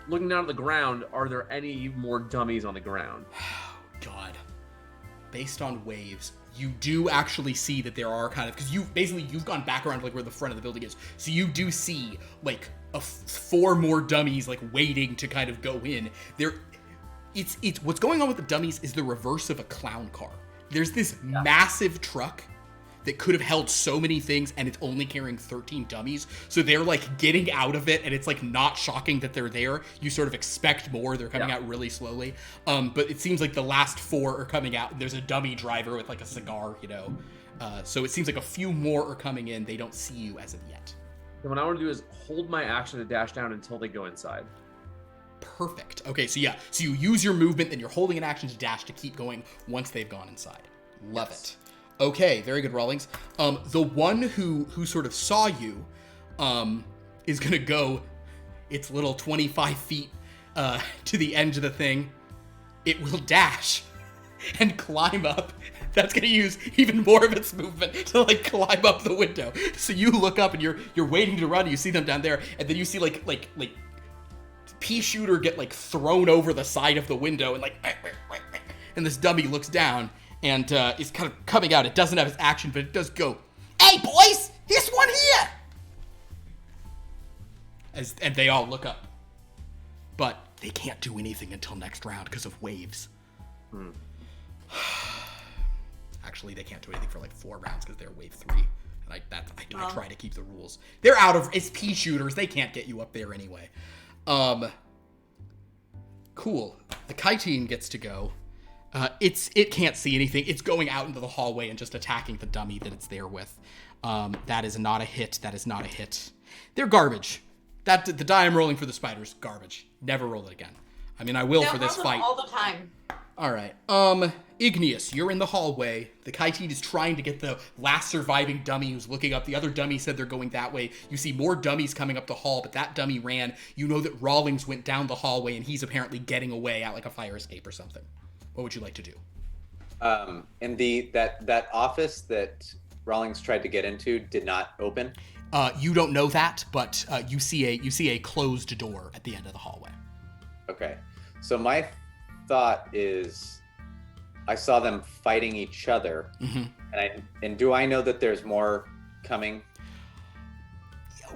looking down at the ground, are there any more dummies on the ground? God. Based on waves, you do actually see that there are kind of, because you've gone back around to like where the front of the building is, so you do see like 4 more dummies like waiting to kind of go in. It's what's going on with the dummies is the reverse of a clown car. There's this massive truck that could have held so many things, and it's only carrying 13 dummies. So they're like getting out of it, and it's like not shocking that they're there. You sort of expect more. They're coming out really slowly. But it seems like the last 4 are coming out, and there's a dummy driver with like a cigar, you know. So it seems like a few more are coming in. They don't see you as of yet. And what I want to do is hold my action to dash down until they go inside. Perfect. Okay, so yeah. So you use your movement, and you're holding an action to dash to keep going once they've gone inside. Love it. Okay, very good, Rawlings. The one who sort of saw you is going to go its little 25 feet to the edge of the thing. It will dash and climb up. That's going to use even more of its movement to like climb up the window. So you look up and you're waiting to run. You see them down there, and then you see like pea shooter get like thrown over the side of the window, and like, and this dummy looks down. And is kind of coming out. It doesn't have its action, but it does go, hey, boys, this one here! And they all look up. But they can't do anything until next round because of waves. Actually, they can't do anything for like 4 rounds because they're wave 3. And I try to keep the rules. They're out of, it's pea shooters. They can't get you up there anyway. Cool. The chitin gets to go. It can't see anything. It's going out into the hallway and just attacking the dummy that it's there with. That is not a hit. That is not a hit. They're garbage. The die I'm rolling for the spiders, garbage. Never roll it again. I mean, I will for this fight. All the time. All right. Igneous, you're in the hallway. The chitin is trying to get the last surviving dummy who's looking up. The other dummy said they're going that way. You see more dummies coming up the hall, but that dummy ran. You know that Rawlings went down the hallway, and he's apparently getting away at like a fire escape or something. What would you like to do? And that office that Rawlings tried to get into did not open. You don't know that, but you see a closed door at the end of the hallway. Okay, so my thought is, I saw them fighting each other, and do I know that there's more coming?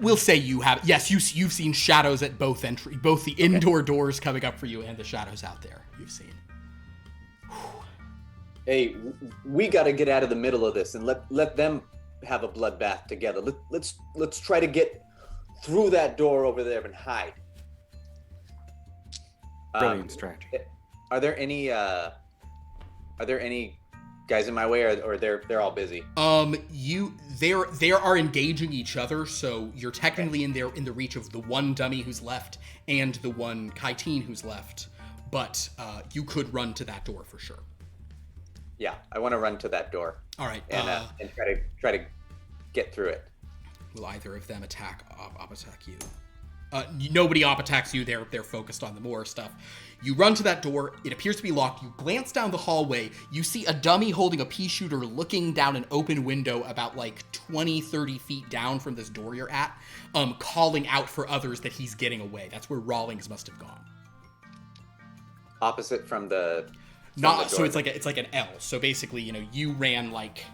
We'll say you have. Yes, you've seen shadows at both the indoor doors coming up for you and the shadows out there. You've seen. Hey, we got to get out of the middle of this and let them have a bloodbath together. Let's try to get through that door over there and hide. Brilliant strategy. Are there any guys in my way, or they're all busy? They are engaging each other, so you're technically in the reach of the one dummy who's left and the one chitin who's left, but you could run to that door for sure. Yeah, I want to run to that door. All right, and try to get through it. Will either of them attack you? Nobody attacks you. They're focused on the more stuff. You run to that door. It appears to be locked. You glance down the hallway. You see a dummy holding a pea shooter looking down an open window about like 20, 30 feet down from this door you're at, calling out for others that he's getting away. That's where Rawlings must have gone. Opposite from the... Not so it's like an L. So basically, you ran like...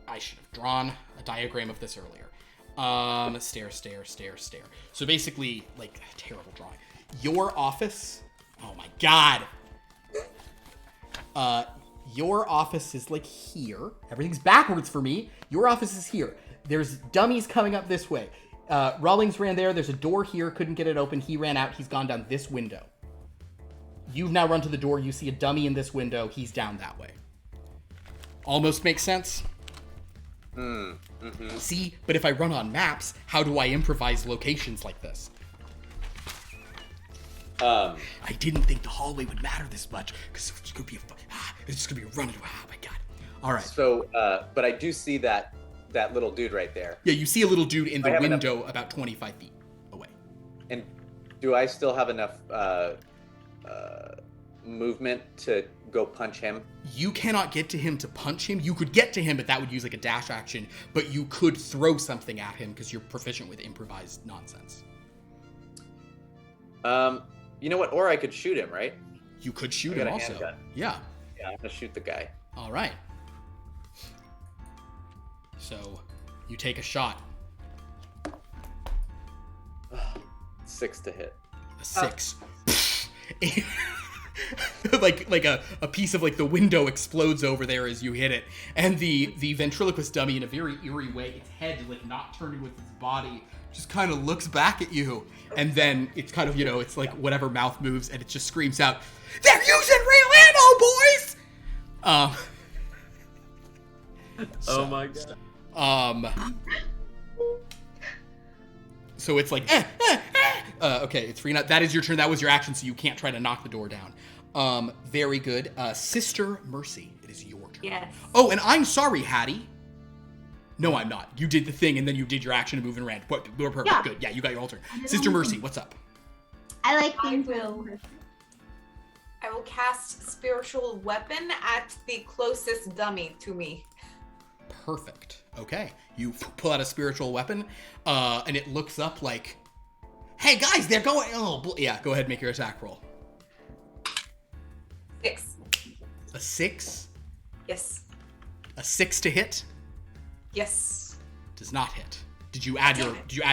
I should have drawn a diagram of this earlier. Stair. So basically, like, terrible drawing. Your office, oh my god. Your office is like here. Everything's backwards for me. Your office is here. There's dummies coming up this way. Rawlings ran there. There's a door here. Couldn't get it open. He ran out. He's gone down this window. You've now run to the door. You see a dummy in this window. He's down that way. Almost makes sense? Mm-hmm. See, but if I run on maps, how do I improvise locations like this? I didn't think the hallway would matter this much, because it's just gonna be a run. Oh my god. All right. So, but I do see that little dude right there. Yeah, you see a little dude in the window about 25 feet away. And do I still have enough movement to go punch him? You cannot get to him to punch him. You could get to him, but that would use like a dash action. But you could throw something at him because you're proficient with improvised nonsense. You know what? Or I could shoot him, right? You could shoot him also. Handgun. Yeah. Yeah, I'm gonna shoot the guy. All right. So, you take a shot. 6 to hit. A 6. like a piece of like the window explodes over there as you hit it, and the ventriloquist dummy, in a very eerie way, its head like not turning with its body, just kind of looks back at you, and then it's kind of it's like whatever mouth moves, and it just screams out, "They're using real ammo, boys!" Oh my god. So it's like, okay, it's freaking out. That is your turn. That was your action, so you can't try to knock the door down. Very good. Sister Mercy, it is your turn. Yes. Oh, and I'm sorry, Hattie. No, I'm not. You did the thing, and then you did your action and move and ran. You're perfect. Yeah. Good. Yeah, you got your whole turn. Sister Mercy, what's up? I like I things will. I will cast Spiritual Weapon at the closest dummy to me. Perfect. Okay. You pull out a spiritual weapon, and it looks up like, "Hey guys, they're going." Oh, yeah. Go ahead, make your attack roll. 6. A 6. Yes. A 6 to hit. Yes. Does not hit. Did you add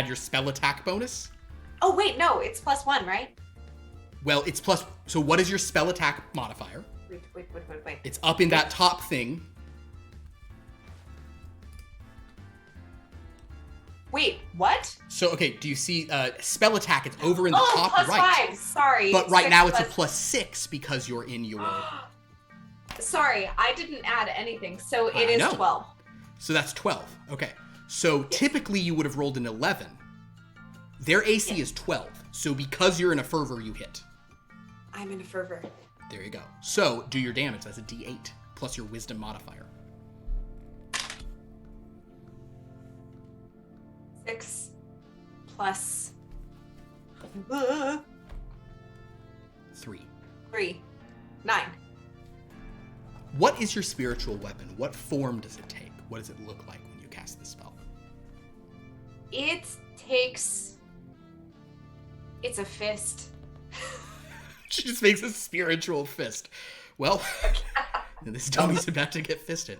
your spell attack bonus? Oh wait, no, it's +1, right? Well, it's plus. So what is your spell attack modifier? Wait. It's up in that top thing. Wait, what? So okay, do you see spell attack? It's over in the top plus right. 5. Sorry. But right 6 now it's a +6 because you're in your. Sorry, I didn't add anything, so I it is know. 12. So that's 12. Okay. So typically you would have rolled an 11. Their AC is 12. So because you're in a fervor, you hit. I'm in a fervor. There you go. So do your damage. That's a D8 plus your wisdom modifier. 6 plus 3. 3. 9. What is your spiritual weapon? What form does it take? What does it look like when you cast the spell? It takes... It's a fist. She just makes a spiritual fist. Well, this dummy's about to get fisted.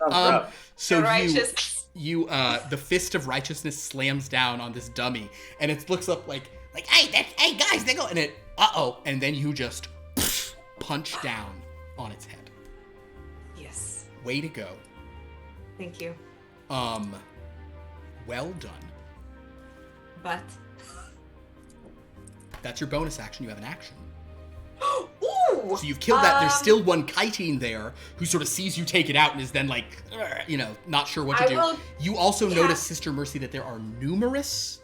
So the fist of righteousness slams down on this dummy, and it looks up like hey guys, they go, and it and then you just punch down on its head. Yes. Way to go. Thank you. Well done. But That's your bonus action. You have an action. Ooh! So you've killed that. There's still one chitin there who sort of sees you take it out and is then like, not sure what to do. You also notice, Sister Mercy, that there are numerous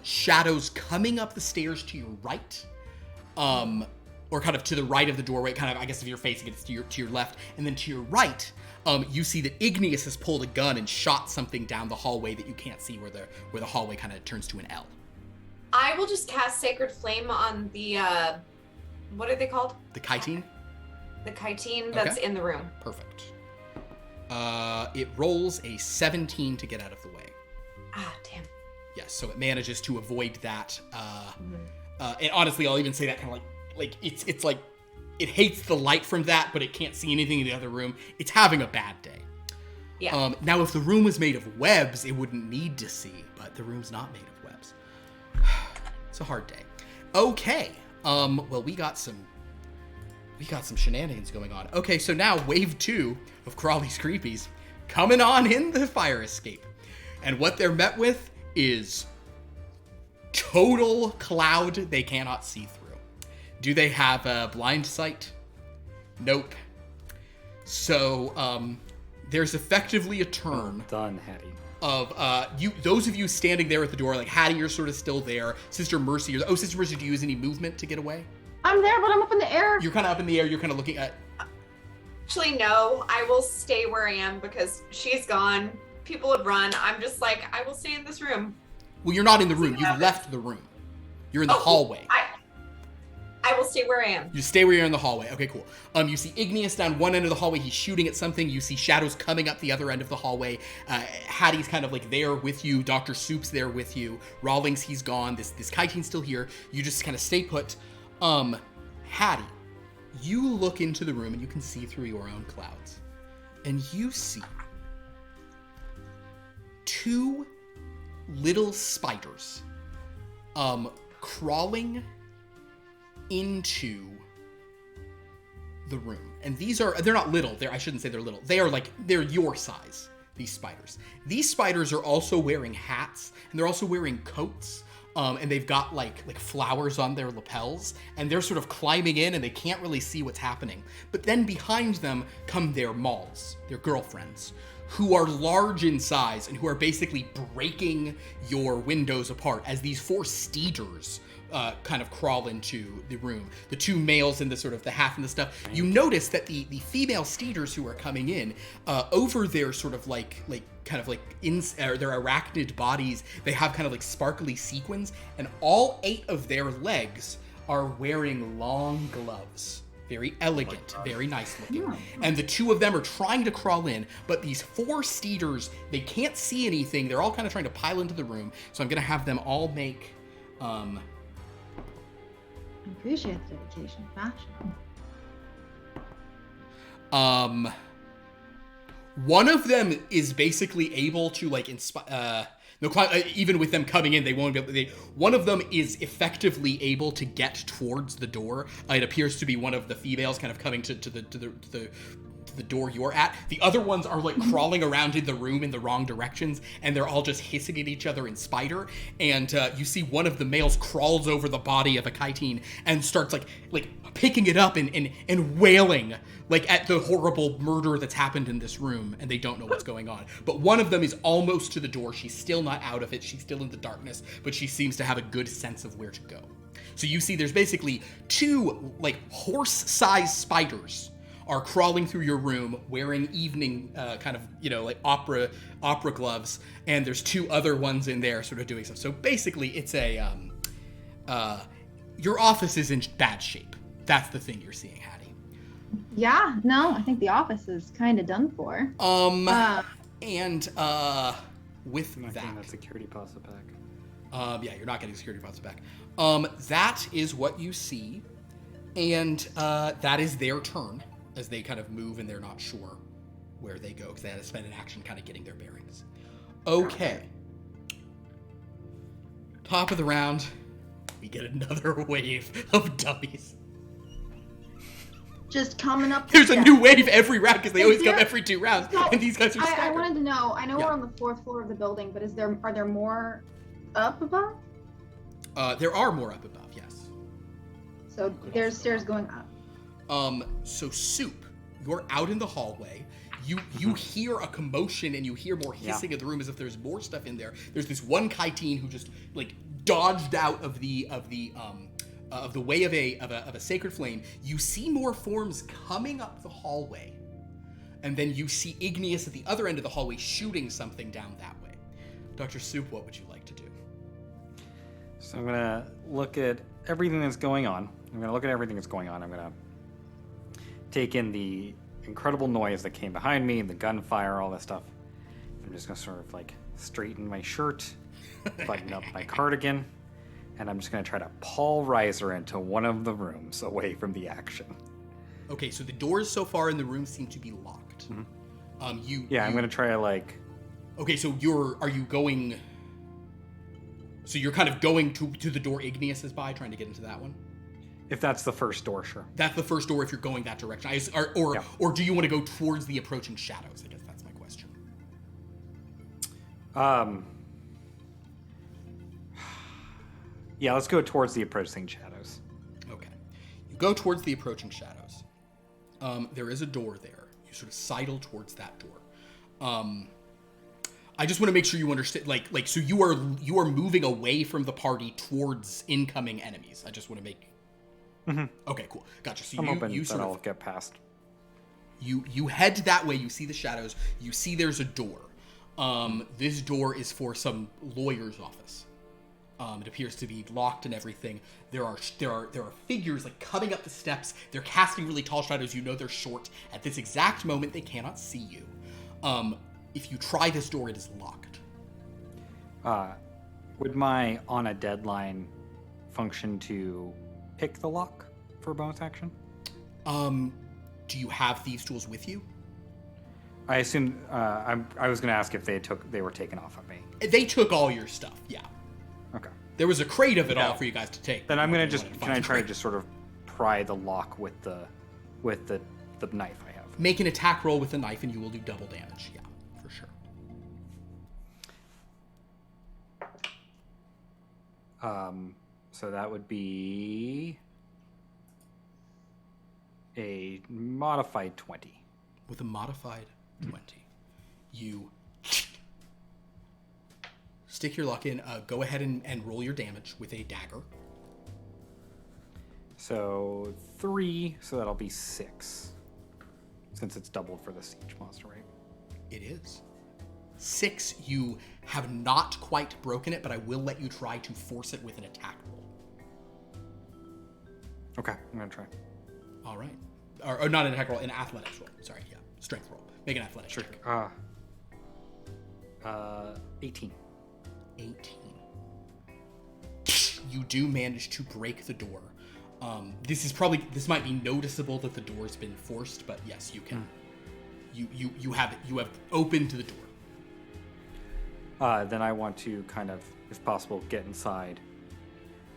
shadows coming up the stairs to your right, or kind of to the right of the doorway. Kind of, I guess, if you're facing it, it's to your left, and then to your right, you see that Igneous has pulled a gun and shot something down the hallway that you can't see, where the hallway kind of turns to an L. I will just cast Sacred Flame on the what are they called? The chitin? The chitin that's in the room. Perfect. It rolls a 17 to get out of the way. Ah, damn. Yes, so it manages to avoid that. And honestly, I'll even say that kind of like it's like it hates the light from that, but it can't see anything in the other room. It's having a bad day. Yeah. Now, if the room was made of webs, it wouldn't need to see, but the room's not made of webs. It's a hard day. Okay. Well, we got some shenanigans going on. Okay, so now wave 2 of Crawley's Creepies coming on in the fire escape. And what they're met with is total cloud they cannot see through. Do they have a blind sight? Nope. So, there's effectively a turn. Done, Hattie. Of those of you standing there at the door, like Hattie, you're sort of still there. Sister Mercy, Sister Mercy, do you use any movement to get away? I'm there, but I'm up in the air. You're kind of up in the air. You're kind of looking at. Actually, no. I will stay where I am because she's gone. People have run. I'm just like, I will stay in this room. Well, you're not in the room. You've left the room. You're in the hallway. I will stay where I am. You stay where you're in the hallway. Okay, cool. You see Igneous down one end of the hallway. He's shooting at something. You see shadows coming up the other end of the hallway. Hattie's kind of like there with you. Dr. Soup's there with you. Rawlings, he's gone. This chitin's still here. You just kind of stay put. Hattie, you look into the room and you can see through your own clouds. And you see 2 little spiders crawling into the room. And they're not little. I shouldn't say they're little. They're your size, these spiders. These spiders are also wearing hats, and they're also wearing coats. And they've got like flowers on their lapels, and they're sort of climbing in, and they can't really see what's happening. But then behind them come their malls, their girlfriends, who are large in size and who are basically breaking your windows apart as these 4 steeders kind of crawl into the room. The 2 males in the sort of the hat and the stuff. You notice that the female steeders who are coming in, over their sort of their arachnid bodies, they have kind of like sparkly sequins, and all 8 of their legs are wearing long gloves. Very elegant, very nice looking. And the 2 of them are trying to crawl in, but these 4 steeders, they can't see anything. They're all kind of trying to pile into the room. So I'm going to have them all make... I appreciate the dedication. Fashion. One of them is basically able to like inspire. Even with them coming in, they won't be able. One of them is effectively able to get towards the door. It appears to be one of the females, kind of coming to the door you're at. The other ones are like crawling around in the room in the wrong directions, and they're all just hissing at each other in spider. And you see one of the males crawls over the body of a chitin and starts like picking it up and wailing like at the horrible murder that's happened in this room, and they don't know what's going on. But one of them is almost to the door. She's still not out of it. She's still in the darkness, but she seems to have a good sense of where to go. So you see there's basically 2 like horse-sized spiders are crawling through your room wearing evening kind of, like opera gloves, and there's 2 other ones in there sort of doing stuff. So basically it's a your office is in bad shape. That's the thing you're seeing, Hattie. Yeah, no, I think the office is kind of done for. With I'm not that, getting that security pasta back. yeah, you're not getting security pasta back. That is what you see, and that is their turn as they kind of move, and they're not sure where they go because they had to spend an action kind of getting their bearings. Okay. Top of the round, we get another wave of dummies. Just coming up. There's a new wave every round because they always come every 2 rounds, and these guys are I staggered. wanted to know. I know we're on the 4th floor of the building, but are there more up above? There are more up above, yes. So there's stairs going up. So Soup, you're out in the hallway. You hear a commotion and you hear more hissing in the room as if there's more stuff in there. There's this one chitin who just like dodged out of the way of a sacred flame. You see more forms coming up the hallway, and then you see Igneous at the other end of the hallway shooting something down that way. Dr. Soup, what would you like to do? So I'm gonna look at everything that's going on. I'm gonna take in the incredible noise that came behind me, the gunfire, all that stuff. I'm just gonna sort of like straighten my shirt, button up my cardigan, and I'm just gonna try to Paul Reiser into one of the rooms away from the action. Okay, so the doors so far in the room seem to be locked. Mm-hmm. I'm gonna try to like. Okay, so you're kind of going to the door Igneous is by, trying to get into that one? If that's the first door, sure. That's the first door if you're going that direction. Or do you want to go towards the approaching shadows? I guess that's my question. Yeah, let's go towards the approaching shadows. Okay. You go towards the approaching shadows. There is a door there. You sort of sidle towards that door. I just want to make sure you understand, like, so you are moving away from the party towards incoming enemies. I just want to make. Mm-hmm. Okay, cool, gotcha. So I'm hoping you that sort I'll of get past. You head that way. You see the shadows. You see there's a door. This door is for some lawyer's office. It appears to be locked and everything. There are figures like coming up the steps. They're casting really tall shadows. You know they're short. At this exact moment, they cannot see you. If you try this door, it is locked. Would my on a deadline function to pick the lock for a bonus action? Do you have thieves' tools with you? I assume. I was going to ask if they were taken off of me. They took all your stuff. Yeah. Okay. There was a crate of it all for you guys to take. Then I'm going to just. Can I try to just sort of pry the lock with the knife I have? Make an attack roll with the knife, and you will do double damage. Yeah, for sure. So that would be a modified 20. With a modified 20, you stick your luck in. Go ahead and roll your damage with a dagger. So 3, so that'll be 6. Since it's doubled for the siege monster, right? It is. 6, you have not quite broken it, but I will let you try to force it with an attack roll. Okay, I'm gonna try. All right. Or not an attack roll, an athletics roll. Sorry, yeah. Strength roll. Make an athletics check. 18. 18. You do manage to break the door. This might be noticeable that the door's been forced, but yes, you can. You have opened the door. Then I want to kind of, if possible, get inside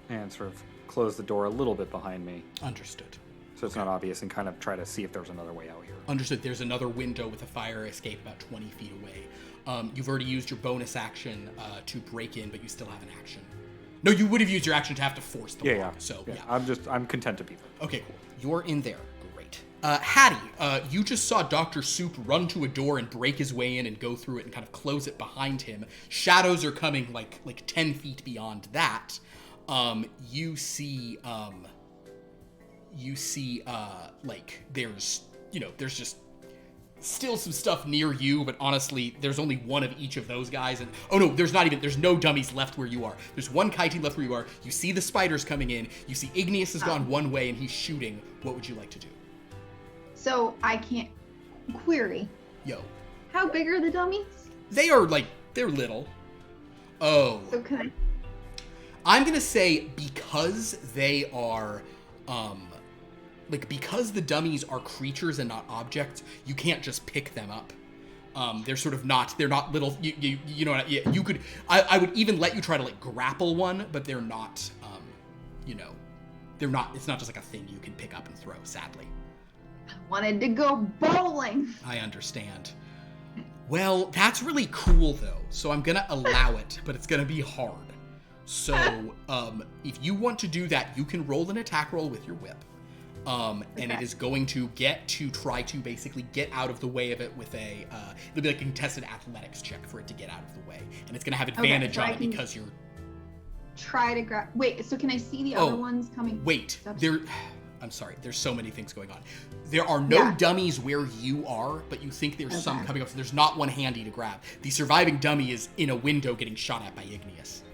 and sort of close the door a little bit behind me. Understood. So it's not obvious, and kind of try to see if there's another way out here. Understood. There's another window with a fire escape about 20 feet away. You've already used your bonus action to break in, but you still have an action. No, you would have used your action to have to force the lock. So yeah. I'm content to be there. Okay, cool. You're in there. Great. Hattie, you just saw Dr. Soup run to a door and break his way in and go through it and kind of close it behind him. Shadows are coming like 10 feet beyond that. You see there's just still some stuff near you, but honestly, there's only one of each of those guys. And oh no, there's no dummies left where you are. There's one chitin left where you are. You see the spiders coming in. You see Igneous has gone one way and he's shooting. What would you like to do? So I can't query. Yo. How big are the dummies? They're little. Oh. So can I? I'm gonna say because they are, because the dummies are creatures and not objects, you can't just pick them up. They're sort of not. They're not little. You know what? You could. I would even let you try to grapple one, but they're not. They're not. It's not just like a thing you can pick up and throw. Sadly. I wanted to go bowling. I understand. Well, that's really cool though. So I'm gonna allow it, but it's gonna be hard. So, if you want to do that, you can roll an attack roll with your whip. And it is going to try to basically get out of the way of it with it'll be like a contested athletics check for it to get out of the way. And it's going to have advantage on it because you're... Try to grab... Wait, so can I see the other ones coming? Wait, I'm sorry, there's so many things going on. There are no dummies where you are, but you think there's some coming up. So there's not one handy to grab. The surviving dummy is in a window getting shot at by Igneous.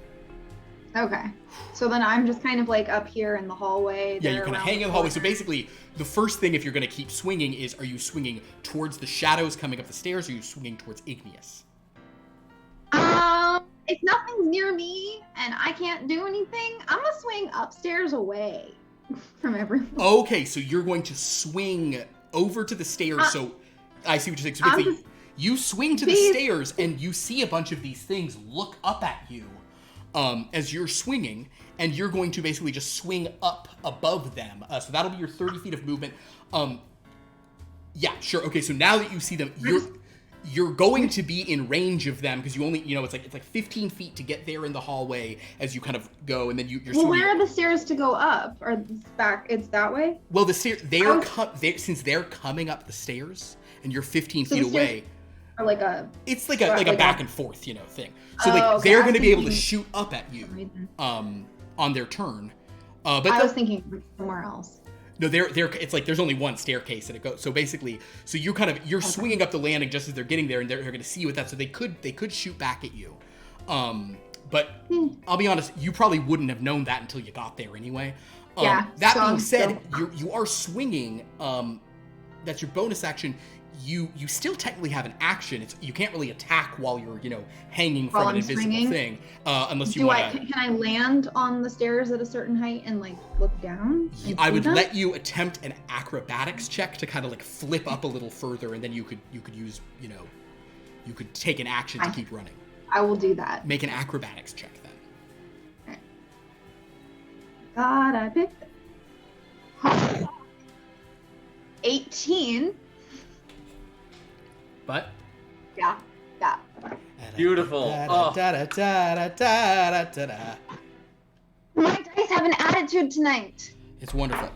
Okay. So then I'm just kind of like up here in the hallway. Yeah, you're kind of hanging in the hallway. So basically, the first thing if you're going to keep swinging is, are you swinging towards the shadows coming up the stairs, or are you swinging towards Igneous? If nothing's near me and I can't do anything, I'm going to swing upstairs away from everyone. Okay, so you're going to swing over to the stairs. So I see what you're saying. So basically, you swing to the stairs and you see a bunch of these things look up at you. As you're swinging, and you're going to basically just swing up above them. So that'll be your 30 feet of movement. Yeah, sure. Okay, so now that you see them, you're going to be in range of them because you only, it's like 15 feet to get there in the hallway as you kind of go, and then you're swinging. Well, where are the stairs to go up? Or back? It's that way? Well, the stairs, since they're coming up the stairs, and you're 15 feet away. Or like a... It's like a back and forth, thing. So they're going to be able to shoot up at you on their turn. But I was thinking somewhere else. No, it's like there's only one staircase that it goes. So basically, you're swinging up the landing just as they're getting there, and they're going to see you with that. So they could shoot back at you. But I'll be honest, you probably wouldn't have known that until you got there anyway. That being said, you are swinging. That's your bonus action. You still technically have an action. You can't really attack while you're hanging from an invisible thing, unless you want to. Can I land on the stairs at a certain height and like look down? I would let you attempt an acrobatics check to kind of like flip up a little further, and then you could use you could take an action to keep running. I will do that. Make an acrobatics check then. God, I picked it. 18. But? Yeah. Beautiful. My dice have an attitude tonight. It's wonderful.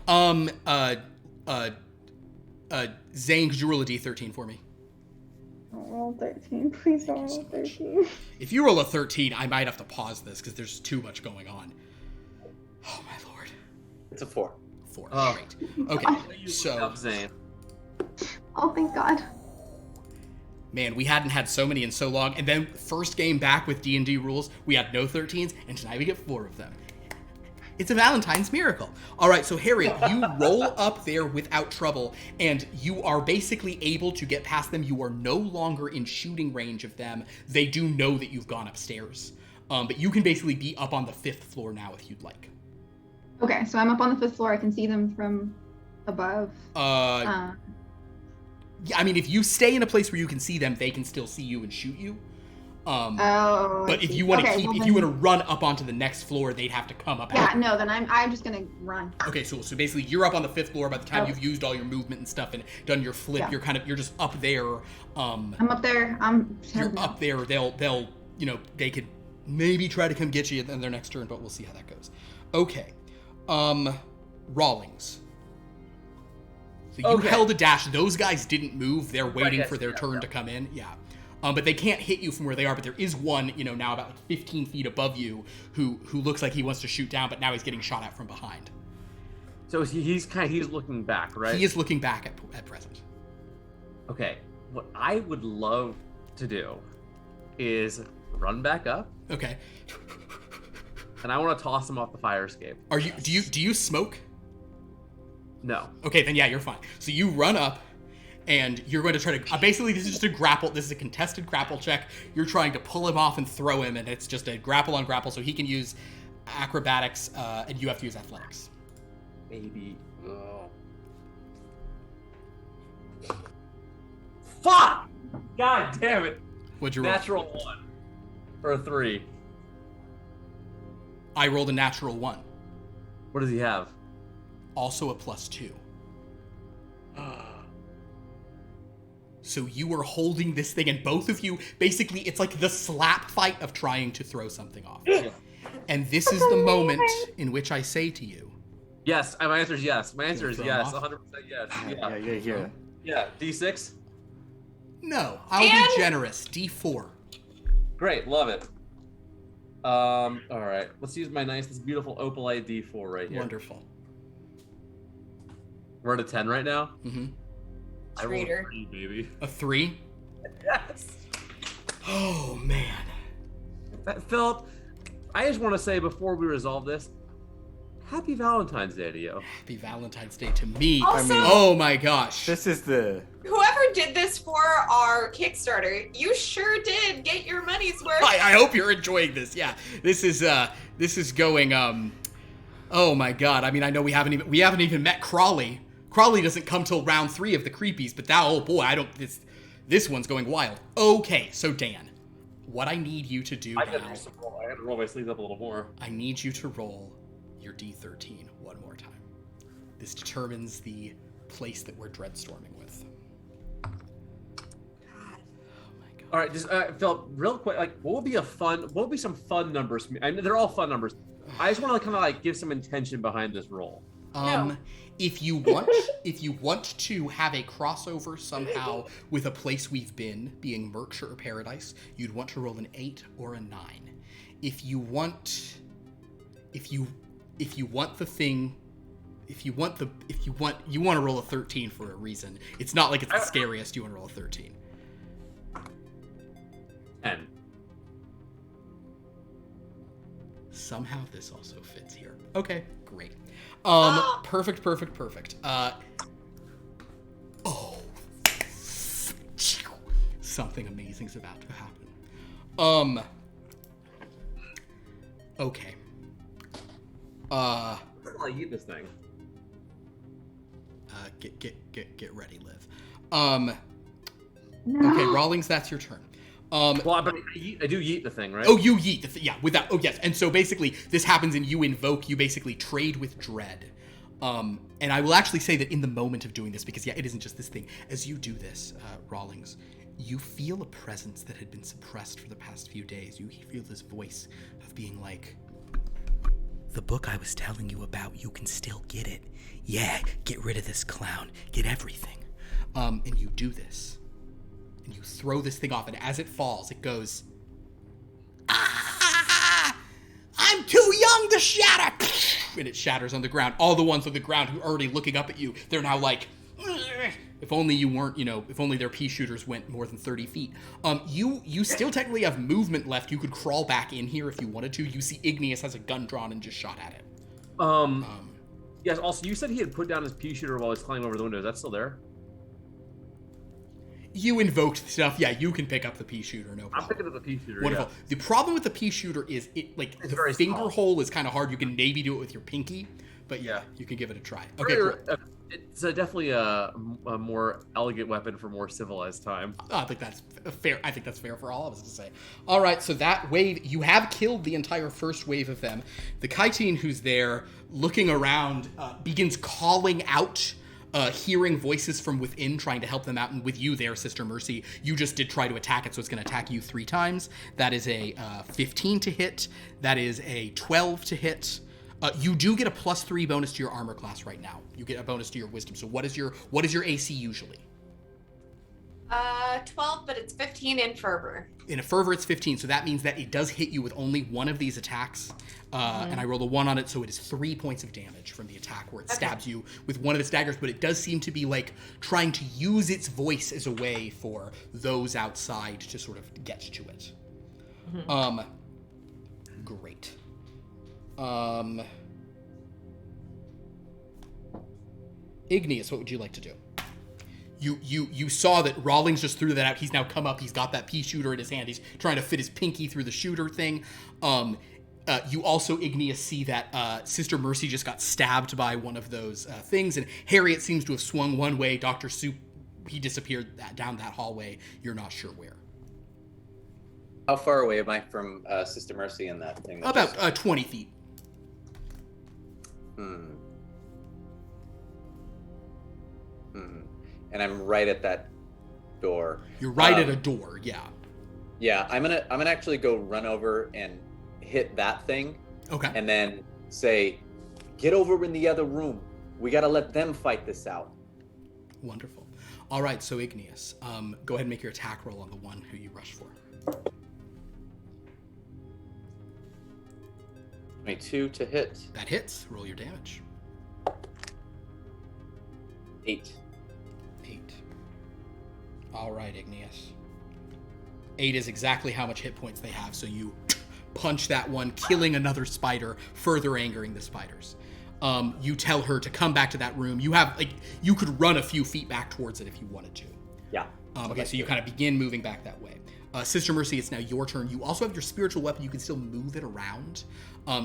Zane, could you roll a d13 for me? Don't roll 13. Please don't roll 13. If you roll a 13, I might have to pause this because there's too much going on. Oh my lord. It's a 4. 4. Great. Okay, so... Zane. Oh, thank God. Man, we hadn't had so many in so long, and then first game back with D&D rules, we had no 13s, and tonight we get 4 of them. It's a Valentine's miracle. All right, so Harriet, you roll up there without trouble, and you are basically able to get past them. You are no longer in shooting range of them. They do know that you've gone upstairs, but you can basically be up on the 5th floor now if you'd like. Okay, so I'm up on the 5th floor. I can see them from above. Yeah, I mean, if you stay in a place where you can see them, they can still see you and shoot you. But if you want to if you want to run up onto the next floor, they'd have to come up. Yeah, no, then I'm just gonna run. Okay, so basically you're up on the 5th floor. By the time you've used all your movement and stuff and done your flip, you're just up there. I'm up there. You're up there. They'll they could maybe try to come get you in their next turn, but we'll see how that goes. Okay, Rawlings. So you held a dash. Those guys didn't move. They're waiting for their turn to come in. Yeah. But they can't hit you from where they are. But there is one, now about like 15 feet above you who looks like he wants to shoot down, but now he's getting shot at from behind. So he's looking back, right? He is looking back at present. Okay. What I would love to do is run back up. Okay. And I want to toss him off the fire escape. Do you smoke? No. Okay, then yeah, you're fine. So you run up, and you're going to try to... basically, this is just a grapple. This is a contested grapple check. You're trying to pull him off and throw him, and it's just a grapple on grapple, so he can use acrobatics, and you have to use athletics. Maybe. Oh. Fuck! God damn it. What'd you roll? Natural 1 for a 3. I rolled a natural 1. What does he have? Also a +2. So you are holding this thing, and both of you, basically, it's like the slap fight of trying to throw something off. And this is the moment in which I say to you. Yes, my answer is yes. My answer is throw yes. them 100% yes. Yeah. Yeah, D6. No, I'll be generous. D4. Great, love it. All right, let's use this beautiful opalite D4 right here. Wonderful. We're at a 10 right now. Mm-hmm. I rolled a Traitor. 3, baby. A 3? Yes. Oh, man. Philip, I just want to say before we resolve this, Happy Valentine's Day to you. Happy Valentine's Day to me. Also- Oh my gosh. This is the. Whoever did this for our Kickstarter, you sure did get your money's worth. I hope you're enjoying this. Yeah, this is going. Oh my god. I mean, I know we haven't even met Crawley. Crawley doesn't come till round 3 of the creepies, but now, oh boy, this one's going wild. Okay, so Dan, what I need you to do I now, had to roll my sleeves up a little more. I need you to roll your D13 one more time. This determines the place that we're dreadstorming with. Oh my god. All right, just Philip, real quick, like, what would be some fun numbers? I mean, they're all fun numbers. I just want to kind of like give some intention behind this roll. No. If you want to have a crossover somehow with a place we've been, being Merkshire or Paradise, you'd want to roll an 8 or a 9. If you want you want to roll a 13 for a reason. It's not like it's the scariest. You want to roll a 13. 10. Somehow this also fits here. Okay, great. Perfect. Something amazing's about to happen. Okay. How do I eat this thing? Get ready, Liv. No. Okay, Rawlings, that's your turn. Well, but I do yeet the thing, right? Oh, you yeet the yeah, without. Oh, yes. And so basically, this happens and you invoke. You basically trade with dread. And I will actually say that in the moment of doing this, because yeah, it isn't just this thing. As you do this, Rawlings, you feel a presence that had been suppressed for the past few days. You feel this voice of being like, "The book I was telling you about, you can still get it. Yeah, get rid of this clown. Get everything." And you do this. And you throw this thing off, and as it falls, it goes, "Ah! I'm too young to shatter!" And it shatters on the ground. All the ones on the ground who are already looking up at you, they're now like, "Ugh." If only you weren't, if only their pea shooters went more than 30 feet. You still technically have movement left. You could crawl back in here if you wanted to. You see Igneous has a gun drawn and just shot at it. Yes, also, you said he had put down his pea shooter while he was climbing over the window. Is that still there? You invoked stuff. Yeah, you can pick up the pea shooter, no problem. I'm picking up the pea shooter, Wonderful. yeah. The problem with the pea shooter is the very finger small. hole is kind of hard. You can maybe do it with your pinky, but yeah, you can give it a try. Okay, cool. It's definitely a more elegant weapon for more civilized time. I think that's fair. I think that's fair for all of us to say. All right, so that wave, you have killed the entire first wave of them. The Kytine who's there, looking around, begins calling out, hearing voices from within, trying to help them out. And with you there, Sister Mercy, you just did try to attack it, so it's going to attack you 3 times. That is a 15 to hit. That is a 12 to hit. You do get a +3 bonus to your armor class right now. You get a bonus to your wisdom. So what is your AC usually? 12, but it's 15 in fervor. In a fervor, it's 15, so that means that it does hit you with only one of these attacks. And I rolled a 1 on it, so it is 3 points of damage from the attack where it stabs you with one of its daggers, but it does seem to be like trying to use its voice as a way for those outside to sort of get to it. Great. Igneous, what would you like to do? You saw that Rawlings just threw that out. He's now come up. He's got that pea shooter in his hand. He's trying to fit his pinky through the shooter thing. You also, Igneous, see that Sister Mercy just got stabbed by one of those things, and Harriet seems to have swung one way. Dr. Soup, he disappeared down that hallway. You're not sure where. How far away am I from Sister Mercy and that thing? About 20 feet. And I'm right at that door. You're right at a door, yeah. Yeah, I'm gonna actually go run over and hit that thing Okay. And then say, get over in the other room. We got to let them fight this out. Wonderful. All right, so Igneous, go ahead and make your attack roll on the one who you rush for. 22 to hit. That hits. Roll your damage. 8. 8. All right, Igneous. 8 is exactly how much hit points they have, so you punch that one, killing another spider, further angering the spiders. You tell her to come back to that room. You have, you could run a few feet back towards it if you wanted to. Yeah. Okay, so you kind of begin moving back that way. Sister Mercy, it's now your turn. You also have your spiritual weapon. You can still move it around.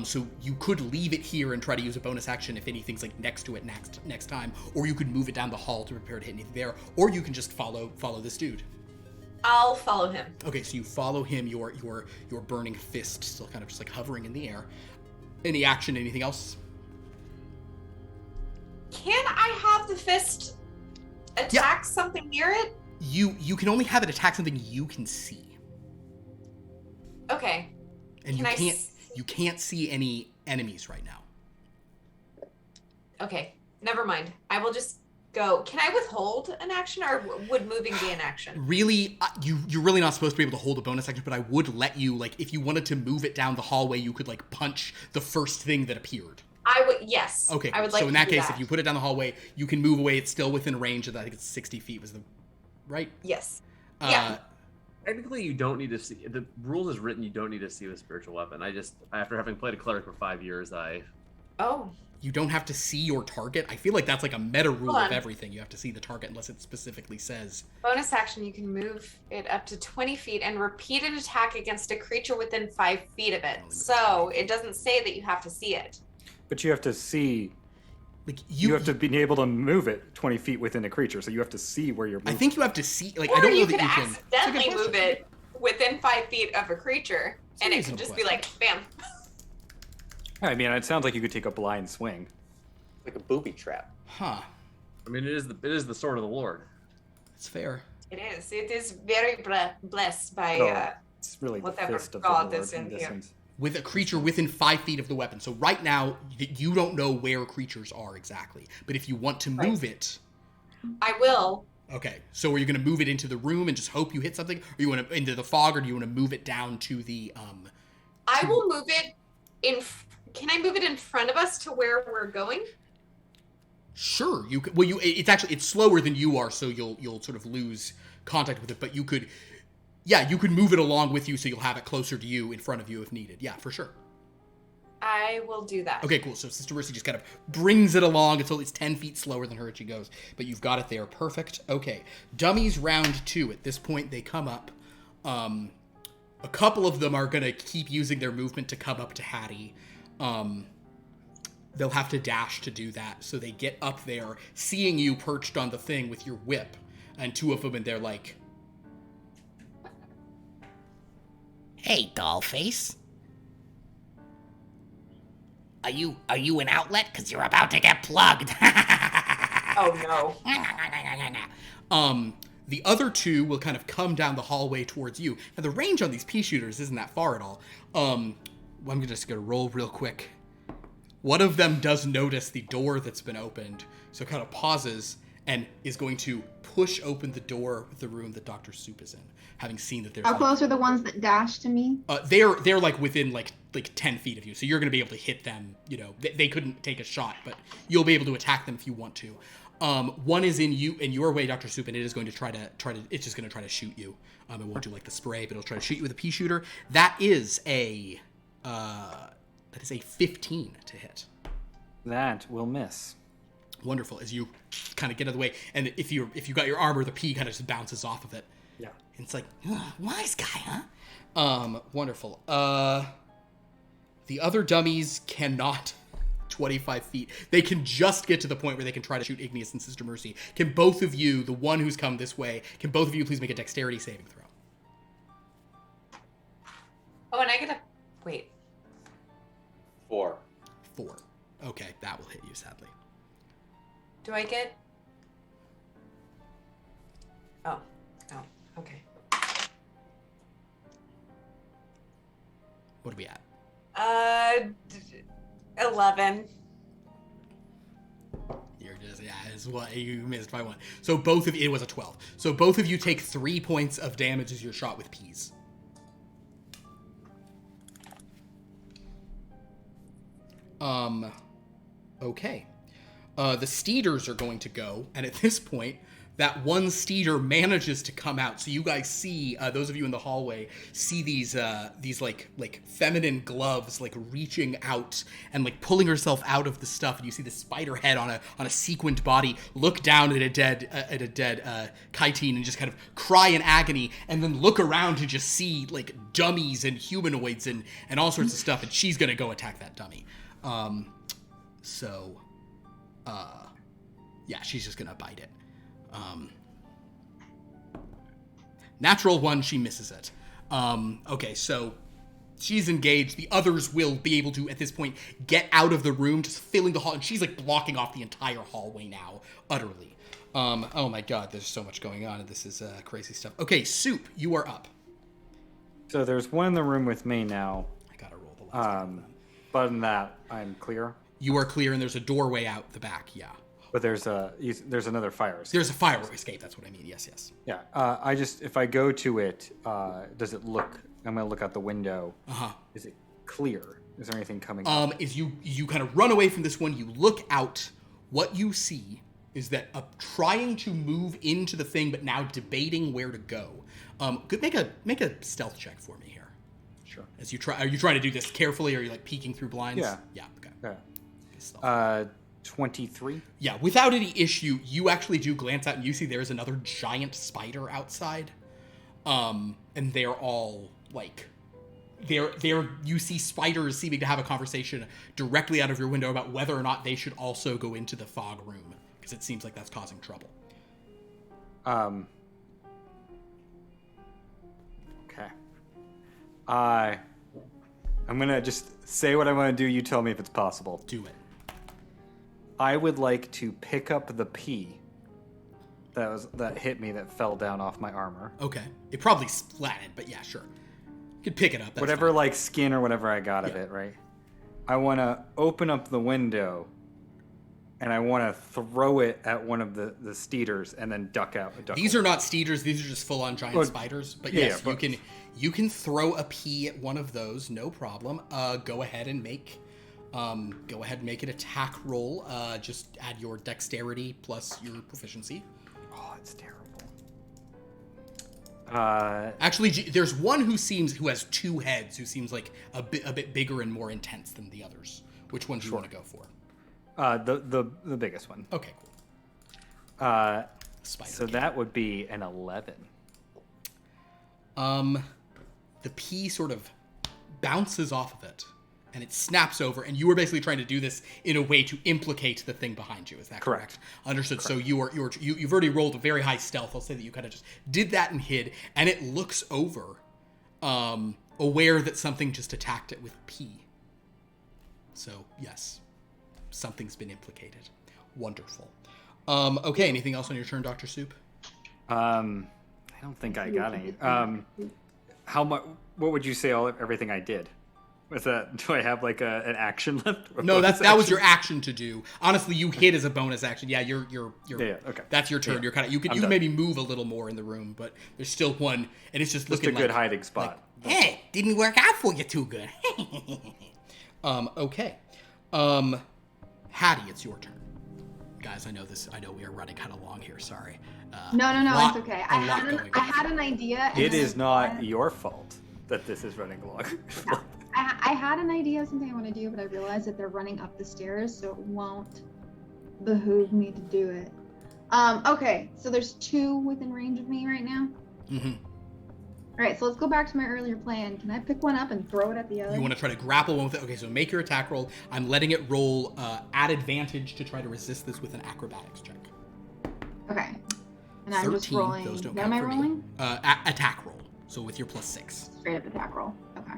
So you could leave it here and try to use a bonus action if anything's next to it next time, or you could move it down the hall to prepare to hit anything there, or you can just follow this dude. I'll follow him. Okay, so you follow him. Your burning fist still kind of just hovering in the air. Any action? Anything else? Can I have the fist attack something near it? You can only have it attack something you can see. Okay. And you can't see any enemies right now. Okay, never mind. I will just go. Can I withhold an action, or would moving be an action? Really, you're really not supposed to be able to hold a bonus action, but I would let you, if you wanted to move it down the hallway, you could, punch the first thing that appeared. I would, yes. Okay, I would like so in to that do case, if you put it down the hallway, you can move away. It's still within range of, I think it's 60 feet was the, right? Yes. Yeah. Technically, you don't need to see. The rules is written. You don't need to see with spiritual weapon. After having played a cleric for 5 years, Oh. You don't have to see your target. I feel like that's a meta rule Hold of on. everything. You have to see the target unless it specifically says. Bonus action, you can move it up to 20 feet and repeat an attack against a creature within 5 feet of it. So it doesn't say that you have to see it. But you have to see. You have to be able to move it 20 feet within a creature, so you have to see where you're moving. I think you have to see. I Or don't know you that could you can. accidentally It's a good move it within 5 feet of a creature, a and it reasonable could just question. be bam. I mean, it sounds like you could take a blind swing. Like a booby trap. Huh. I mean, it is the sword of the Lord. That's fair. It is very blessed by Oh, it's really the whatever fist of the god Lord is in this here. instance. With a creature within 5 feet of the weapon. So right now, you don't know where creatures are exactly. But if you want to move it... I will. Okay, so are you going to move it into the room and just hope you hit something? Or you want to into the fog, or do you want to move it down to the... I will move it in... Can I move it in front of us to where we're going? Sure, you could... Well, it's slower than you are, so you'll sort of lose contact with it. But you could... Yeah, you could move it along with you so you'll have it closer to you, in front of you if needed. Yeah, for sure. I will do that. Okay, cool. So Sister Mercy just kind of brings it along until it's 10 feet slower than her as she goes. But you've got it there. Perfect. Okay. Dummies round 2. At this point, they come up. A couple of them are going to keep using their movement to come up to Hattie. They'll have to dash to do that. So they get up there, seeing you perched on the thing with your whip. And 2 of them, and they're like... Hey, dollface. Are you an outlet? Because you're about to get plugged. Oh, no. The other 2 will kind of come down the hallway towards you. Now, the range on these pea shooters isn't that far at all. I'm just going to roll real quick. One of them does notice the door that's been opened, so kind of pauses and is going to push open the door of the room that Dr. Soup is in, having seen that there's... How close are the ones that dash to me? They're within 10 feet of you, so you're going to be able to hit them. They couldn't take a shot, but you'll be able to attack them if you want to. One is in your way, Dr. Soup, and it is going to try to it's just going to try to shoot you. It won't do the spray, but it'll try to shoot you with a pea shooter. That is a 15 to hit. That will miss. Wonderful. As you kind of get out of the way, and if you got your armor, the pea kind of just bounces off of it. Yeah. And it's like, Wise guy, huh? wonderful. The other dummies cannot 25 feet. They can just get to the point where they can try to shoot Igneous and Sister Mercy. Can both of you, the one who's come this way, can both of you please make a dexterity saving throw? Oh, and I get a... Wait. 4. 4. Okay, that will hit you, sadly. Do I get... Oh, okay. What are we at? 11. You're just, it's what you missed by 1. So both of you, it was a 12. So both of you take 3 points of damage as you're shot with peas. Okay. The Steeders are going to go, and at this point, that one Steeder manages to come out. So you guys see, those of you in the hallway, see these like feminine gloves like reaching out and like pulling herself out of the stuff. And you see the spider head on a sequined body look down at a dead chitin and just kind of cry in agony, and then look around to just see like dummies and humanoids and all sorts of stuff. And she's gonna go attack that dummy. Yeah, she's just gonna bite it. Natural 1, she misses it. Okay, so she's engaged. The others will be able to, at this point, get out of the room, just filling the hall. And she's like blocking off the entire hallway now, utterly. Oh my god, there's so much going on, and this is crazy stuff. Okay, Soup, you are up. So there's one in the room with me now. I gotta roll the last one. But other than that, I'm clear. You are clear, and there's a doorway out the back, yeah. But there's another fire escape. There's a fire escape, that's what I mean, yes. Yeah, if I go to it, does it look, I'm going to look out the window. Uh-huh. Is it clear? Is there anything coming up? Is you kind of run away from this one, you look out, what you see is that trying to move into the thing, but now debating where to go. Make a stealth check for me here. Sure. As you try, are you trying to do this carefully, or are you like peeking through blinds? Yeah. Yeah, okay. Yeah. 23. Yeah, without any issue, you actually do glance out and you see there's another giant spider outside. And they're all like, you see spiders seeming to have a conversation directly out of your window about whether or not they should also go into the fog room, because it seems like that's causing trouble. Okay. I'm gonna just say what I want to do. You tell me if it's possible. Do it. I would like to pick up the pea that hit me, that fell down off my armor. Okay. It probably splatted, but yeah, sure. You could pick it up. That's whatever, fine. like skin or whatever I got of it, right? I want to open up the window, and I want to throw it at one of the Steeders and then duck out. These are not Steeders. These are just full-on giant spiders. But yes, you can throw a pea at one of those, no problem. Go ahead and make an attack roll. Just add your dexterity plus your proficiency. Oh, it's terrible. Actually, there's one who has 2 heads, who seems like a bit bigger and more intense than the others. Which one do you want to go for? The biggest one. Okay, cool. So that would be an 11. The pea sort of bounces off of it, and it snaps over, and you were basically trying to do this in a way to implicate the thing behind you. Is that correct? Understood. Correct. So you've already rolled a very high stealth. I'll say that you kind of just did that and hid, and it looks over, aware that something just attacked it with pea. So yes, something's been implicated. Wonderful. Okay. Anything else on your turn, Dr. Soup? I don't think I got any. How much? What would you say? Everything I did. Was that? Do I have like an action left? No, that was your action to do. Honestly, you hit as a bonus action. Yeah, you're. Yeah. Okay. That's your turn. Yeah. You're you maybe move a little more in the room, but there's still one, and it's just looking a good hiding spot. Like, hey, didn't work out for you too good. Okay. Hattie, it's your turn. Guys, I know we are running kind of long here. Sorry. No, it's okay. I had an idea. It is not your fault that this is running long. No. I had an idea of something I want to do, but I realized that they're running up the stairs, so it won't behoove me to do it. Okay, so there's 2 within range of me right now. Mm-hmm. All right, so let's go back to my earlier plan. Can I pick one up and throw it at the other? You want to try to grapple one with it? Okay, so make your attack roll. I'm letting it roll at advantage to try to resist this with an acrobatics check. Okay. And I'm just rolling. Those don't what count am I for rolling? Me. Attack roll. So with your plus 6. Straight up attack roll. Okay.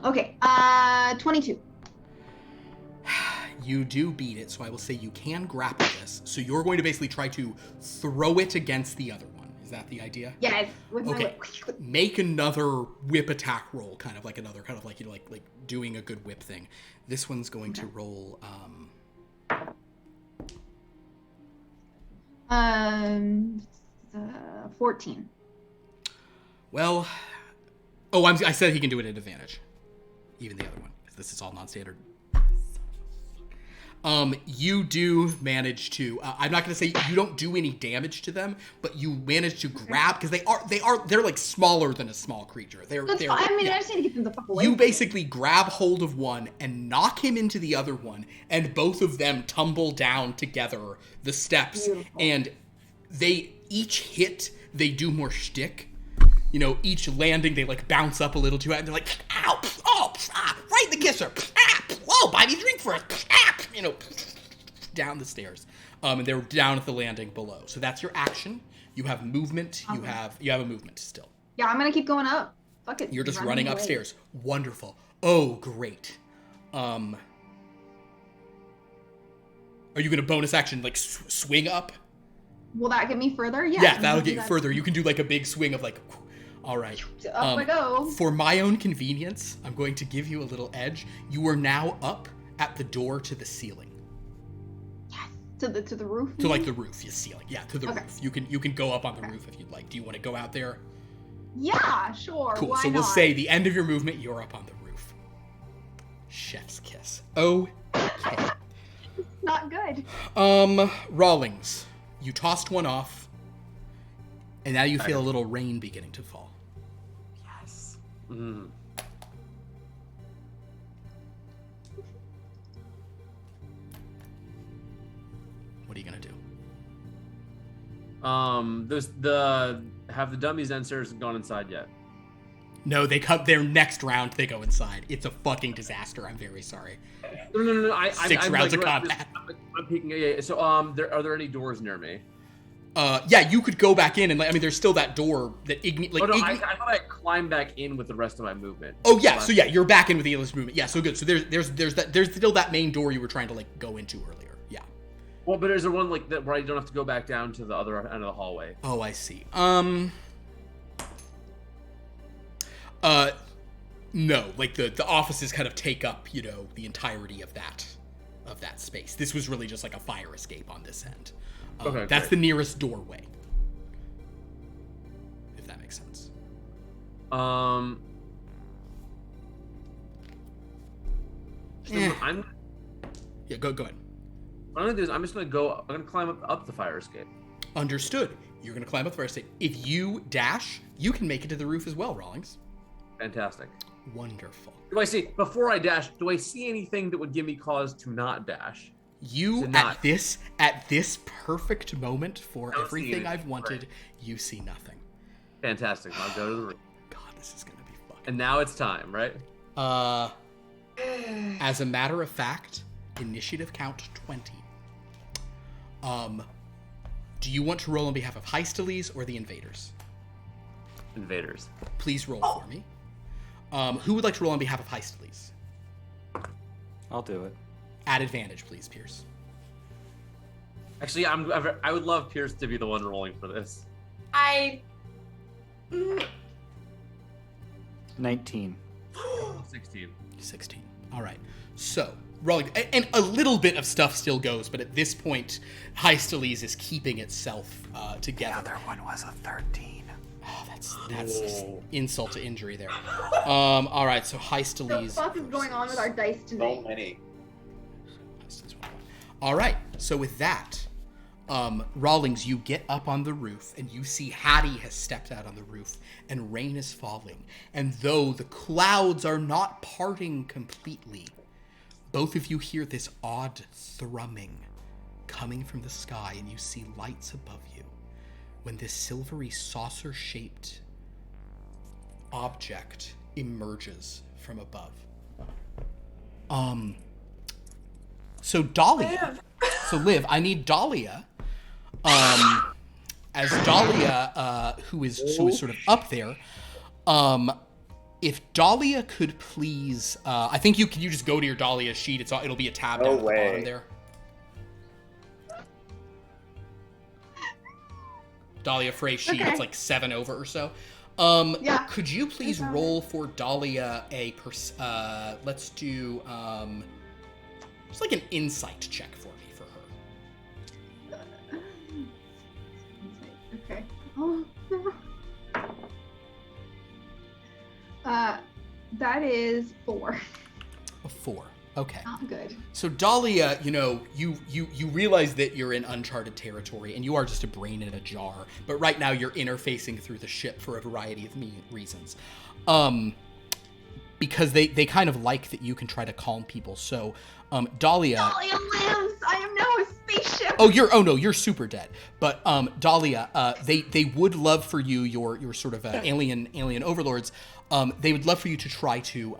Okay. 22. You do beat it, so I will say you can grapple this. So you're going to basically try to throw it against the other one. Is that the idea? Yes. With my Okay. whip. Make another whip attack roll, kind of like doing a good whip thing. This one's going to roll 14. Well, I said he can do it at advantage. Even the other one, because this is all non-standard. You do manage to. I'm not going to say you don't do any damage to them, but you manage to grab because they're like smaller than a small creature. They're. That's fine. I mean, I just need to get them the fuck away. You basically grab hold of one and knock him into the other one, and both of them tumble down together the steps. Beautiful. And they each hit. They do more shtick. You know, each landing, they like bounce up a little too high, and they're like, ow, oh, right in the kisser, whoa, buy me a drink first, you know, down the stairs. And they're down at the landing below. So that's your action. You have movement. Okay. You have a movement still. Yeah, I'm gonna keep going up. Fuck it. You're just Running running away. upstairs. Wonderful. Oh, great. Are you gonna bonus action like swing up? Will that get me further? Yeah. Yeah, that'll get you further. You can do like a big swing of like. All right. Up I go. For my own convenience, I'm going to give you a little edge. You are now up at the door to the ceiling. Yes. To the roof. To like the roof, yes, ceiling. Yeah, to the Okay. roof. You can go up on the roof if you'd like. Do you want to go out there? Yeah, sure. Cool. Why So we'll not? say the end of your movement, you're up on the roof. Chef's kiss. Okay. Not good. Rawlings, you tossed one off, and now you feel a little rain beginning to fall. Yes. Mm. What are you gonna do? Have the dummies downstairs gone inside yet? No, they come. Their next round, they go inside. It's a fucking disaster. I'm very sorry. No. Six I'm rounds like, of combat. I'm peeking. Yeah. So, are there any doors near me? Yeah, you could go back in, and I mean, there's still that door that I thought I climbed back in with the rest of my movement. Oh yeah, so yeah, you're back in with the endless movement. Yeah, so good. So there's still that main door you were trying to like go into earlier. Yeah. Well, but is there one like that where I don't have to go back down to the other end of the hallway? Oh, I see. No, like the offices kind of take up, you know, the entirety of that space. This was really just like a fire escape on this end. Okay, that's great. the nearest doorway. If that makes sense. I'm Yeah, go ahead. What I'm gonna do is I'm gonna climb up the fire escape. Understood. You're gonna climb up the fire escape. If you dash, you can make it to the roof as well, Rawlings. Fantastic. Wonderful. Before I dash, do I see anything that would give me cause to not dash? You at this perfect moment for Don't see everything anything. I've wanted, Right. you see nothing. Fantastic. I'll go to the room. God, this is gonna be fun. And now it's time, right? As a matter of fact, initiative count 20. Do you want to roll on behalf of Hysteles or the invaders? Invaders. Please roll for me. Who would like to roll on behalf of Hysteles? I'll do it. At advantage, please, Pierce. Actually, I would love Pierce to be the one rolling for this. 19. 16. 16. All right. So, rolling, and a little bit of stuff still goes, but at this point, Hysteles is keeping itself together. The other one was a 13. Oh, that's insult to injury there. All right. So What the Hysteles. fuck is going on with our dice tonight? So many. All right. So with that, Rawlings, you get up on the roof and you see Hattie has stepped out on the roof and rain is falling. And though the clouds are not parting completely, both of you hear this odd thrumming coming from the sky, and you see lights above you when this silvery saucer-shaped object emerges from above. So Dahlia. So Liv, I need Dahlia. As Dahlia, who is sort of up there, If Dahlia could please, I think you just go to your Dahlia sheet. It'll be a tab No down at the way. bottom there. Dahlia Frey sheet. Okay. It's like 7 over or so. Yeah. Could you please I found roll for Dahlia let's do just like an insight check for me for her. Okay. Oh, no. That is 4. A 4. Okay. Not good. So Dahlia, you realize that you're in uncharted territory and you are just a brain in a jar. But right now you're interfacing through the ship for a variety of reasons. Because they kind of like that you can try to calm people. So Dahlia lives! I am now a spaceship! Oh no, you're super dead. But Dahlia, they would love for you, your sort of alien overlords. They would love for you to try to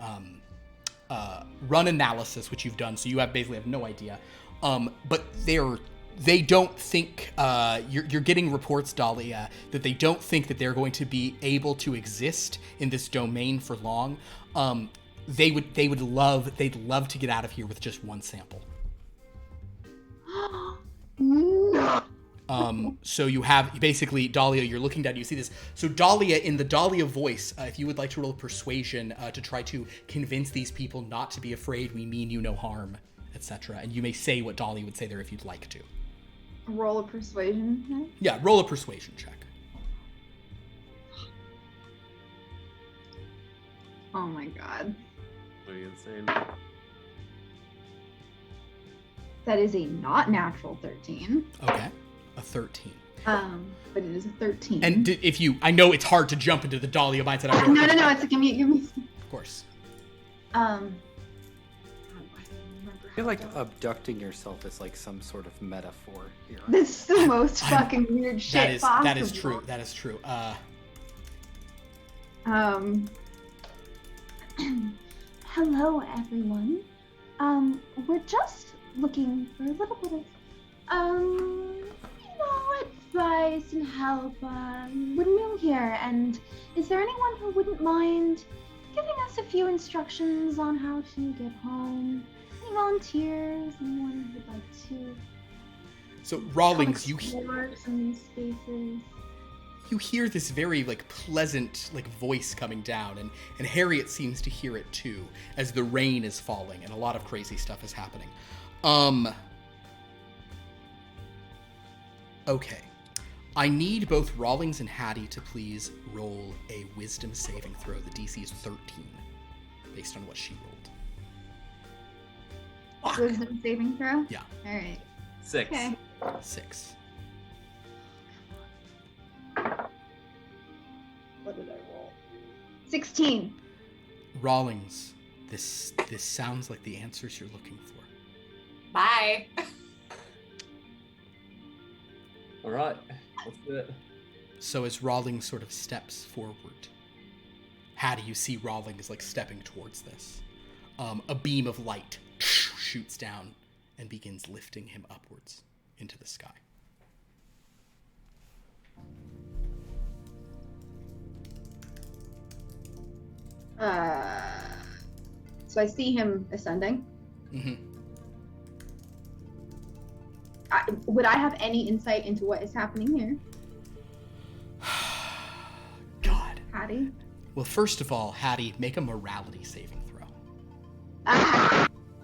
run analysis, which you've done, so you basically have no idea. But they don't think you're getting reports, Dahlia, that they don't think that they're going to be able to exist in this domain for long. They'd love to get out of here with just one sample. No. So you have basically Dahlia, you're looking down, you see this. So Dahlia, in the Dahlia voice, if you would like to roll persuasion to try to convince these people not to be afraid, we mean you no harm, etc. And you may say what Dahlia would say there if you'd like to. Roll a persuasion check? Yeah, roll a persuasion check. Oh my god. Are you insane? That is a not natural 13. Okay, a 13. But it is a 13. And I know it's hard to jump into the Dahlia mindset. No, it's give me. Of course. I don't remember. I feel like abducting yourself is like some sort of metaphor here. This is the most fucking weird shit possible. That is true. That is true. Hello everyone. We're just looking for a little bit of, advice and help. We're new here, and is there anyone who wouldn't mind giving us a few instructions on how to get home? Any volunteers? Anyone who'd like to? So Rawlings, you explore some of these spaces. You hear this very pleasant voice coming down, and Harriet seems to hear it too, as the rain is falling and a lot of crazy stuff is happening. Okay. I need both Rawlings and Hattie to please roll a wisdom saving throw. The DC is 13, based on what she rolled. Wisdom saving throw? Yeah. Alright. 6. Okay. 6. What did I roll? 16. Rawlings, this sounds like the answers you're looking for. Bye. All right, let's do it. So as Rawlings sort of steps forward, Hattie, you see Rawlings stepping towards this. A beam of light shoots down and begins lifting him upwards into the sky. So I see him ascending. Mm-hmm. Would I have any insight into what is happening here? God. Hattie? Well, first of all, Hattie, make a morality saving throw.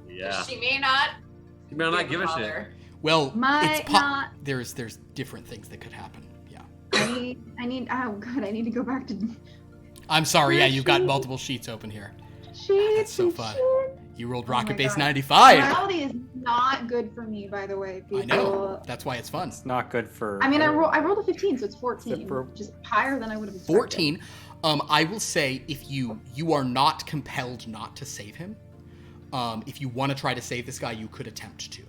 Yeah. She may not. You may not give a shit. bother. Well, Might not. There's different things that could happen. Yeah. I need. Oh god, I need to go back to. I'm sorry. Yeah, you've got multiple sheets open here. Sheets. That's so and fun. shit. You rolled Oh my Rocket Base God. 95. Morality is not good for me, by the way, people. I know. That's why it's fun. It's not good for. I mean, I rolled a 15, so it's 14, Zipper. which is higher than I would have expected. 14. I will say if you are not compelled not to save him, if you want to try to save this guy, you could attempt to.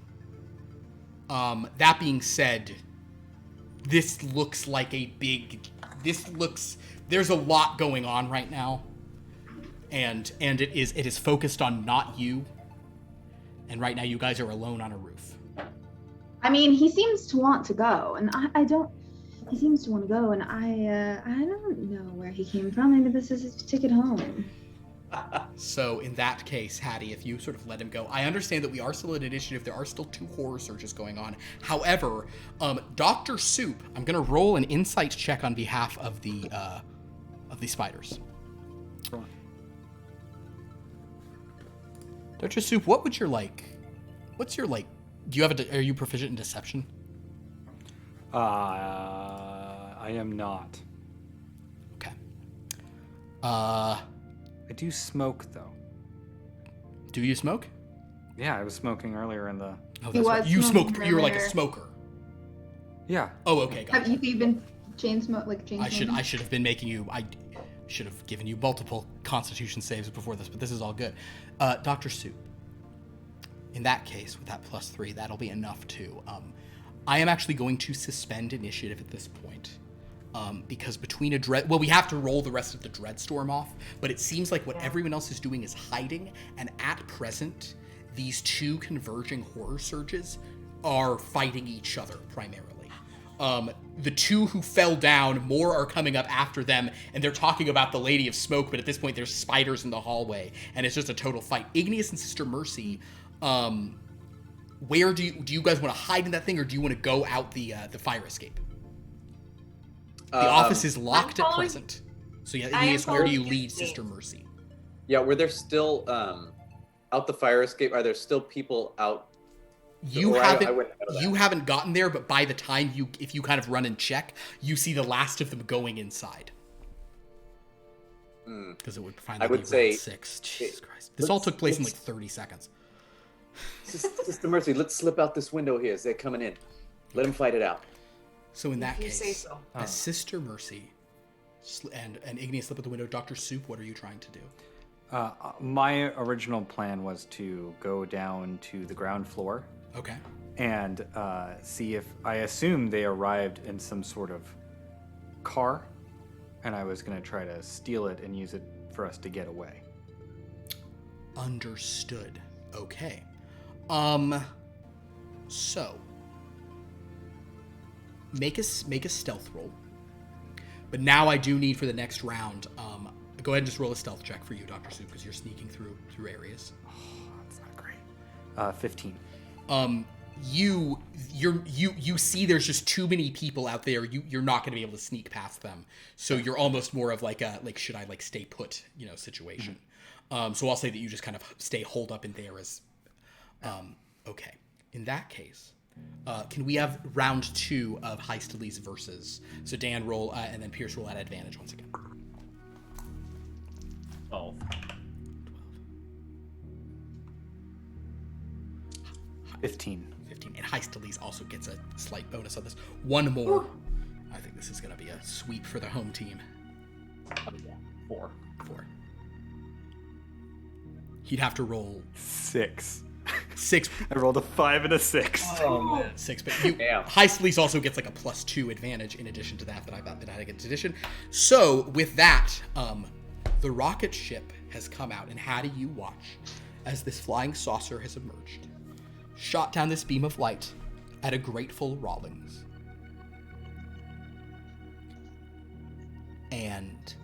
That being said, this looks like there's a lot going on right now. And it is focused on not you. And right now you guys are alone on a roof. I mean, he seems to want to go, and I don't. He seems to want to go, and I don't know where he came from. Maybe this is his ticket home. So in that case, Hattie, if you sort of let him go, I understand that we are still at initiative. There are still 2 horror surges going on. However, Dr. Soup, I'm going to roll an insight check on behalf of the spiders. Sure. Dr. Soup, what would your what's your do you have are you proficient in deception? I am not. Okay. I do smoke though. Do you smoke? Yeah, I was smoking earlier in the. Oh, He that's right. was You smoke. smoking You're like a earlier. smoker. Yeah. Oh, okay. Got Have it. you been chain smoke I should have been making you. I should have given you multiple Constitution saves before this, but this is all good. Dr. Soup. In that case, with that +3, that'll be enough too. I am actually going to suspend initiative at this point. Because between we have to roll the rest of the Dreadstorm off, but it seems like what everyone else is doing is hiding, and at present, these 2 converging horror surges are fighting each other primarily. The 2 who fell down, more are coming up after them, and they're talking about the Lady of Smoke, but at this point there's spiders in the hallway, and it's just a total fight. Igneous and Sister Mercy, where do you guys want to hide in that thing, or do you want to go out the fire escape? The office is locked at following- present. So yeah, I am Igneous, where do you following lead his Sister lead. Mercy? Yeah, were there still out the fire escape? Are there still people out? You Or haven't I wouldn't know that. you haven't gotten there, but by the time if you kind of run and check, you see the last of them going inside. Because it would finally I would be say round 6. Jesus Christ. This all took place in like 30 seconds. Sister Mercy, let's slip out this window here as they're coming in. Let them fight it out. So in that If you say case, so. as Sister Mercy and Igneous slip out the window, Dr. Soup, what are you trying to do? My original plan was to go down to the ground floor Okay. and see if I assume they arrived in some sort of car, and I was going to try to steal it and use it for us to get away. Understood. Okay. So make a stealth roll. But now I do need for the next round. Go ahead and just roll a stealth check for you, Dr. Soup, because you're sneaking through areas. That's not great. 15. You see there's just too many people out there. You're not going to be able to sneak past them. So you're almost more of like should I stay put, situation. So I'll say that you just kind of stay holed up in there as okay. In that case, can we have round 2 of Heistalies versus? So Dan roll and then Pierce roll at advantage once again. 12. 15. 15. And Heistalies also gets a slight bonus on this. One more. I think this is going to be a sweep for the home team. 4. 4. He'd have to roll 6. 6. I rolled a 5 and a 6. Oh, man. 6, but you Damn. Heistalies also gets like a +2 advantage in addition to that I get addition. So with that, the rocket ship has come out, and how do you watch as this flying saucer has emerged, shot down this beam of light at a grateful Rawlings, and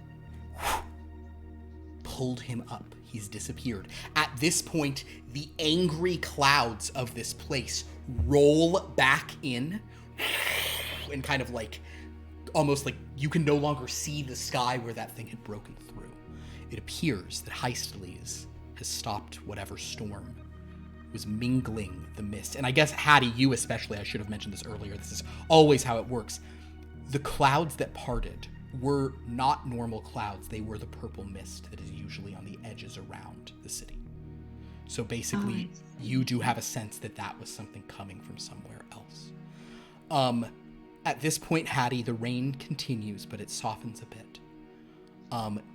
pulled him up. He's disappeared. At this point, the angry clouds of this place roll back in and kind of almost like you can no longer see the sky where that thing had broken through. It appears that Heistalies has stopped whatever storm was mingling the mist. And I guess, Hattie, you especially, I should have mentioned this earlier, this is always how it works. The clouds that parted were not normal clouds. They were the purple mist that is usually on the edges around the city. So basically, you do have a sense that that was something coming from somewhere else. At this point, Hattie, the rain continues, but it softens a bit.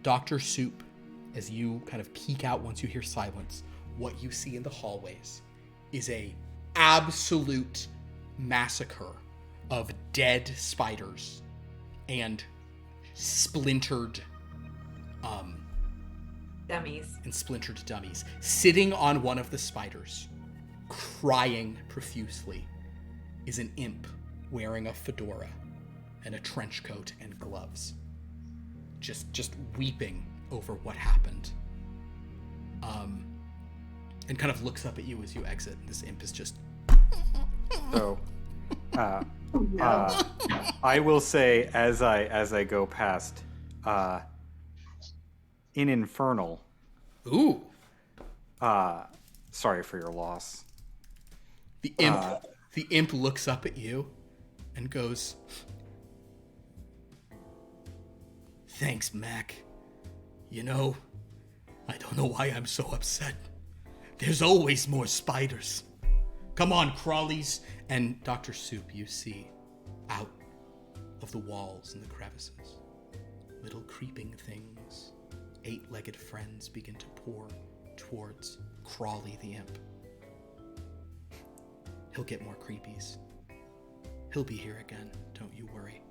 Dr. Soup, as you kind of peek out once you hear silence, what you see in the hallways is a absolute massacre of dead spiders and splintered dummies sitting on one of the spiders, crying profusely, is an imp wearing a fedora and a trench coat and gloves, just weeping over what happened. and kind of looks up at you as you exit. And this imp is just... So, I will say as I go past, in Infernal. Ooh. Sorry for your loss. The imp looks up at you and goes, "Thanks, Mac. You know, I don't know why I'm so upset. There's always more spiders. Come on, crawlies." And Dr. Soup, you see out of the walls and the crevices, little creeping things, 8-legged friends begin to pour towards Crawley the imp. He'll get more creepies. He'll be here again, don't you worry.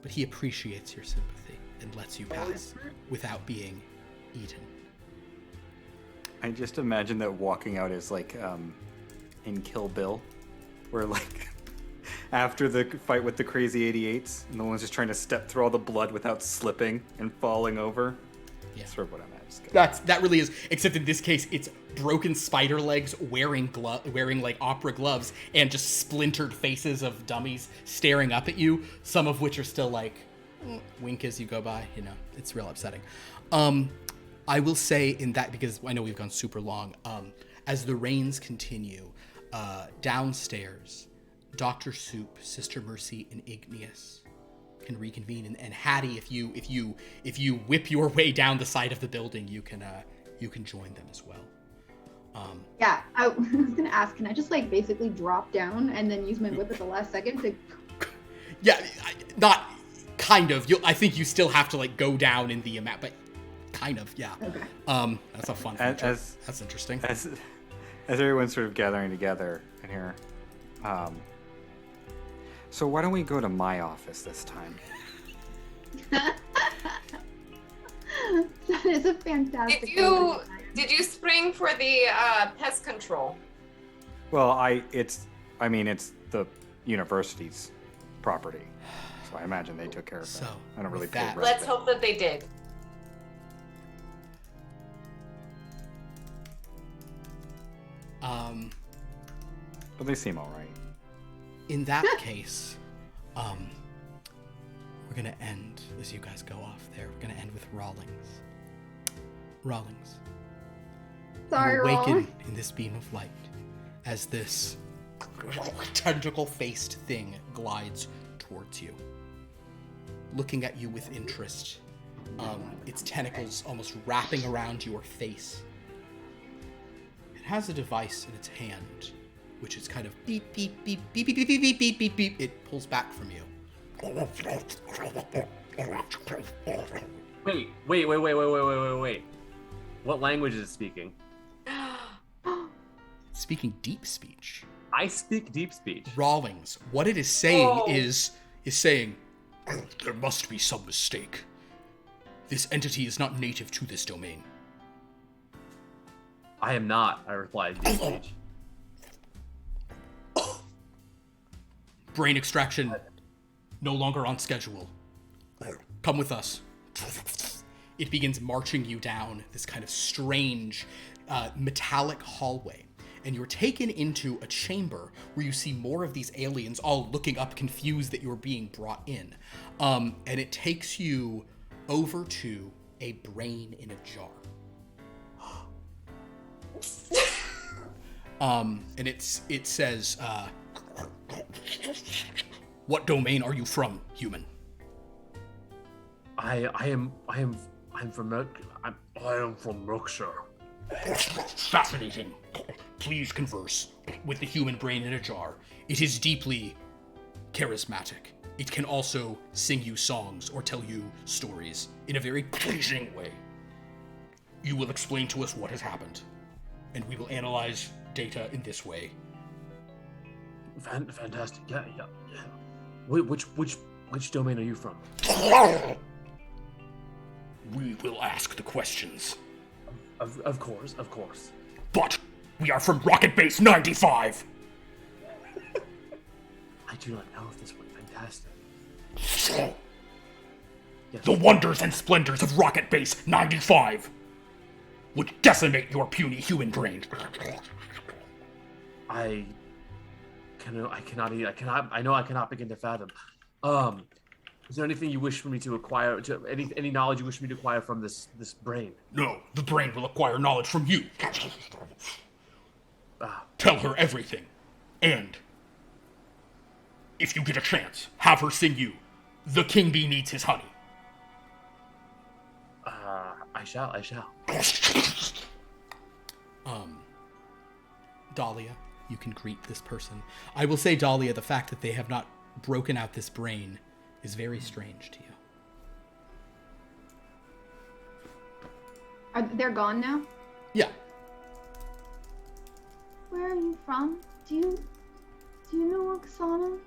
But he appreciates your sympathy and lets you pass without being eaten. I just imagine that walking out is like in Kill Bill, where like after the fight with the crazy 88s, and the one's just trying to step through all the blood without slipping and falling over. Yeah. Sort of what I'm at. That really is, except in this case, it's broken spider legs wearing like opera gloves and just splintered faces of dummies staring up at you, some of which are still like wink as you go by. You know, it's real upsetting. I will say in that, because I know we've gone super long, as the rains continue, downstairs, Dr. Soup, Sister Mercy, and Igneous can reconvene, and Hattie, if you whip your way down the side of the building, you can join them as well. Yeah, I was gonna ask, can I just like basically drop down and then use my whip at the last second to? Yeah, not kind of. I think you still have to like go down in the amount, but kind of, yeah. Okay. That's a fun feature. That's interesting. As everyone's sort of gathering together in here, so why don't we go to my office this time? That is a fantastic. Did you spring for the pest control? Well, it's the university's property, so I imagine they took care of So, that. I don't really with pay that- rent Let's there. hope that they did. But they seem all right. In that case, we're gonna end as you guys go off there. We're gonna end with Rawlings. Rawlings. Sorry, You awaken Roll. in this beam of light as this tentacle-faced thing glides towards you, looking at you with interest. Its tentacles almost wrapping around your face. It has a device in its hand, which is kind of beep, beep, beep, beep, beep, beep, beep, beep, beep, beep, beep. It pulls back from you. Wait. What language is it speaking? Speaking deep speech. I speak deep speech. Rawlings, what it is saying Oh. is saying, there must be some mistake. This entity is not native to this domain. I am not, I replied in deep speech. Brain extraction, no longer on schedule. Come with us. It begins marching you down this kind of strange metallic hallway. And you're taken into a chamber where you see more of these aliens all looking up confused that you're being brought in. And it takes you over to a brain in a jar. And it says, what domain are you from, human? I am from Merkshire. Fascinating. Please converse with the human brain in a jar. It is deeply charismatic. It can also sing you songs or tell you stories in a very pleasing way. You will explain to us what has happened, and we will analyze data in this way. Fantastic. Yeah. Which domain are you from? We will ask the questions. Of course. But we are from Rocket Base 95. I do not know if this went fantastic. Yes. The wonders and splendors of Rocket Base 95. would decimate your puny human brain. I know I cannot begin to fathom. Is there anything you wish for me to acquire? Any knowledge you wish me to acquire from this brain? No, the brain will acquire knowledge from you. Tell her everything. And if you get a chance, have her sing you "The King Bee Needs His Honey." I shall. Dahlia, you can greet this person. I will say, Dahlia, the fact that they have not broken out this brain is very strange to you. They're gone now? Yeah. Where are you from? Do you know Oksana?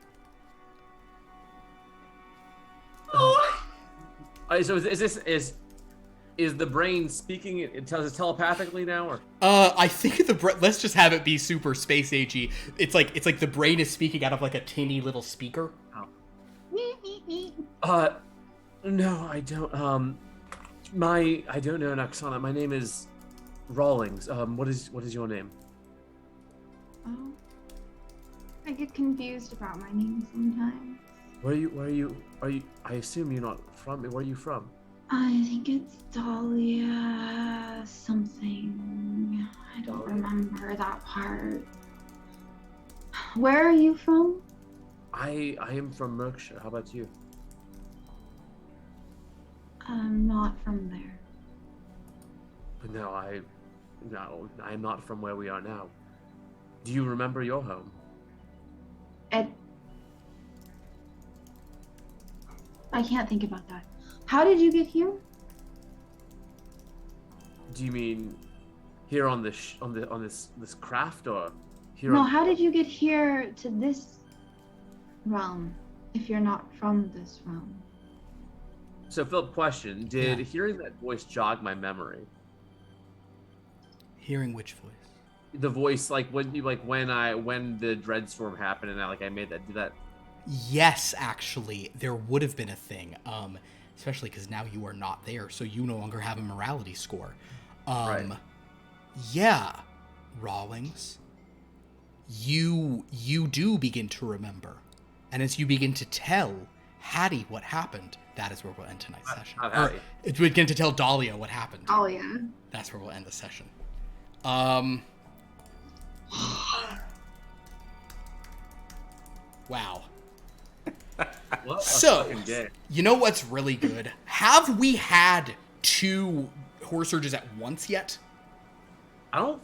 So is the brain speaking? It tells us telepathically now, or? I think let's just have it be super space agey. It's like the brain is speaking out of like a tinny little speaker. No, I don't. I don't know Oksana. My name is Rawlings. What is your name? Oh, I get confused about my name sometimes. Where are you? I assume you're not from. Where are you from? I think it's Dahlia something. I don't remember that part. Where are you from? I am from Merkshire. How about you? I'm not from there. No, I am not from where we are now. Do you remember your home? I can't think about that. How did you get here? Do you mean here on this craft, or here? No, how did you get here to this realm if you're not from this realm? So, Philip, question: did hearing that voice jog my memory? Hearing which voice? The voice, when the Dreadstorm happened, and I made that. Did that? Yes, actually, there would have been a thing. Especially because now you are not there, so you no longer have a morality score. Right. Yeah, Rawlings. You do begin to remember, and as you begin to tell Hattie what happened, that is where we'll end tonight's session. Or we begin to tell Dahlia what happened. Oh yeah. That's where we'll end the session. Wow. So, you know what's really good? Have we had 2 horse surges at once yet? I'm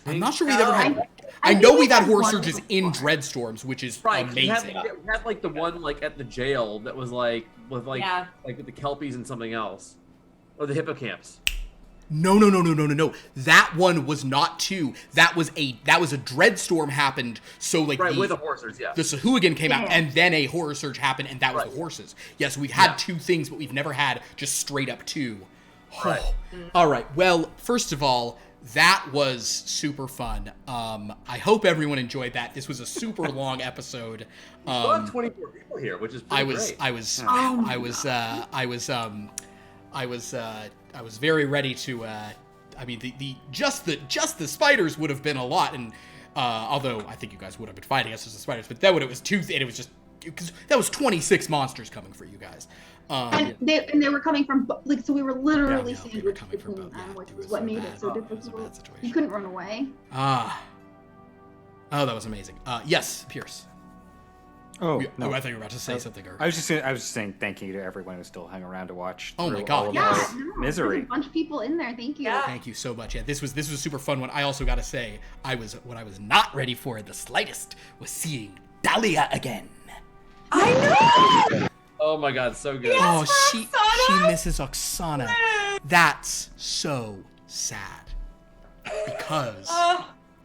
not sure we've ever had. I know we've had horse surges in Dreadstorms, which is amazing. We had the one at the jail that was with the Kelpies and something else, or the hippocamps. No. That one was not 2. That was a Dreadstorm happened. So with the horses, yeah. The Sahuagin came out, and then a horror surge happened, and that was the horses. Yes, we've had 2 things, but we've never had just straight up 2. Right. All right. Well, first of all, that was super fun. I hope everyone enjoyed that. This was a super long episode. We still have 24 people here, which is pretty great. I was very ready to. Just the spiders would have been a lot, and although I think you guys would have been fighting us as the spiders, but then when it was 2, and it was just because that was 26 monsters coming for you guys. And they were coming from so we were literally sandwiched between them, both, which was what made it so difficult. You couldn't run away. Oh, that was amazing. Yes, Pierce. Oh, no. I thought you were about to say something. Or... I was just saying thank you to everyone who still hung around to watch. Oh my God! Yes. There's Misery. a bunch of people in there. Thank you. Yeah. Thank you so much. Yeah, this was a super fun one. I also got to say, what I was not ready for in the slightest was seeing Dahlia again. I know. Oh my God, so good. Oh, she misses Oksana. That's so sad. Because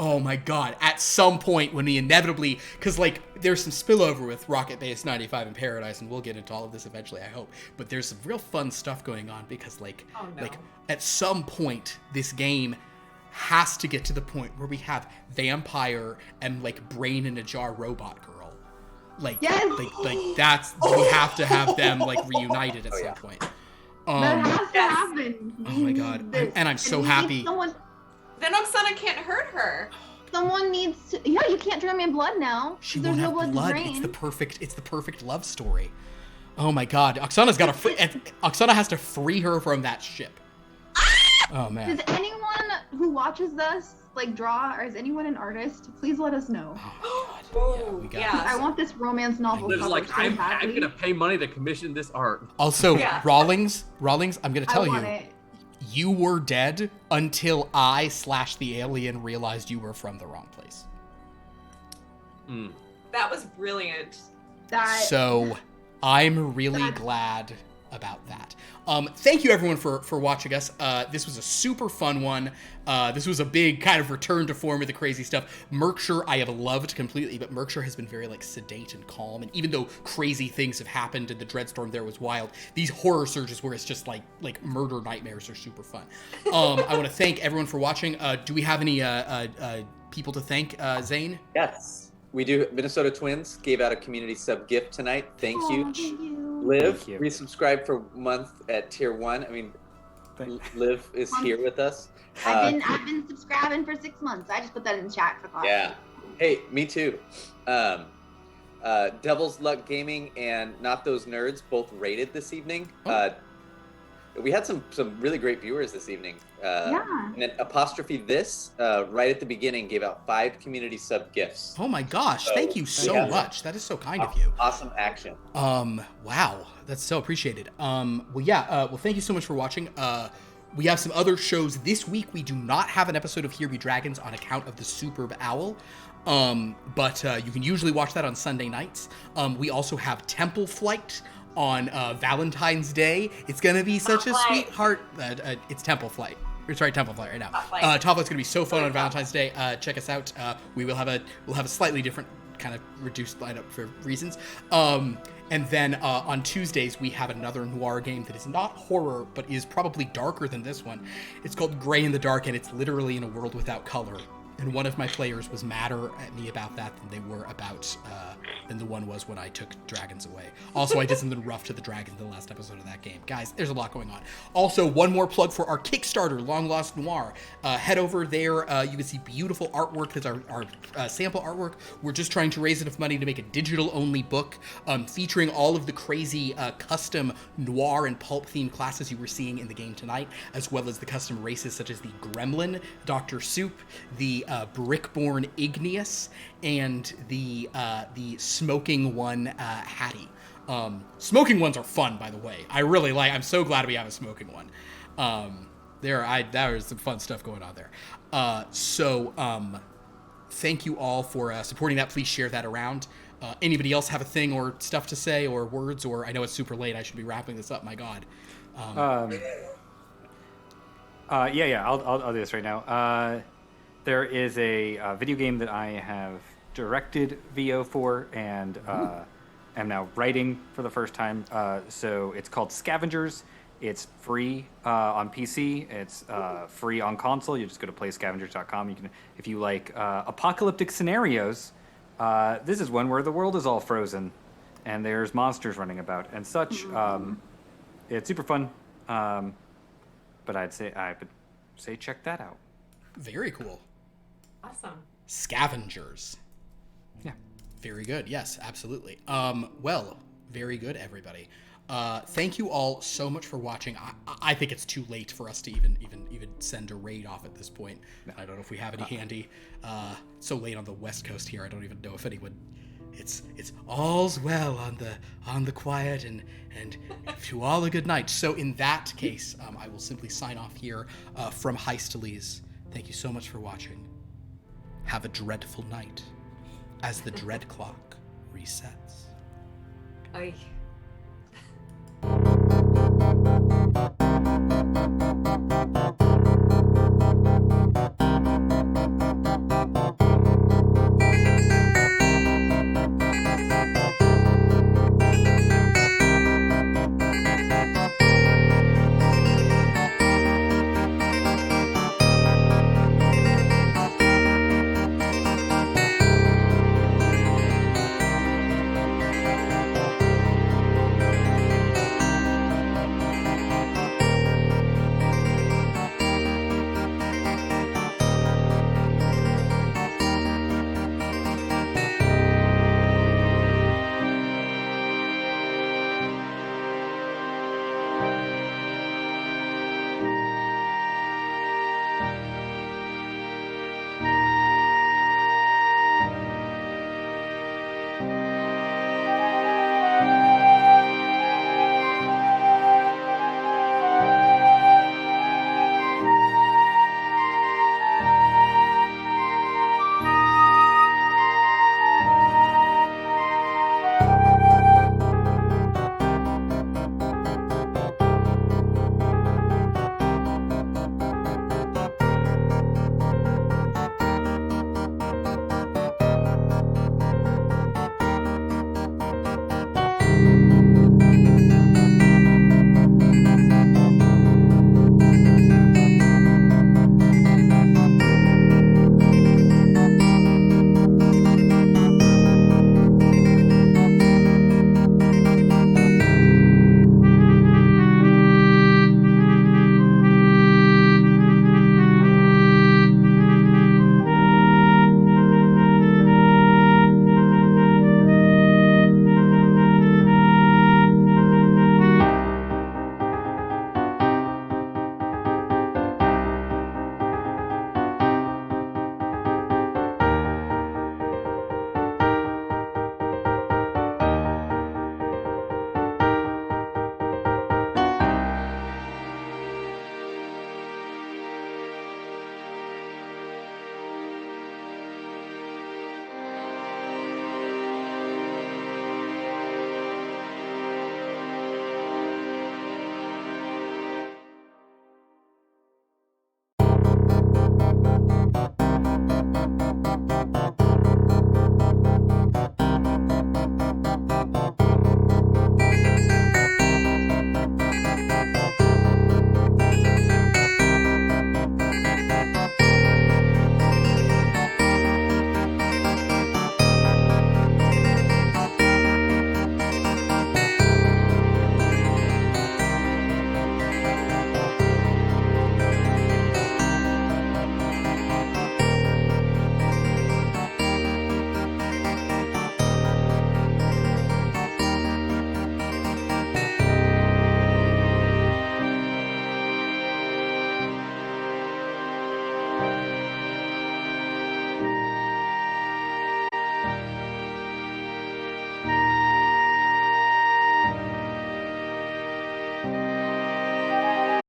oh my God, at some point when we inevitably, because there's some spillover with Rocket Base 95 in Paradise, and we'll get into all of this eventually, I hope. But there's some real fun stuff going on because at some point this game has to get to the point where we have vampire and brain in a jar robot girl. Yes! That's we have to have them reunited at some point. That has to Yes. happen. Oh my God. And I'm so happy. Then Oksana can't hurt her. Someone needs to. Yeah, you can't drain my blood now. She There's won't no have blood blood. to drain. It's the perfect love story. Oh my God. Oksana's got to Oksana has to free her from that ship. Oh man. Does anyone who watches this like draw, or is anyone an artist? Please let us know. Oh God. Yeah, we got Yeah. I want this romance novel There's cover like, so I'm badly. gonna pay money to commission this art. Also, Yeah. Rawlings, I'm gonna tell I you, want it. you were dead until I/the alien realized you were from the wrong place. That was brilliant. That So I'm really That- glad about that. Thank you everyone for watching us. This was a super fun one. This was a big kind of return to form of the crazy stuff. Merkshire I have loved completely, but Merkshire has been very like sedate and calm. And even though crazy things have happened and the Dreadstorm there was wild, these horror surges where it's just like murder nightmares are super fun. I want to thank everyone for watching. Do we have any people to thank, Zane? Yes, we do. Minnesota Twins gave out a community sub gift tonight. Thank Aw, you. thank you. Liv, Thank you. resubscribe for a month at tier 1. I mean, Liv is here with us. I've been subscribing for 6 months. I just put that in the chat for class. Yeah. Hey, me too. Devil's Luck Gaming and Not Those Nerds both rated this evening. We had some really great viewers this evening. Yeah. And then Apostrophe This, right at the beginning, gave out 5 community sub gifts. Oh my gosh, So, thank you so yeah. much. That is so kind of you. Awesome action. Wow, that's so appreciated. Well, thank you so much for watching. We have some other shows this week. We do not have an episode of Here Be Dragons on account of the Superb Owl. But you can usually watch that on Sunday nights. We also have Temple Flight on Valentine's Day. It's gonna be such a Flight. sweetheart. It's Temple Flight. Sorry, Temple Flight right now. Top Flight. Top Flight's gonna be so fun on Valentine's Day. Check us out. We'll have a slightly different kind of reduced lineup for reasons. And then on Tuesdays, we have another noir game that is not horror, but is probably darker than this one. It's called Gray in the Dark, and it's literally in a world without color. And one of my players was madder at me about that than they were about, than the one was when I took dragons away. Also, I did something rough to the dragons in the last episode of that game. Guys, there's a lot going on. Also, one more plug for our Kickstarter, Long Lost Noir. Head over there. You can see beautiful artwork. That's our sample artwork. We're just trying to raise enough money to make a digital-only book featuring all of the crazy custom noir and pulp-themed classes you were seeing in the game tonight, as well as the custom races such as the Gremlin, Dr. Soup, the Brickborn Igneous, and the smoking one Hattie. Smoking ones are fun, by the way. I'm so glad we have a smoking one. There was some fun stuff going on there. Thank you all for supporting that. Please share that around. Anybody else have a thing or stuff to say or words? Or I know it's super late. I should be wrapping this up. My God. Yeah. I'll do this right now. There is a video game that I have directed VO for and am now writing for the first time. So it's called Scavengers. It's free on PC. It's free on console. You just go to playscavengers.com. You can, if you like apocalyptic scenarios, this is one where the world is all frozen and there's monsters running about and such. It's super fun. But I would say check that out. Very cool. Awesome. Scavengers. Yeah. Very good. Yes, absolutely. Well, very good, everybody. Thank you all so much for watching. I think it's too late for us to even send a raid off at this point. I don't know if we have any handy. So late on the West Coast here. I don't even know if anyone. It's all's well on the quiet and to all a good night. So in that case, I will simply sign off here from Heistales. Thank you so much for watching. Have a dreadful night as the dread clock resets. Ay.